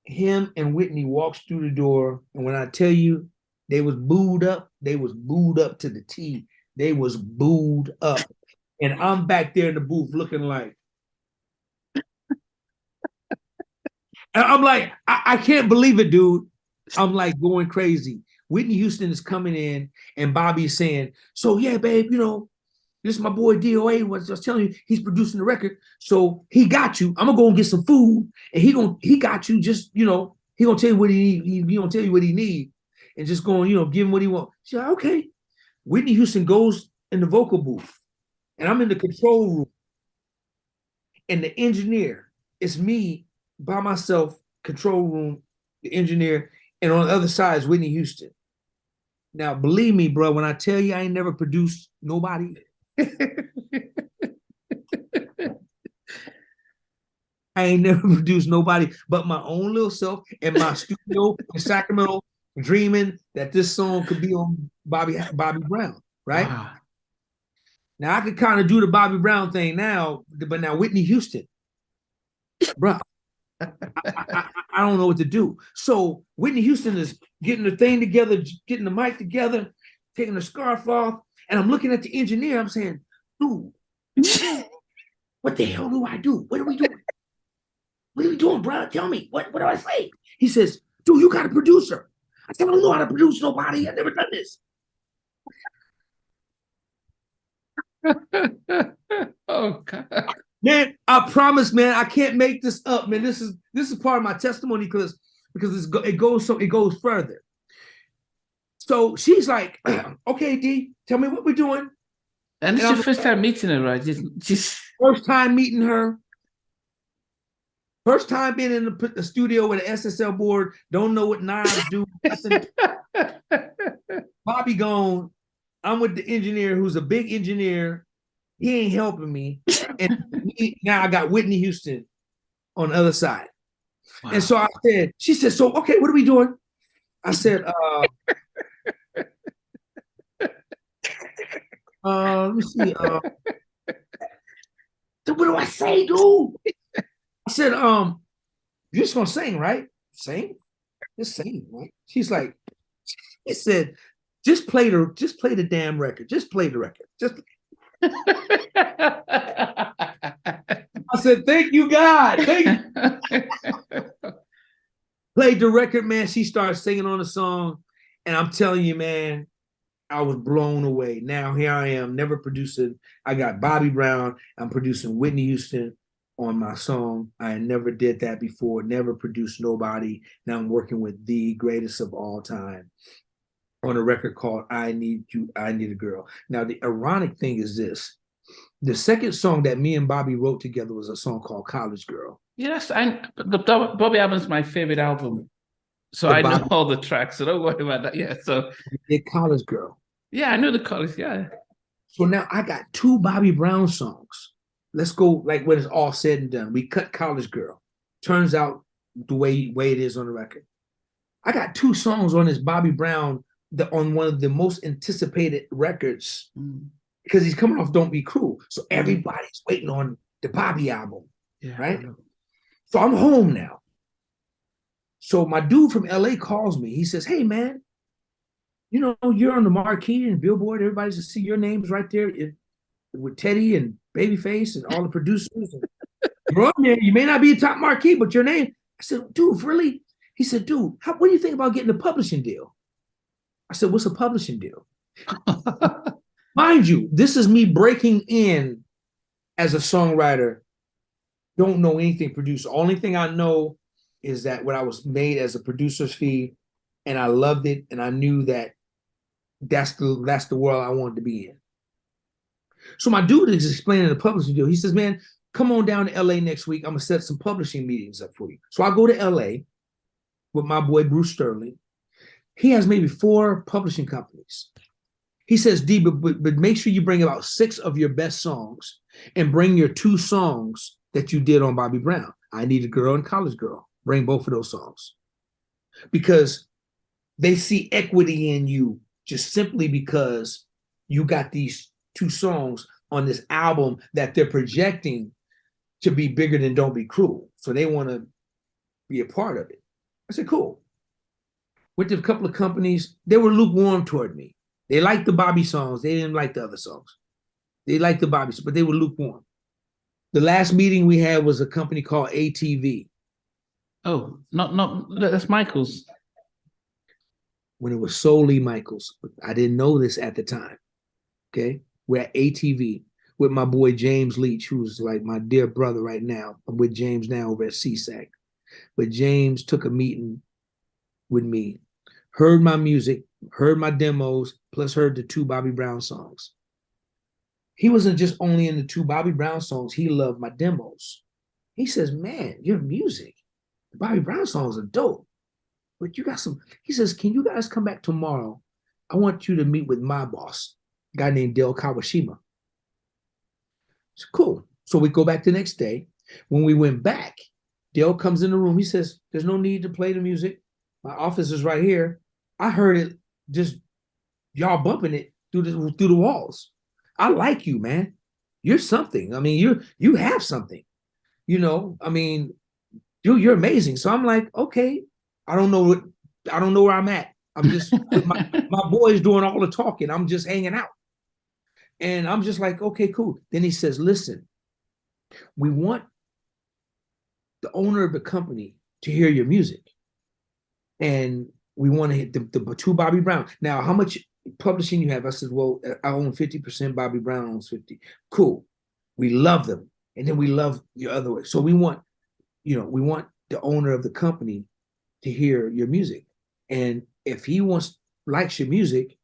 B: Him and Whitney walks through the door, and when I tell you they was booed up to the T. They was booed up. And I'm back there in the booth looking like, I'm like, I can't believe it, dude. I'm like going crazy. Whitney Houston is coming in, and Bobby is saying, "So yeah, babe, this is my boy DOA. Was just telling you, he's producing the record. So he got you. I'm gonna go and get some food, and he got you. Just he gonna tell you what he need. He gonna tell you what he need, and just going, give him what he wants." She's like, "Okay." Whitney Houston goes in the vocal booth, and I'm in the control room, and the engineer, it's me by myself, control room, the engineer, and on the other side is Whitney Houston. Now, believe me, bro, when I tell you I ain't never produced nobody, I ain't never produced nobody but my own little self in my studio in Sacramento, dreaming that this song could be on Bobby Brown, right?
A: Wow.
B: Now I could kind of do the Bobby Brown thing now, but now Whitney Houston, bro, I don't know what to do. So Whitney Houston is getting the thing together, getting the mic together, taking the scarf off, and I'm looking at the engineer. I'm saying, dude, what the hell do I do? What are we doing? What are we doing, bro? Tell me. What do I say? He says, dude, you got a producer. I said, I don't know how to produce nobody. I've never done this.
A: Oh God.
B: Man, I promise, man, I can't make this up, man. This is part of my testimony because it goes further. So she's like, okay, D, tell me what we're doing.
A: And this is your first time meeting her, right? Just
B: first time meeting her. First time being in the studio with an SSL board, don't know what knobs do. Bobby gone. I'm with the engineer who's a big engineer. He ain't helping me. And now I got Whitney Houston on the other side. Wow. And so she said, so, okay, what are we doing? I said, let me see. So what do I say, dude? I said, you're just gonna sing, right? Sing? Just sing, right? She's like, he said, just play the damn record. Just play the record. I said, thank you, God. Thank you. Played the record, man. She started singing on the song. And I'm telling you, man, I was blown away. Now here I am, never producing. I got Bobby Brown. I'm producing Whitney Houston on my song. I never did that before, never produced nobody. Now I'm working with the greatest of all time on a record called I Need You, I Need a Girl. Now, the ironic thing is this. The second song that me and Bobby wrote together was a song called College Girl.
A: Yes, the Bobby album's my favorite album. So I know all the tracks, so don't worry about that. Yeah, so
B: the College Girl.
A: Yeah, I know the college, yeah.
B: So now I got 2 Bobby Brown songs. Let's go, like when it's all said and done. We cut College Girl. Turns out the way it is on the record. I got 2 songs on this Bobby Brown on one of the most anticipated records because he's coming off Don't Be Cruel. So everybody's waiting on the Bobby album, right? So I'm home now. So my dude from LA calls me. He says, hey, man, you know, you're on the marquee and Billboard. Everybody's to see your names right there with Teddy and Babyface and all the producers. You're on there. You may not be a top marquee, but your name. I said, dude, really? He said, dude, what do you think about getting a publishing deal? I said, what's a publishing deal? Mind you, this is me breaking in as a songwriter. Don't know anything producer. Only thing I know is that when I was made as a producer's fee, and I loved it, and I knew that that's the world I wanted to be in. So my dude is explaining the publishing deal. He says, man, come on down to LA next week. I'm gonna set some publishing meetings up for you. So I go to LA with my boy Bruce Sterling. He has maybe 4 publishing companies. He says, D, but make sure you bring about 6 of your best songs and bring your 2 songs that you did on Bobby Brown. I Need a Girl and College Girl. Bring both of those songs. Because they see equity in you just simply because you got these 2 songs on this album that they're projecting to be bigger than Don't Be Cruel. So they want to be a part of it. I said, cool. Went to a couple of companies. They were lukewarm toward me. They liked the Bobby songs. They didn't like the other songs. They liked the Bobby, but they were lukewarm. The last meeting we had was a company called ATV.
A: Oh, not that's Michael's.
B: When it was solely Michael's. I didn't know this at the time. Okay? We're at ATV with my boy James Leach, who's like my dear brother right now. I'm with James now over at CSAC. But James took a meeting with me, heard my music, heard my demos, plus heard the 2 Bobby Brown songs. he wasn't just only in the 2 Bobby Brown songs, he loved my demos. He says, man, your music, the Bobby Brown songs are dope, but you got some. He says, can you guys come back tomorrow? I want you to meet with my boss, a guy named Dale Kawashima. It's cool. So we go back the next day. When we went back, Dale comes in the room. He says, there's no need to play the music. My office is right here. I heard it, just y'all bumping it through the walls. I like you, man. You're something. I mean, you have something. You know, I mean, you're amazing. So I'm like, okay, I don't know where I'm at. I'm just my boy's doing all the talking. I'm just hanging out. And I'm just like, okay, cool. Then he says, listen, we want the owner of the company to hear your music. And we want to hit the 2 Bobby Brown. Now, how much publishing you have? I said, well, I own 50%, Bobby Brown owns 50. Cool. We love them. And then we love your other way. So we want the owner of the company to hear your music. And if he likes your music,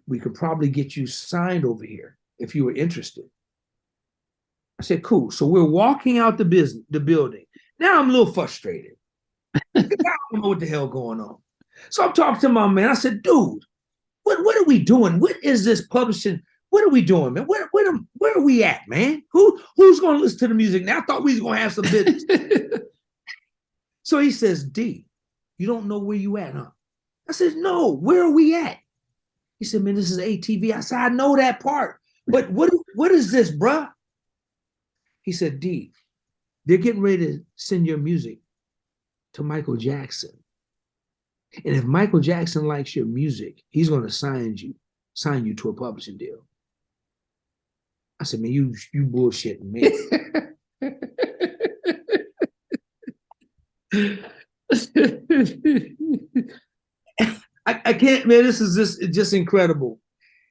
B: we could probably get you signed over here if you were interested. I said, cool. So we're walking out the building. Now I'm a little frustrated. I don't know what the hell going on. So I'm talking to my man. I said, dude, what are we doing? What is this publishing? What are we doing, man? Where are we at, man? Who's going to listen to the music now? I thought we was going to have some business. So he says, D, you don't know where you at, huh? I said, no, where are we at? He said, man, this is ATV. I said, I know that part. But what is this, bruh? He said, D, they're getting ready to send your music to Michael Jackson. And if Michael Jackson likes your music, he's going to sign you to a publishing deal. I said, man, you bullshitting me. I can't, man, this is just incredible.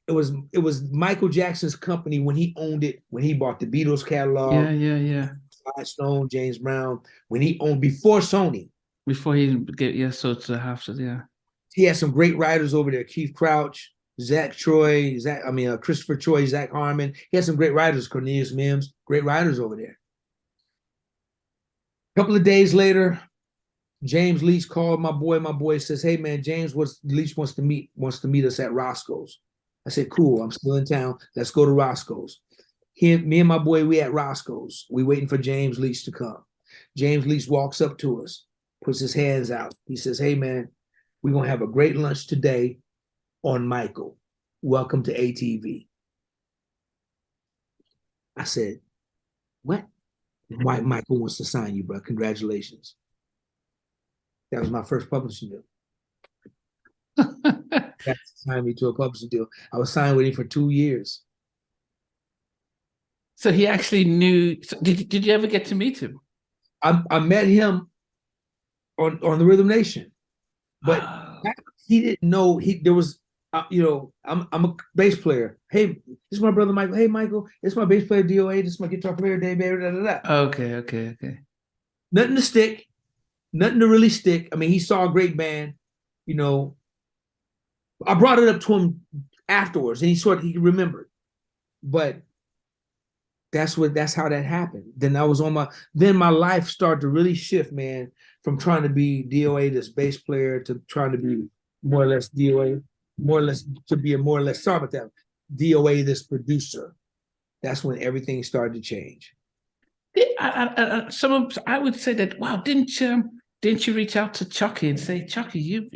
B: It was Michael Jackson's company when he owned it, when he bought the Beatles catalog.
A: Yeah.
B: Stone, James Brown, when he owned before Sony.
A: Before he get so it's a half, yeah.
B: He had some great writers over there, Keith Crouch, Christopher Troy, Zach Harmon. He had some great writers, Cornelius Mims, great writers over there. A couple of days later, James Leach called my boy. My boy says, hey man, Leach wants to meet us at Roscoe's. I said, cool, I'm still in town. Let's go to Roscoe's. Me and my boy, we at Roscoe's. We waiting for James Leach to come. James Leach walks up to us, puts his hands out. He says, hey man, we're gonna have a great lunch today on Michael. Welcome to ATV. I said, what? White Michael wants to sign you, bro. Congratulations. That was my first publishing deal. That signed me to a publishing deal. I was signed with him for 2 years.
A: So he actually knew. So did you ever get to meet him?
B: I met him on the Rhythm Nation, but he didn't know there was. I'm a bass player. Hey, this is my brother Michael. Hey, Michael, this is my bass player DOA. This is my guitar player Dave.
A: Okay.
B: Nothing to stick. Nothing to really stick. I mean, he saw a great band. I brought it up to him afterwards, and he remembered. But that's how that happened. Then my life started to really shift, man, from trying to be DOA, this bass player, to trying to be more or less DOA, sorry about that, DOA, this producer. That's when everything started to change.
A: I would say that, wow, didn't you reach out to Chucky and say, Chucky,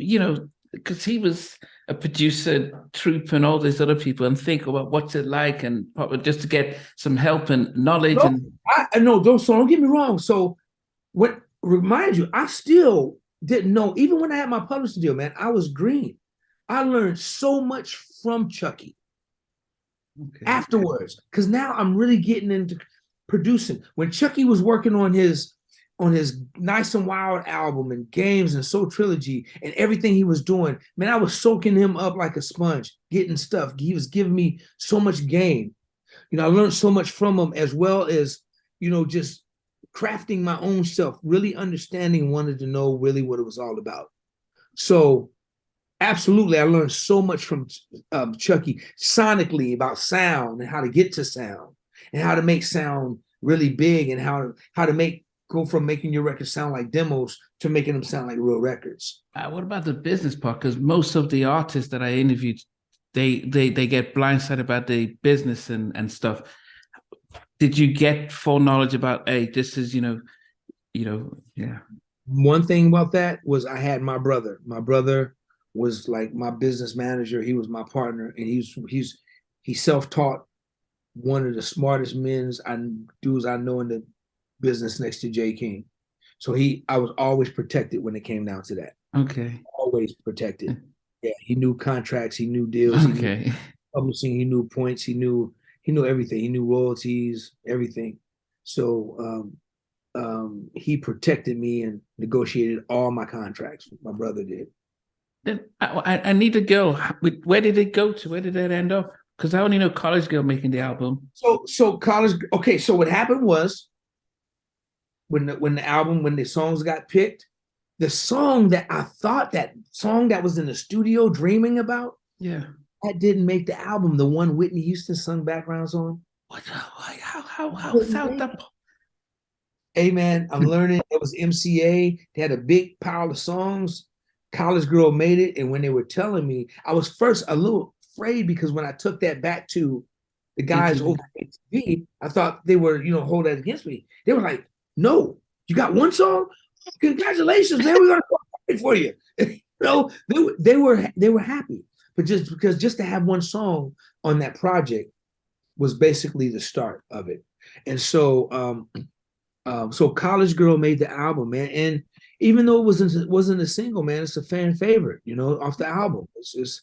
A: because he was a producer, Troop, and all these other people, and think about what's it like, and just to get some help and knowledge.
B: Don't get me wrong. So, remind you, I still didn't know. Even when I had my publishing deal, man, I was green. I learned so much from Chucky afterwards, because now I'm really getting into producing. When Chucky was working on his Nice and Wild album and Games and Soul Trilogy and everything he was doing, man, I was soaking him up like a sponge, getting stuff. He was giving me so much game. I learned so much from him, as well as, just crafting my own self, really understanding, wanted to know really what it was all about. So Absolutely. I learned so much from Chucky sonically about sound and how to get to sound and how to make sound really big and how to go from making your records sound like demos to making them sound like real records.
A: What about the business part? Because most of the artists that I interviewed, they get blindsided about the business and stuff. Did you get full knowledge about, hey, this is, yeah.
B: One thing about that was I had my brother. My brother was like my business manager. He was my partner, and he self-taught, one of the smartest dudes I know in the business next to Jay King. So I was always protected when it came down to that.
A: Okay.
B: Always protected. Yeah, he knew contracts, he knew deals,
A: okay.
B: He knew publishing, he knew points, he knew everything. He knew royalties, everything. So he protected me and negotiated all my contracts. My brother did.
A: Then I need a girl. Where did it go to? Where did that end up? Because I only know College Girl making the album.
B: So college. Okay, so what happened was when the songs got picked, the song that was in the studio dreaming about,
A: yeah,
B: that didn't make the album. The one Whitney Houston sung background song.
A: What? How is that?
B: Hey man, I'm learning. It was MCA. They had a big pile of songs. College Girl made it, and when they were telling me, I was first a little afraid because when I took that back to the guys over at ATV, I thought they were, hold that against me. They were like, "No, you got one song? Congratulations, man! We're gonna fight for you." They were happy, but just to have one song on that project was basically the start of it, and so so College Girl made the album, man, and even though it wasn't a single, man, it's a fan favorite, off the album. It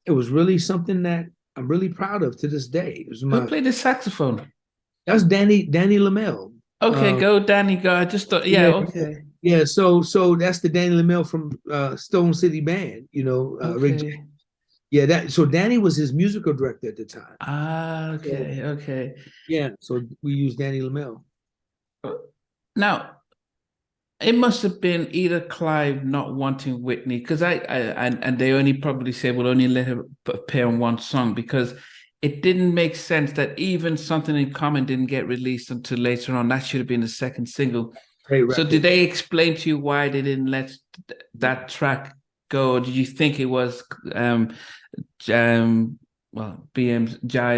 B: was really something that I'm really proud of to this day.
A: Who played the saxophone?
B: That's Danny Lamel.
A: Okay, go Danny, go. I just thought, yeah, okay.
B: Yeah, so that's the Danny Lamel from Stone City Band,
A: okay.
B: Rick James. Yeah, so Danny was his musical director at the time.
A: Okay, okay.
B: Yeah, so we used Danny Lamel.
A: Now, it must have been either Clive not wanting Whitney, because and they only probably said we'll only let her appear on one song, because it didn't make sense that even Something in Common didn't get released until later on. That should have been the second single. So did they explain to you why they didn't let that track go? Or did you think it was BM's Jive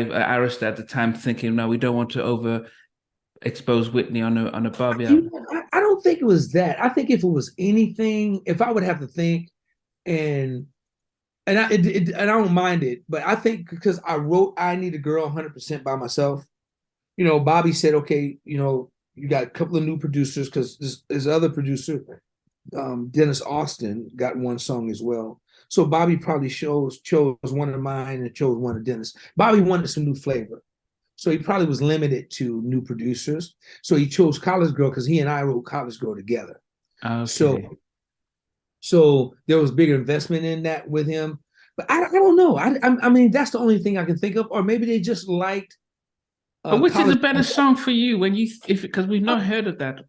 A: Arista at the time thinking, no, we don't want to expose Whitney on a Bobby album?
B: I don't think it was that. I think if it was anything, if I would have to think, and I don't mind it, but I think because I wrote I Need a Girl 100% by myself, Bobby said, okay, you got a couple of new producers, because this other producer, Dennis Austin, got one song as well. So Bobby probably chose one of mine and chose one of Dennis. Bobby wanted some new flavor. So he probably was limited to new producers. So he chose College Girl because he and I wrote College Girl together.
A: Okay.
B: So there was bigger investment in that with him. But I don't know. I mean, that's the only thing I can think of. Or maybe they just liked.
A: But which is a better song for you because we've not heard of that?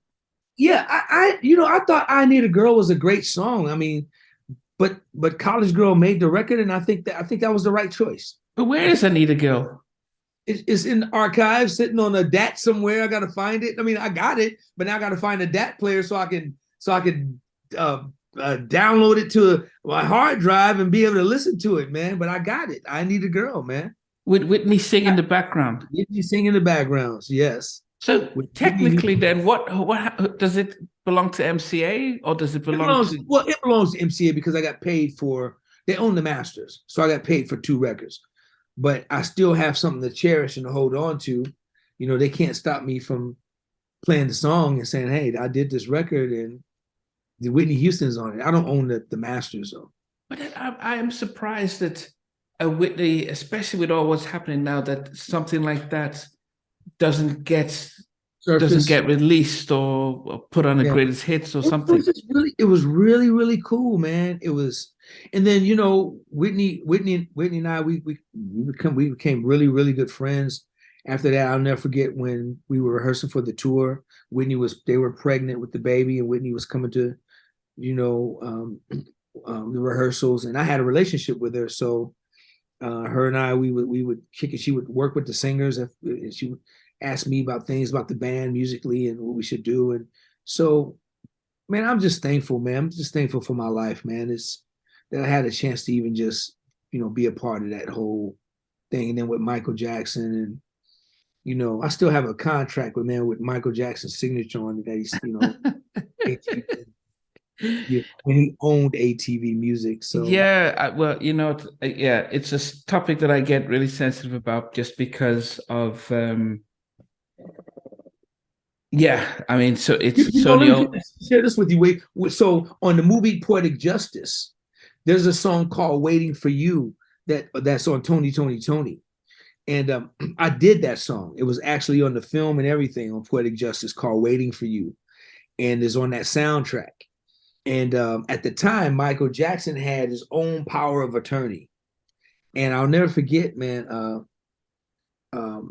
B: Yeah, I thought I Need a Girl was a great song. I mean, but College Girl made the record, and I think that was the right choice.
A: But where is I Need a Girl?
B: It's in the archive, sitting on a DAT somewhere. I got to find it. I mean, I got it, but now I got to find a DAT player so I can download it to my hard drive and be able to listen to it, man. But I got it. I Need a Girl, man.
A: With Whitney singing in the background.
B: Whitney singing in the backgrounds, yes.
A: So technically, then what does it belong to MCA or does it belong to?
B: Well, it belongs to MCA because I got paid for. They own the masters, so I got paid for 2 records. But I still have something to cherish and to hold on to. They can't stop me from playing the song and saying, "Hey, I did this record and the Whitney Houston's on it." I don't own the masters though.
A: But I am surprised that a Whitney, especially with all what's happening now, that something like that doesn't get released or put on the greatest hits or something.
B: It was really, really cool, man. It was, and then Whitney and I we became really, really good friends. After that, I'll never forget when we were rehearsing for the tour. They were pregnant with the baby, and Whitney was coming to, the rehearsals, and I had a relationship with her, so her and I we would kick it. She would work with the singers, and she would ask me about things about the band musically and what we should do. And so, man, I'm just thankful, man. I'm just thankful for my life, man. It's that I had a chance to even just be a part of that whole thing. And then with Michael Jackson, and I still have a contract with Michael Jackson's signature on it. That he's ATV, when he owned ATV Music. So
A: Yeah, well, yeah, it's a topic that I get really sensitive about just because of yeah, I mean, so it's
B: let
A: Sonny.
B: me share this with you. So on the movie Poetic Justice, there's a song called "Waiting for You" that's on Tony, Tony, Tony. And I did that song. It was actually on the film and everything on Poetic Justice, called "Waiting for You," and is on that soundtrack. And at the time, Michael Jackson had his own power of attorney. And I'll never forget, man,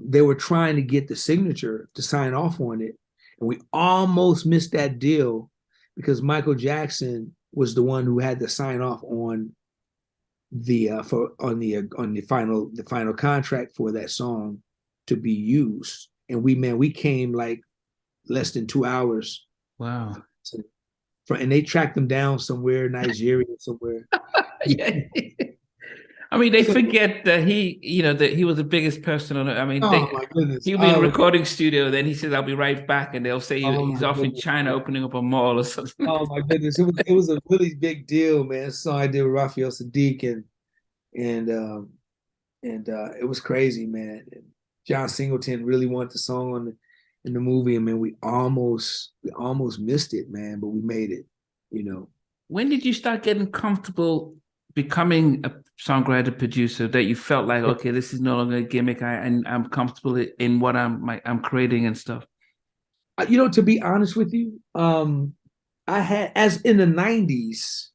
B: they were trying to get the signature to sign off on it. And we almost missed that deal because Michael Jackson was the one who had to sign off on the final contract for that song to be used. And we came like less than 2 hours.
A: Wow.
B: And they tracked them down somewhere, Nigeria, somewhere.
A: Yeah. I mean, they forget that he was the biggest person on it. I mean,
B: Oh my goodness.
A: he'll be in a recording studio, then he says, "I'll be right back," and they'll say he's off in China opening up a mall or something.
B: Oh my goodness. It was a really big deal, man. So I did with Raphael Sadiq, and it was crazy, man. And John Singleton really wanted the song in the movie, and man, we almost missed it, man, but we made it.
A: When did you start getting comfortable becoming a songwriter producer that you felt like, okay, this is no longer a gimmick, and I'm comfortable in what I'm creating and stuff?
B: To be honest with you, I had, as in the 90s,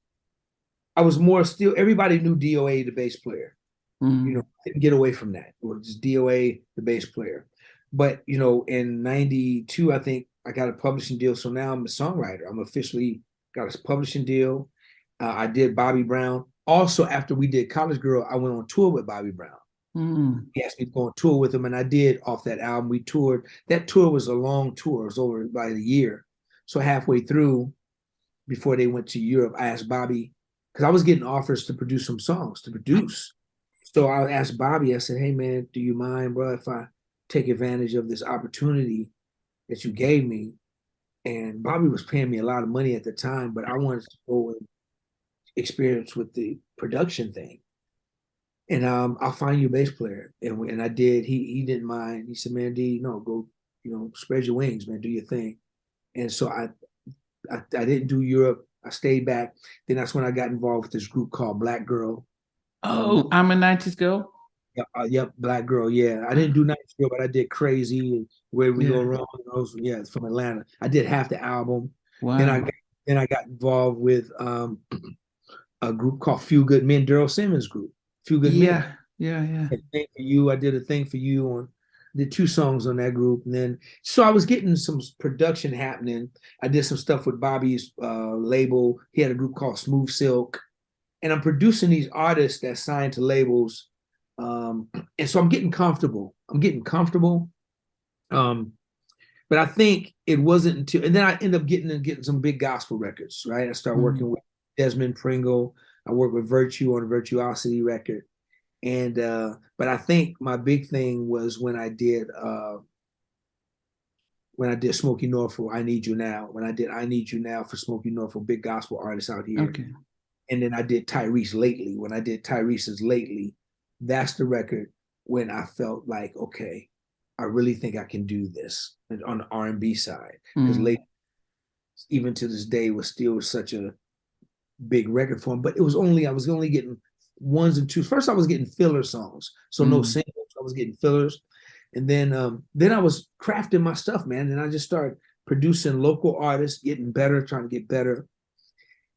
B: I was more still, everybody knew DOA, the bass player.
A: Mm.
B: I didn't get away from that. It was just DOA, the bass player. But, in 92, I think I got a publishing deal. So now I'm a songwriter. I'm officially got a publishing deal. I did Bobby Brown. Also, after we did College Girl, I went on tour with Bobby Brown.
A: Mm.
B: He asked me to go on tour with him, and I did. Off that album, we toured. That tour was a long tour. It was over about a year. So halfway through, before they went to Europe, I asked Bobby, because I was getting offers to produce some songs, to produce. So I asked Bobby, I said, "Hey, man, do you mind, bro, if I take advantage of this opportunity that you gave me?" And Bobby was paying me a lot of money at the time, but I wanted to go and experience with the production thing. And I'll find you a bass player. And I did. He didn't mind. He said, "Man, D, no, go, spread your wings, man, do your thing." And so I didn't do Europe. I stayed back. Then that's when I got involved with this group called Black Girl.
A: Oh, I'm a 90s girl.
B: Yep, Black Girl. Yeah, I didn't do 90s Girl, but I did Crazy and Where We Go Wrong. Yeah, it's from Atlanta. I did half the album.
A: Wow.
B: Then I got involved with a group called Few Good Men, Daryl Simmons group. Few Good Men.
A: Yeah.
B: A Thing for You. I did A Thing for You did 2 songs on that group. And then, so I was getting some production happening. I did some stuff with Bobby's label. He had a group called Smooth Silk. And I'm producing these artists that signed to labels. And so I'm getting comfortable. But I think it wasn't until, and then I ended up getting some big gospel records, right? I started working with Desmond Pringle. I worked with Virtue on a Virtuosity record. And but I think my big thing was when I did Smokey Norfolk, I Need You Now. When I did I Need You Now for Smokey Norfolk, big gospel artists out here.
A: Okay.
B: And then I did Tyrese Lately. When I did Tyrese's Lately, that's the record when I felt like, okay, I really think I can do this on the R&B side. Because Lately, even to this day, was still such a big record for him. But I was only getting ones and twos. First, I was getting filler songs, so no singles. I was getting fillers, and then I was crafting my stuff, man. And I just started producing local artists, getting better, trying to get better,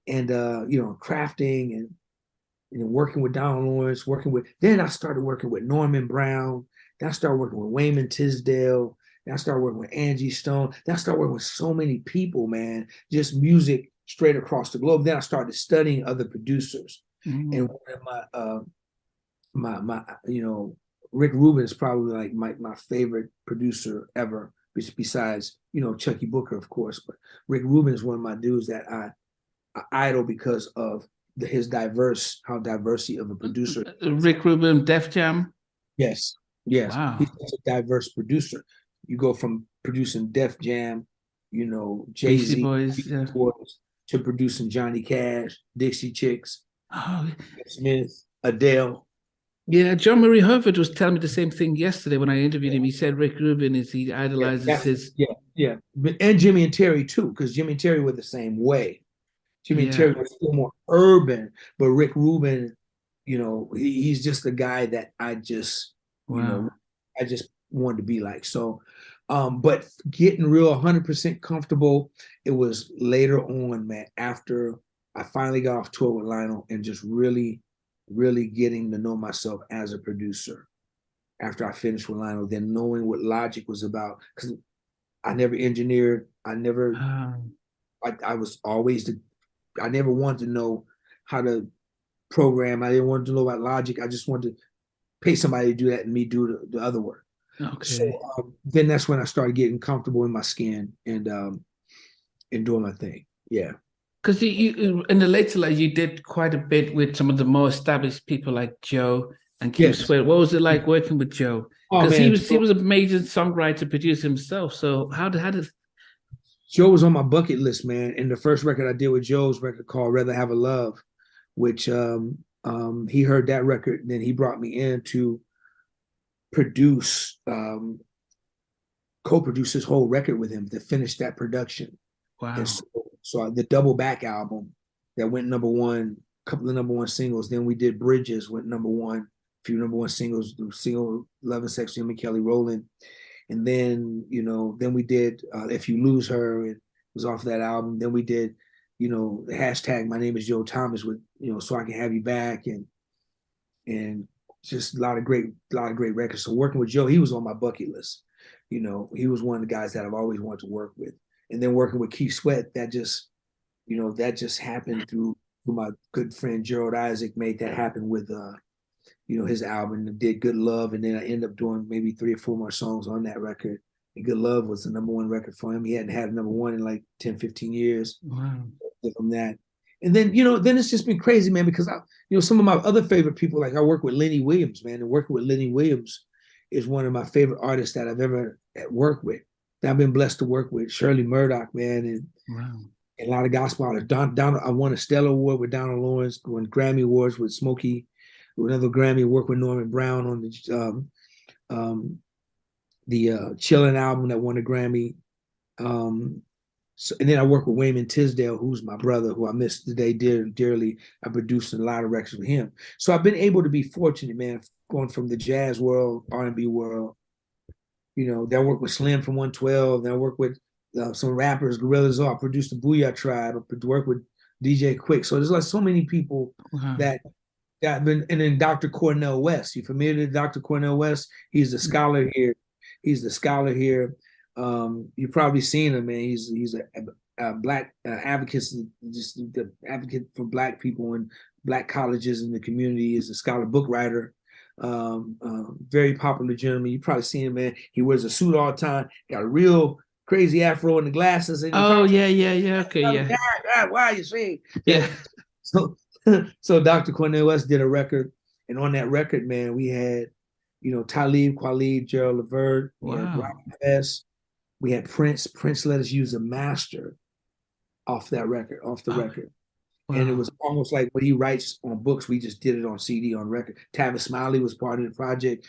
B: and crafting and working with Don Lawrence, Then I started working with Norman Brown. Then I started working with Wayman Tisdale. Then I started working with Angie Stone. Then I started working with so many people, man. Just music straight across the globe. Then I started studying other producers,
A: Mm.
B: and one of my Rick Rubin is probably like my favorite producer ever, besides Chucky Booker, of course. But Rick Rubin is one of my dudes that I idol because of his how diversity of a producer.
A: Rick Rubin, Def Jam.
B: Yes, yes, he's
A: Wow.
B: such a diverse producer. You go from producing Def Jam,
A: Beastie
B: Jay-Z,
A: Boys. Yeah.
B: to producing Johnny Cash, Dixie Chicks,
A: Oh,
B: Smith, Adele.
A: yeah. John Marie Hurford was telling me the same thing yesterday when I interviewed him. He said Rick Rubin he
B: Yeah,
A: idolizes his.
B: yeah. And Jimmy and Terry too, because Jimmy and Terry were the same way. Jimmy and Terry
A: Yeah.
B: was still more urban, but Rick Rubin, he's just the guy that
A: Wow.
B: I just wanted to be like. So, but getting real 100% comfortable, it was later on, man, after I finally got off tour with Lionel and just really, really getting to know myself as a producer. After I finished with Lionel, then knowing what Logic was about, because I never engineered, I was always I never wanted to know how to program. I didn't want to know about Logic. I just wanted to pay somebody to do that and me do the other work. So
A: Okay.
B: then that's when I started getting comfortable in my skin and doing my thing. Yeah.
A: Because in the later life, you did quite a bit with some of the more established people like Joe and Keith
B: Yes.
A: Sweat. What was it like working with Joe?
B: Oh
A: Because
B: man,
A: he was a major songwriter, producer himself. So how did
B: Joe was on my bucket list, man. And the first record I did with Joe's record called Rather Have a Love, which he heard that record, and then he brought me in to produce, co-produce his whole record with him to finish that production. And
A: wow.
B: so the Double Back album that went number one, a couple of number one singles. Then we did Bridges, went number one, a few number one singles, the single Love and Sex, Jimmy Kelly Rowland. And then, then we did If You Lose Her, it was off that album. Then we did, the hashtag My Name is Joe Thomas with, So I Can Have You Back, and just a lot of great records. So working with Joe, he was on my bucket list. He was one of the guys that I've always wanted to work with. And then working with Keith Sweat, that just happened through my good friend Gerald Isaac, made that happen with his album, and did Good Love, and then I ended up doing maybe 3 or 4 more songs on that record. And Good Love was the number one record for him. He hadn't had number one in like 10, 15 years
A: Wow.
B: from that. And then, then it's just been crazy, man, because some of my other favorite people, like I work with Lenny Williams, man, and working with Lenny Williams is one of my favorite artists that I've ever worked with. That I've been blessed to work with Shirley Murdoch, man, and
A: Wow.
B: a lot of gospel artists. I won a Stellar Award with Donald Lawrence, won Grammy Awards with Smokey, another Grammy, worked with Norman Brown on the Chillin' album that won a Grammy. And then I work with Wayman Tisdale, who's my brother, who I miss today dearly. I produced a lot of records with him. So I've been able to be fortunate, man, going from the jazz world, R&B world. Then I work with Slim from 112. Then I work with some rappers, Gorillaz. I produced the Booyah Tribe. I work with DJ Quick. So there's like so many people
A: Wow.
B: that I've been. And then Dr. Cornell West. You familiar with Dr. Cornell West? He's a scholar here. You've probably seen him, man. He's a black advocate, just the advocate for black people and black colleges in the community. He's a scholar, book writer, very popular gentleman. You probably seen him, man. He wears a suit all the time, got a real crazy afro and the glasses. And
A: Oh yeah. Okay, yeah.
B: Why you see?
A: Yeah.
B: So so Dr. Cornel West did a record, and on that record, man, we had Talib Kweli, Gerald Levert, we had
A: Wow.
B: Robin S. We had Prince. Prince let us use a master off the record. And it
A: Wow.
B: was almost like what he writes on books, we just did it on CD, on record. Tavis Smiley was part of the project.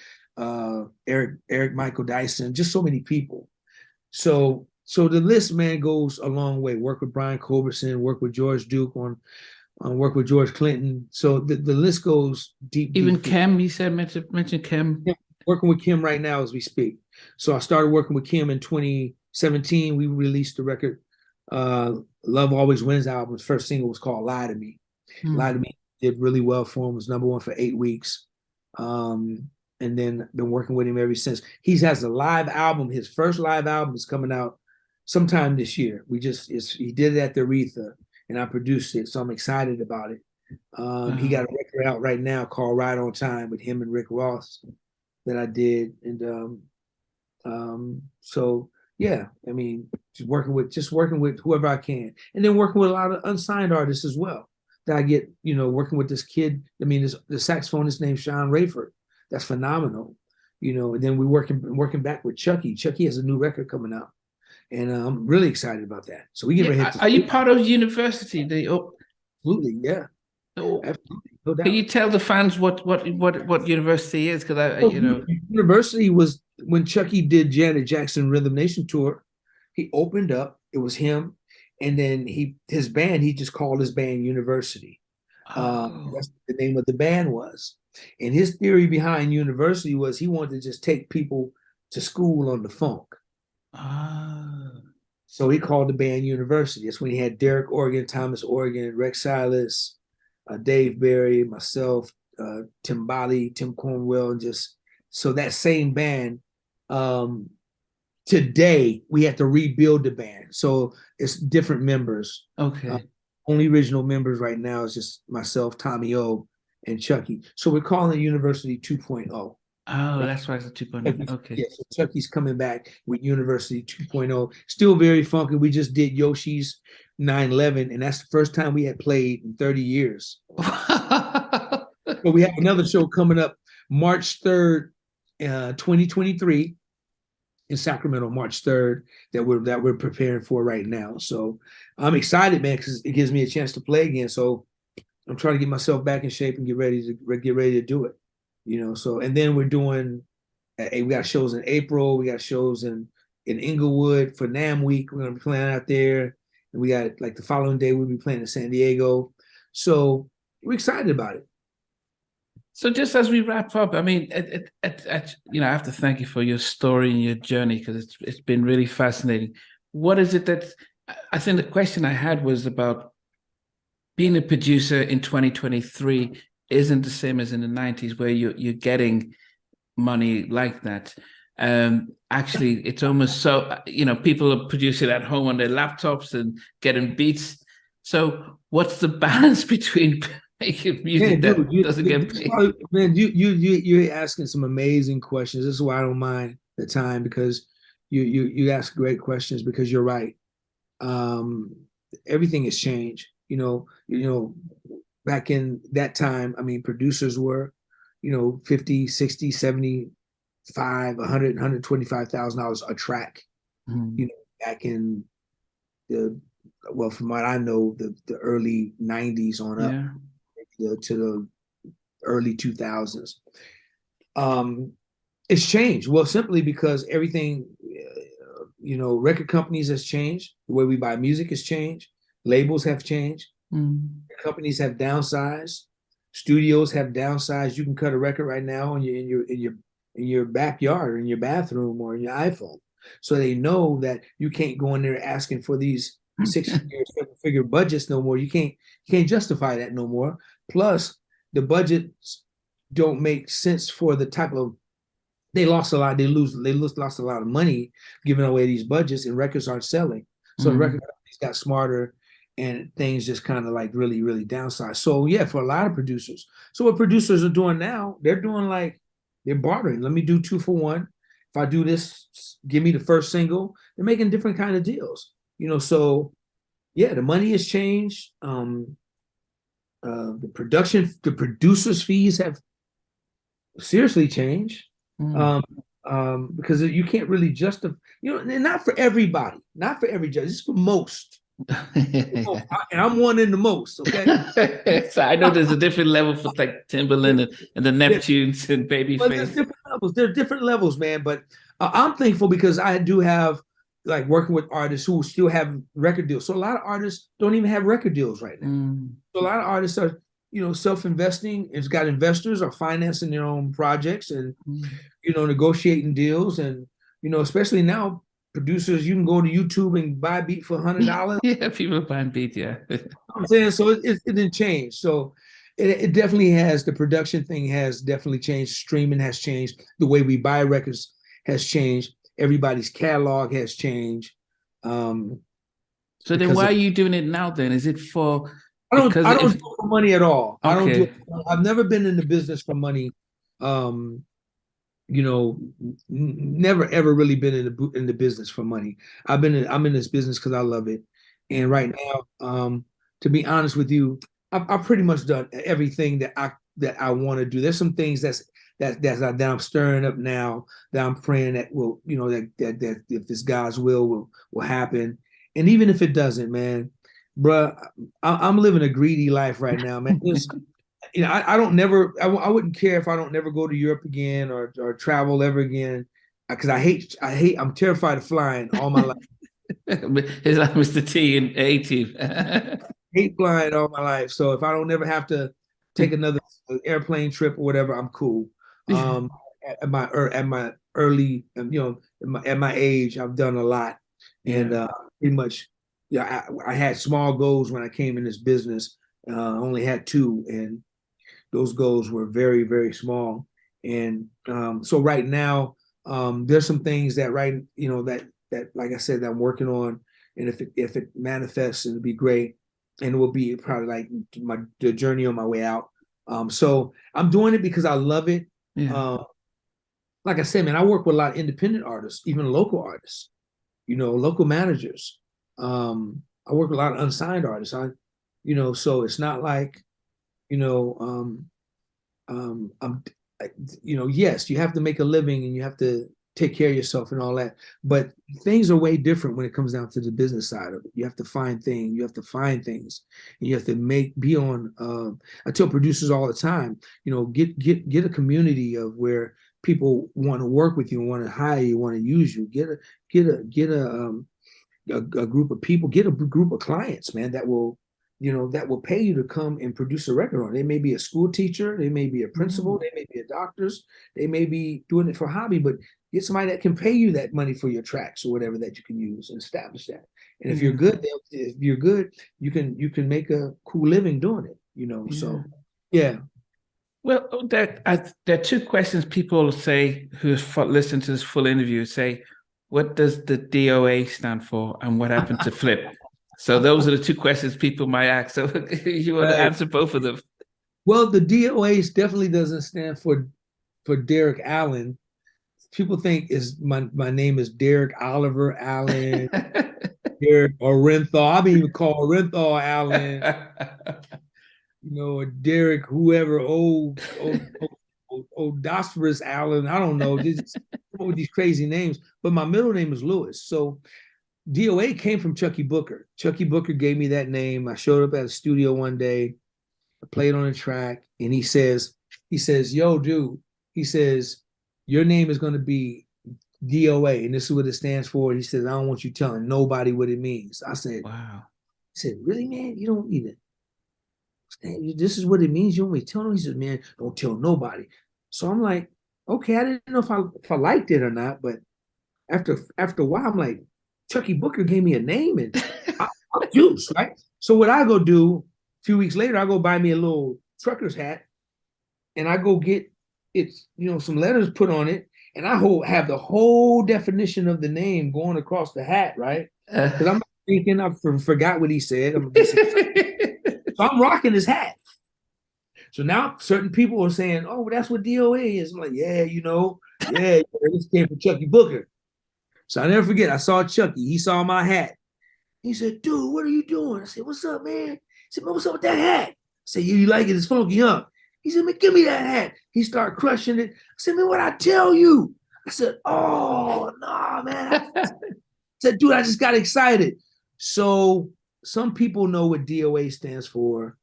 B: Eric Michael Dyson, just so many people. So the list, man, goes a long way. Work with Brian Culbertson, work with George Duke on work with George Clinton. So the list goes deep.
A: Even
B: deep.
A: Kim, he said mention Kim.
B: Yeah, working with Kim right now as we speak. So I started working with Kim in 2017. We released the record, Love Always Wins album. His first single was called Lie to Me. Lie to Me did really well for him. Was number one for 8 weeks. And then been working with him ever since. He has a live album. His first live album is coming out sometime this year. He did it at the Aretha. and I produced it. So I'm excited about it. He got
A: Wow.
B: a record out right now called Right on Time with him and Rick Ross that I did. And so yeah, I mean, just working with whoever I can, and then working with a lot of unsigned artists as well. That I get, working with this kid. I mean, the saxophonist named Sean Rayford. That's phenomenal. And then we're working back with Chucky. Chucky has a new record coming out, and I'm really excited about that. So we get ready
A: Yeah.
B: to
A: Are you part of university?
B: absolutely, yeah,
A: Oh,
B: absolutely, no
A: can
B: doubt.
A: you tell the fans what university is? Because
B: So University was when Chucky did Janet Jackson Rhythm Nation tour. He opened up. It was him, and then his band. He just called his band University.
A: Oh,
B: That's what the name of the band was. And his theory behind University was he wanted to just take people to school on the funk.
A: ah,
B: So he called the band University. That's when he had Derek Organ, Thomas Organ, Rex Silas, Dave Berry, myself, Tim Bali, Tim Cornwell, and just so that same band. Um, Today we had to rebuild the band, so it's different members. Uh,
A: okay.
B: Only original members right now is just myself, Tommy O, and Chucky. So we're calling it University 2.0.
A: Oh, that's why it's a 2.0.
B: Yeah,
A: Okay.
B: so Chucky's coming back with University 2.0. Still very funky. We just did Yoshi's 9/11, and that's the first time we had played in 30 years. But we have another show coming up March 3rd, 2023 in Sacramento, March 3rd, that we're preparing for right now. So I'm excited, man, because it gives me a chance to play again. So I'm trying to get myself back in shape and get ready to do it. So and then we're doing we got shows in April. We got shows in Inglewood for NAMM Week. We're gonna be playing out there, and we got like the following day we'll be playing in San Diego. So we're excited about it.
A: So just as we wrap up, I mean, I have to thank you for your story and your journey because it's been really fascinating. What is it that I think the question I had was about being a producer in 2023 isn't the same as in the 90s where you're getting money like that. Actually, it's almost so, people are producing at home on their laptops and getting beats. So what's the balance between making music
B: Man, dude,
A: that doesn't get paid?
B: man, you're asking some amazing questions. This is why I don't mind the time because you ask great questions because you're right. Um, Everything has changed. Back in that time, I mean, producers were, 50, 60, 75, 100, $125,000 a track,
A: Mm.
B: back in the, well, from what I know, the early 90s on up
A: Yeah.
B: to the early 2000s. Um, it's changed. Well, simply because everything, record companies has changed. The way we buy music has changed. Labels have changed.
A: Mm.
B: Companies have downsized. Studios have downsized. You can cut a record right now in your backyard or in your bathroom or in your iPhone. So they know that you can't go in there asking for these 6-figure, 7-figure budgets no more. You can't justify that no more. Plus, the budgets don't make sense for the type of they lost a lot. Lost a lot of money giving away these budgets, and records aren't selling. So the record
A: Mm.
B: companies got smarter, and things just kind of like really, really downsized. So yeah, for a lot of producers. So what producers are doing now, they're doing like they're bartering. Let me do 2 for 1. If I do this, give me the first single. They're making different kind of deals. So yeah, the money has changed. The producers' fees have seriously changed.
A: Mm.
B: Um, because you can't really justify, and not for everybody, not for every judge, it's for most. And I'm one in the most, okay?
A: So I know there's a different level for like Timberland and the
B: Yeah,
A: Neptunes and
B: well, there's
A: Babyface.
B: different levels. There are different levels, man. But I'm thankful because I do have like working with artists who still have record deals. So a lot of artists don't even have record deals right now.
A: Mm.
B: So a lot of artists are, self-investing. It's got investors are financing their own projects and
A: Mm.
B: negotiating deals and especially now producers you can go to YouTube and buy a beat for $100.
A: Yeah, people buying beat, yeah.
B: I'm saying so it didn't change. So it definitely has the production thing has definitely changed. Streaming has changed. The way we buy records has changed. Everybody's catalog has changed. Um,
A: So then
B: because
A: why are you doing it now then? Is it for
B: I don't do it for money at all. I don't do
A: okay.
B: it. I've never been in the business for money. Um, you know, never ever really been in the business for money. I'm in this business because I love it. And right now, to be honest with you, I've pretty much done everything that I want to do. There's some things that I'm stirring up now that I'm praying that will, that if this God's will happen. And even if it doesn't, man, bruh, I'm living a greedy life right now, man. I don't never, I wouldn't care if I don't never go to Europe again or travel ever again, because I'm terrified of flying all my life.
A: It's like Mr. T in A-Team.
B: Hate flying all my life. So if I don't never have to take another airplane trip or whatever, I'm cool. At my early, at my age, I've done a lot, and pretty much, yeah, I had small goals when I came in this business. Only had two, and those goals were very, very small. And so right now, there's some things that that like I said that I'm working on, and if it manifests, it'll be great, and it will be probably like the journey on my way out. So I'm doing it because I love it.
A: Yeah.
B: Like I said, man, I work with a lot of independent artists, even local artists, local managers. I work with a lot of unsigned artists. So it's not like, you know, I'm, yes, you have to make a living and you have to take care of yourself and all that, but things are way different when it comes down to the business side of it. You have to find things, and you have to be on. I tell producers all the time, get a community of where people want to work with you, want to hire you, want to use you. Get a group of people, get a group of clients, man, that will pay you to come and produce a record on. They may be a school teacher, they may be a principal, they may be a doctors, they may be doing it for hobby, but get somebody that can pay you that money for your tracks or whatever that you can use and establish that. And if you're good, you can make a cool living doing it. So yeah.
A: Well, there are two questions people say who listen to this full interview say, what does the DOA stand for and what happened to Flip? So those are the two questions people might ask. So you want to answer both of them?
B: Well, the DOA definitely doesn't stand for Derek Allen. People think my name is Derek Oliver Allen, Derek Orenthal. I've been even called Orenthal Allen, or Derek whoever, old Dosphorus Allen. I don't know. Just with these crazy names. But my middle name is Lewis. So DOA came from Chucky Booker. Chucky Booker gave me that name. I showed up at a studio one day, I played on a track, and he says, yo, dude, he says, your name is going to be DOA, and this is what it stands for. He says, I don't want you telling nobody what it means. I said, wow. He said, really, man? You don't even, this is what it means? You don't want me to tell them? He said, man, don't tell nobody. So I'm like, okay, I didn't know if I liked it or not, but after a while, I'm like, Chucky Booker gave me a name, and I'm juiced, right? So what I go do, a few weeks later, I go buy me a little trucker's hat, and I go get some letters put on it, and I have the whole definition of the name going across the hat, right? Because I'm thinking I forgot what he said. So I'm rocking his hat. So now certain people are saying, "Oh, well, that's what DOA is." I'm like, "Yeah, this came from Chucky Booker." So I never forget. I saw Chucky. He saw my hat. He said, "Dude, what are you doing?" I said, "What's up, man?" He said, "Man, what's up with that hat?" I said, "You like it? It's funky, huh?" He said, "Man, give me that hat." He started crushing it. I said, "Man, what I tell you?" I said, "Oh, nah, man." I said, "Dude, I just got excited." So some people know what DOA stands for,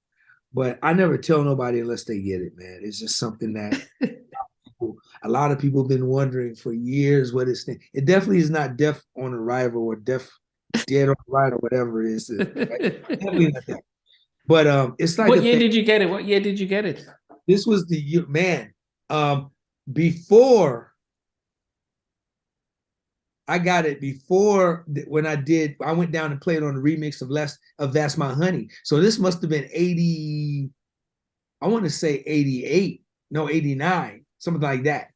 B: but I never tell nobody unless they get it, man. It's just something that a lot of people have been wondering for years what it's. It definitely is not Deaf on Arrival or Dead on Arrival or whatever it is. Definitely not that. But it's like.
A: What year did you get it? What year did you get it?
B: This was the year, man. Before I got it, before when I went down and played on the remix of That's My Honey. So this must have been 80. I want to say 88, no 89, something like that.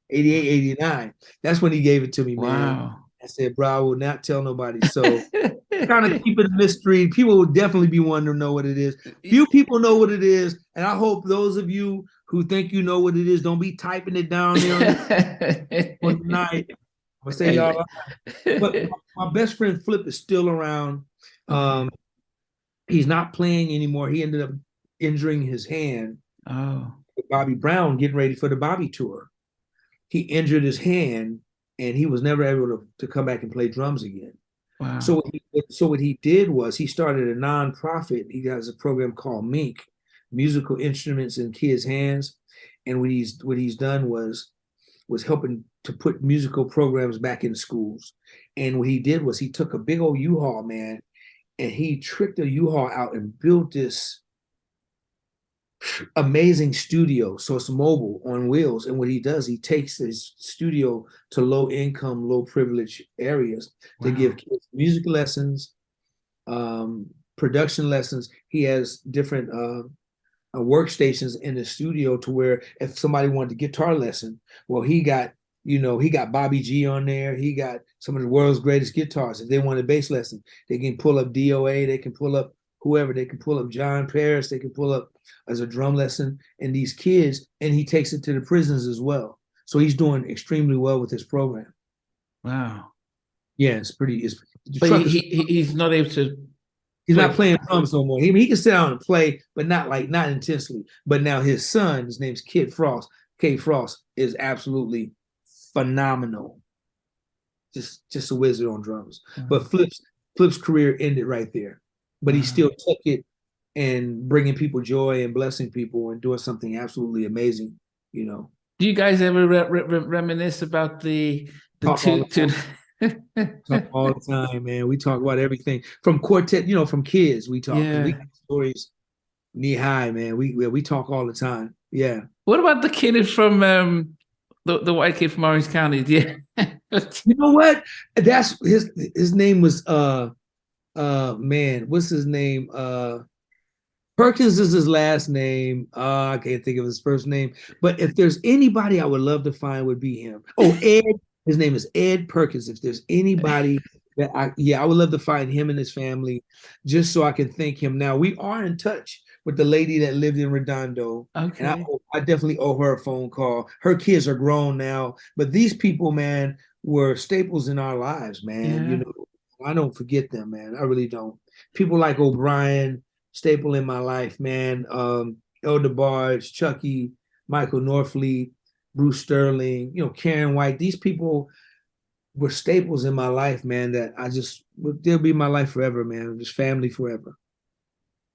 B: 88, 89. That's when he gave it to me, man.
A: Wow.
B: I said, bro, I will not tell nobody. So kind of keep it a mystery. People will definitely be wanting to know what it is. Few people know what it is, and I hope those of you who think you know what it is don't be typing it down there on the night. I'm gonna say y'all, but my best friend Flip is still around. He's not playing anymore. He ended up injuring his hand.
A: Oh,
B: With Bobby Brown getting ready for the Bobby tour. He injured his hand, and he was never able to come back and play drums again.
A: wow.
B: So what he did was he started a nonprofit. He has a program called Mink, Musical Instruments in Kids' Hands. And what he's done was helping to put musical programs back in schools. And what he did was he took a big old U-Haul, man, and he tricked a U-Haul out and built this amazing studio. So it's mobile on wheels. And what he does, he takes his studio to low income, low privilege areas to give kids music lessons, production lessons. He has different workstations in the studio to where if somebody wanted a guitar lesson, well, he got Bobby G on there. He got some of the world's greatest guitars. If they want a bass lesson, they can pull up DOA. They can pull up whoever. They can pull up John Paris. They can pull up as a drum lesson. And these kids, and he takes it to the prisons as well. So he's doing extremely well with his program.
A: Wow.
B: Yeah, it's pretty.
A: But he's not able to.
B: He's not playing drums no more. He can sit down and play, but not intensely. But now his son, his name's Kid Frost. K Frost is absolutely phenomenal. Just a wizard on drums. But Flip's career ended right there. But he still took it and bringing people joy and blessing people and doing something absolutely amazing. Do
A: you guys ever reminisce about the two?
B: Talk all the time, man. We talk about everything from quartet, from kids. We talk. Yeah. We got stories knee high, man. We talk all the time. Yeah.
A: What about the kid from the white kid from Orange County? Yeah.
B: You know what? That's his name was man, what's his name? Perkins is his last name. I can't think of his first name. But if there's anybody I would love to find, would be him. Oh, Ed. His name is Ed Perkins. If there's anybody that I would love to find him and his family, just so I can thank him. Now we are in touch with the lady that lived in Redondo. Okay. And I definitely owe her a phone call. Her kids are grown now, but these people, man, were staples in our lives, man. Yeah. I don't forget them, man. I really don't. People like O'Brien, staple in my life, man. El DeBarge, Chucky, Michael Norfleet, Bruce Sterling, Karyn White. These people were staples in my life, man, that they'll be my life forever, man. Just family forever.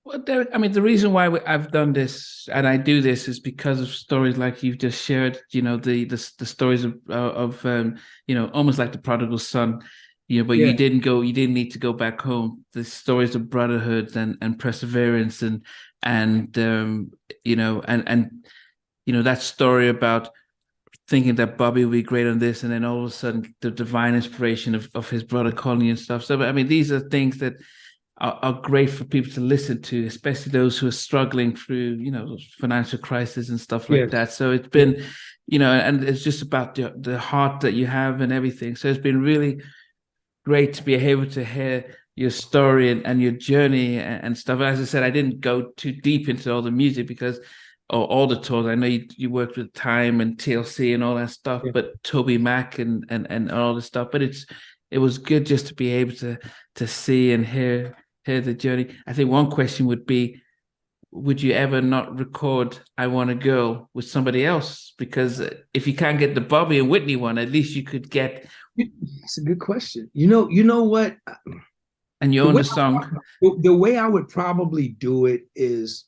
A: Well, the reason why I've done this and I do this is because of stories like you've just shared, the stories of almost like the prodigal son, but you didn't need to go back home. The stories of brotherhood and perseverance and that story about thinking that Bobby would be great on this, and then all of a sudden the divine inspiration of his brother calling and stuff. So, these are things that are great for people to listen to, especially those who are struggling through, financial crisis and stuff like that. So it's been, and it's just about the heart that you have and everything. So it's been really great to be able to hear your story and your journey and stuff. As I said, I didn't go too deep into all the music because all the tours. I know you worked with Time and TLC and all that stuff, but Toby Mac and all this stuff. But it was good just to be able to see and hear the journey. I think one question would be, would you ever not record I Want a Girl with somebody else? Because if you can't get the Bobby and Whitney one, at least you could get.
B: That's a good question. You know what?
A: And you own the song.
B: The way I would probably do it is,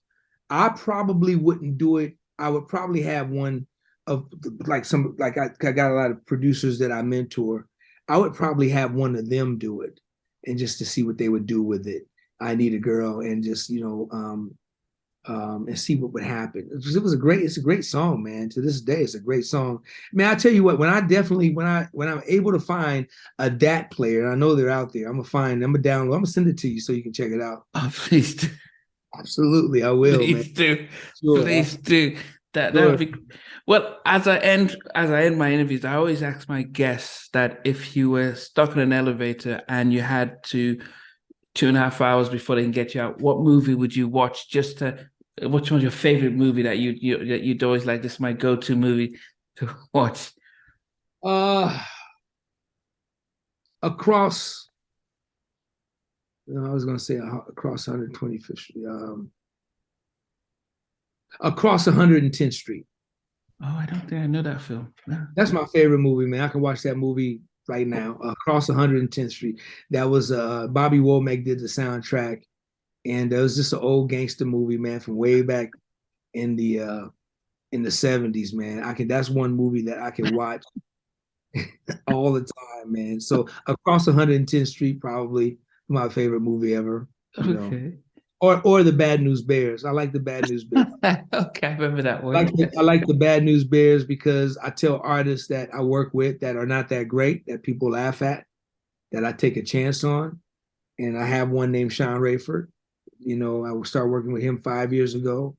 B: I probably wouldn't do it. I would probably have one of I got a lot of producers that I mentor. I would probably have one of them do it, and just to see what they would do with it. I Need a Girl, and just and see what would happen. It's a great song, man. To this day, it's a great song. Man, I tell you what, when I'm able to find a DAT player, and I know they're out there, I'm gonna download. I'm gonna send it to you so you can check it out.
A: Oh, please do.
B: Absolutely, I will.
A: Please
B: man.
A: do. Sure. Please do. that would be well. As I end my interviews, I always ask my guests that if you were stuck in an elevator and you had to 2.5 hours before they can get you out, what movie would you watch? Which one's your favorite movie that you'd always like? This is my go-to movie to watch.
B: Uh, across, I was gonna say across 125th Street. Across 110th Street.
A: Oh, I don't think I know that film. No.
B: That's my favorite movie, man. I can watch that movie right now. Across 110th Street. That was Bobby Womack did the soundtrack, and it was just an old gangster movie, man, from way back in the 70s, man. That's one movie that I can watch all the time, man. So Across 110th Street, probably my favorite movie ever. You know.
A: Okay.
B: Or the Bad News Bears. I like the Bad News Bears.
A: Okay, I remember that one.
B: I like the Bad News Bears because I tell artists that I work with that are not that great, that people laugh at, that I take a chance on. And I have one named Sean Rayford. You know, I started working with him 5 years ago.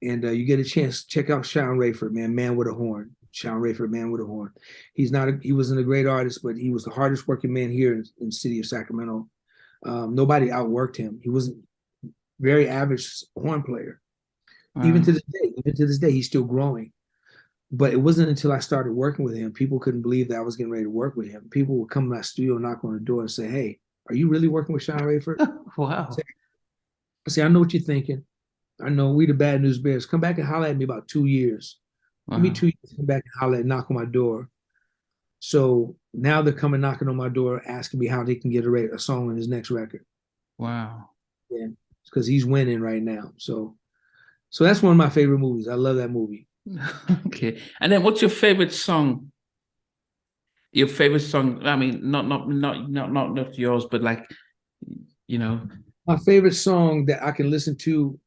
B: And you get a chance, check out Sean Rayford, man with a horn. Sean Rayford, man with a horn. He wasn't a great artist, but he was the hardest working man here in the city of Sacramento. Nobody outworked him. He wasn't very average horn player. Wow. Even to this day, he's still growing. But it wasn't until I started working with him, people couldn't believe that I was getting ready to work with him. People would come to my studio, knock on the door and say, "Hey, are you really working with Sean Rayford?"
A: Wow.
B: I say, "I know what you're thinking. I know we the Bad News Bears. Come back and holler at me about 2 years. Wow. Give me 2 years to come back and holler and knock on my door." So now they're coming knocking on my door, asking me how they can get a song on his next record.
A: Wow.
B: Yeah. Because he's winning right now. So that's one of my favorite movies. I love that movie.
A: Okay. And then what's your favorite song? Your favorite song? I mean, not yours, but like, you know.
B: My favorite song that I can listen to,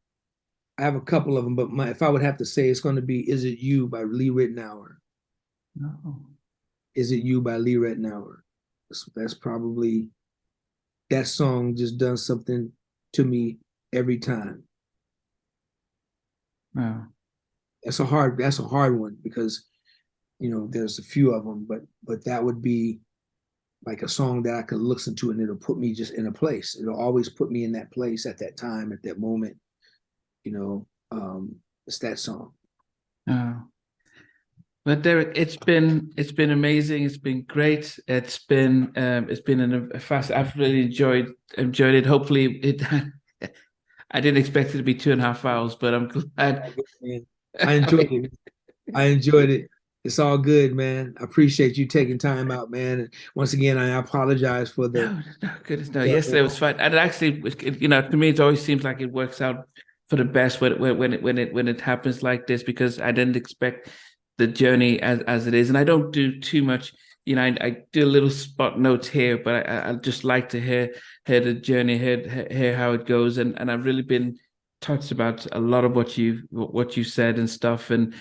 B: I have a couple of them, but if I would have to say, it's going to be "Is It You" by Lee Ritenour.
A: No.
B: "Is It You" by Lee Ritenour. That's probably, that song just does something to me every time.
A: Wow.
B: That's a hard one because, you know, there's a few of them, but that would be like a song that I could listen to and it'll put me just in a place. It'll always put me in that place at that time, at that moment. You know, it's that song.
A: Oh. But Derek, it's been amazing. It's been great. It's been a fast. I've really enjoyed it. Hopefully, I didn't expect it to be 2.5 hours, but I'm glad.
B: I enjoyed it. It's all good, man. I appreciate you taking time out, man. And once again, I apologize for the.
A: No, goodness, no. Yesterday was fun, and actually, you know, to me, it always seems like it works out for the best when it happens like this, because I didn't expect the journey as it is, and I don't do too much. You know, I do a little spot notes here, but I just like to hear the journey, hear how it goes, and I've really been touched about a lot of what you said and stuff. And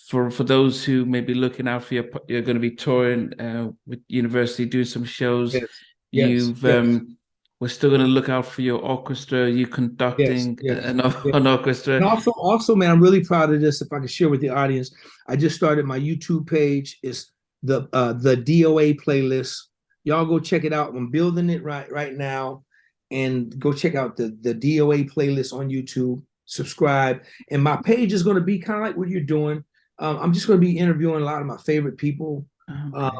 A: for those who may be looking out for you're going to be touring with university, doing some shows. Yes. We're still going to look out for your orchestra, you conducting an orchestra.
B: And also, man, I'm really proud of this. If I can share with the audience, I just started my YouTube page. It's the DOA playlist. Y'all go check it out. I'm building it right now, and go check out the DOA playlist on YouTube. Subscribe, and my page is going to be kind of like what you're doing. I'm just going to be interviewing a lot of my favorite people. Okay.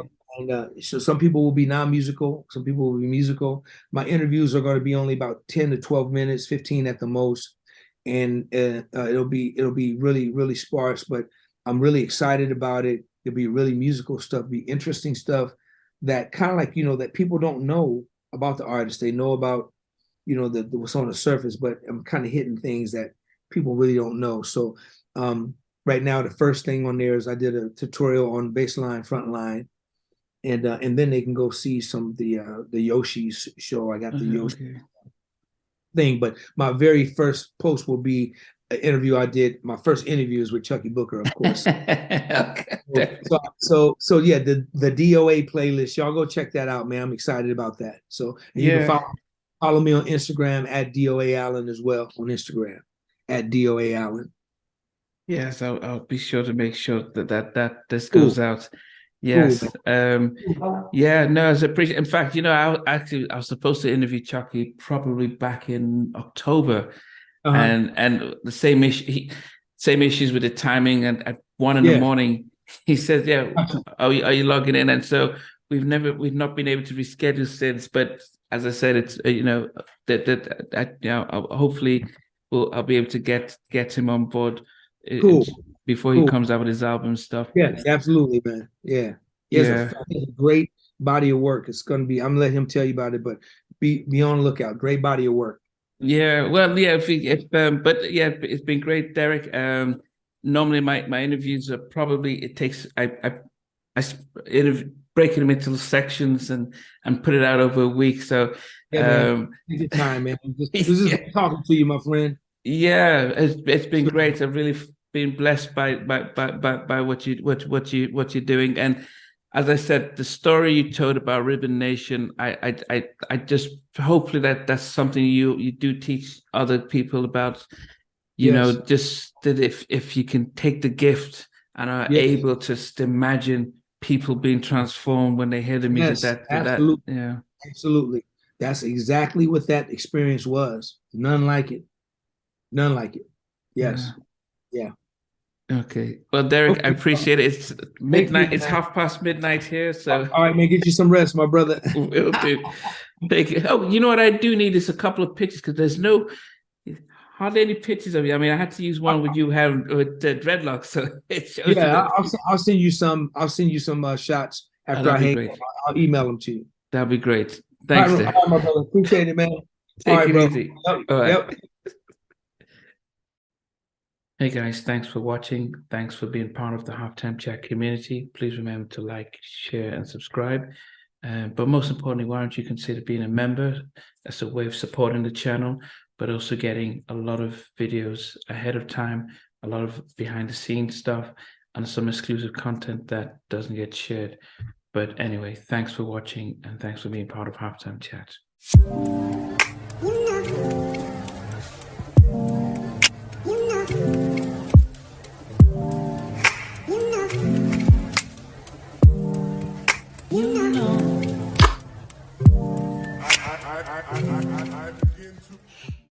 B: So some people will be non-musical, some people will be musical. My interviews are going to be only about 10 to 12 minutes, 15 at the most. And it'll be really, really sparse, but I'm really excited about it. It'll be really musical stuff, be interesting stuff that kind of like, you know, that people don't know about the artist. They know about, you know, what's on the surface, but I'm kind of hitting things that people really don't know. So right now, the first thing on there is I did a tutorial on bass line, front line. And then they can go see some of the Yoshi's show. I got the Yoshi thing, but my very first post will be an interview I did. My first interview is with Chucky Booker, of course. Okay. So yeah, the DOA playlist. Y'all go check that out, man. I'm excited about that. So you can follow me on Instagram at DOA Allen as well on Instagram at DOA Allen.
A: Yes, I'll be sure to make sure that this
B: Cool,
A: goes out.
B: cool,
A: Yes.
B: man.
A: Yeah, no, it's appreciate. In fact, I was supposed to interview Chucky probably back in October,
B: Uh-huh.
A: and the same same issues with the timing. And at 1 in the
B: Yeah.
A: morning, he says, "Yeah, are you logging in?" And so we've not been able to reschedule since. But as I said, it's hopefully I'll be able to get him on board
B: Cool,
A: before he
B: cool.
A: comes out with his album and stuff.
B: Yes, absolutely, man. Yeah.
A: Yeah.
B: He has a great body of work. It's gonna be, I'm gonna let him tell you about it, but be on the lookout. Great body of work.
A: Yeah, well, yeah, but yeah, it's been great, Derek. Normally my interviews are probably it takes I breaking them into sections and put it out over a week. So,
B: Yeah, man. Take your time, man. This is
A: yeah,
B: talking to you, my friend.
A: yeah, it's been great. I've really been blessed by what you're doing. And as I said, the story you told about Ribbon Nation, I just hopefully that's something you do teach other people about.
B: Yes,
A: Just that if you can take the gift and are
B: yes,
A: able to just imagine people being transformed when they hear the music,
B: yes,
A: that
B: absolutely,
A: yeah.
B: absolutely. That's exactly what that experience was. None like it. None like it.
A: Yeah.
B: Yes. Yeah.
A: Okay. Well, Derek, I
B: Okay.
A: appreciate it. It's
B: Thank you,
A: midnight. It's
B: man.
A: midnight here, so
B: All right, man. Get you some rest, my brother.
A: we'll do. Thank you. Oh, you know what I do need is a couple of pictures because there's no hardly any pictures of you. I mean, I had to use one with you having with dreadlocks, so it shows you
B: Yeah,
A: that.
B: I'll send you some. I'll send you some shots
A: Oh,
B: after
A: that'd
B: I
A: be
B: hang
A: great.
B: up. I'll email them to you.
A: That'd be great.
B: All
A: Thanks,
B: right,
A: Derek.
B: my brother. Appreciate it, man. All
A: Take
B: right,
A: it
B: bro.
A: easy.
B: Yep.
A: All right.
B: Yep.
A: Hey guys, thanks for watching. Thanks for being part of the Halftime Chat community. Please remember to like, share, and subscribe. But most importantly, why don't you consider being a member? That's a way of supporting the channel, but also getting a lot of videos ahead of time, a lot of behind the scenes stuff, and some exclusive content that doesn't get shared. But anyway, thanks for watching and thanks for being part of Halftime Chat.
C: I begin to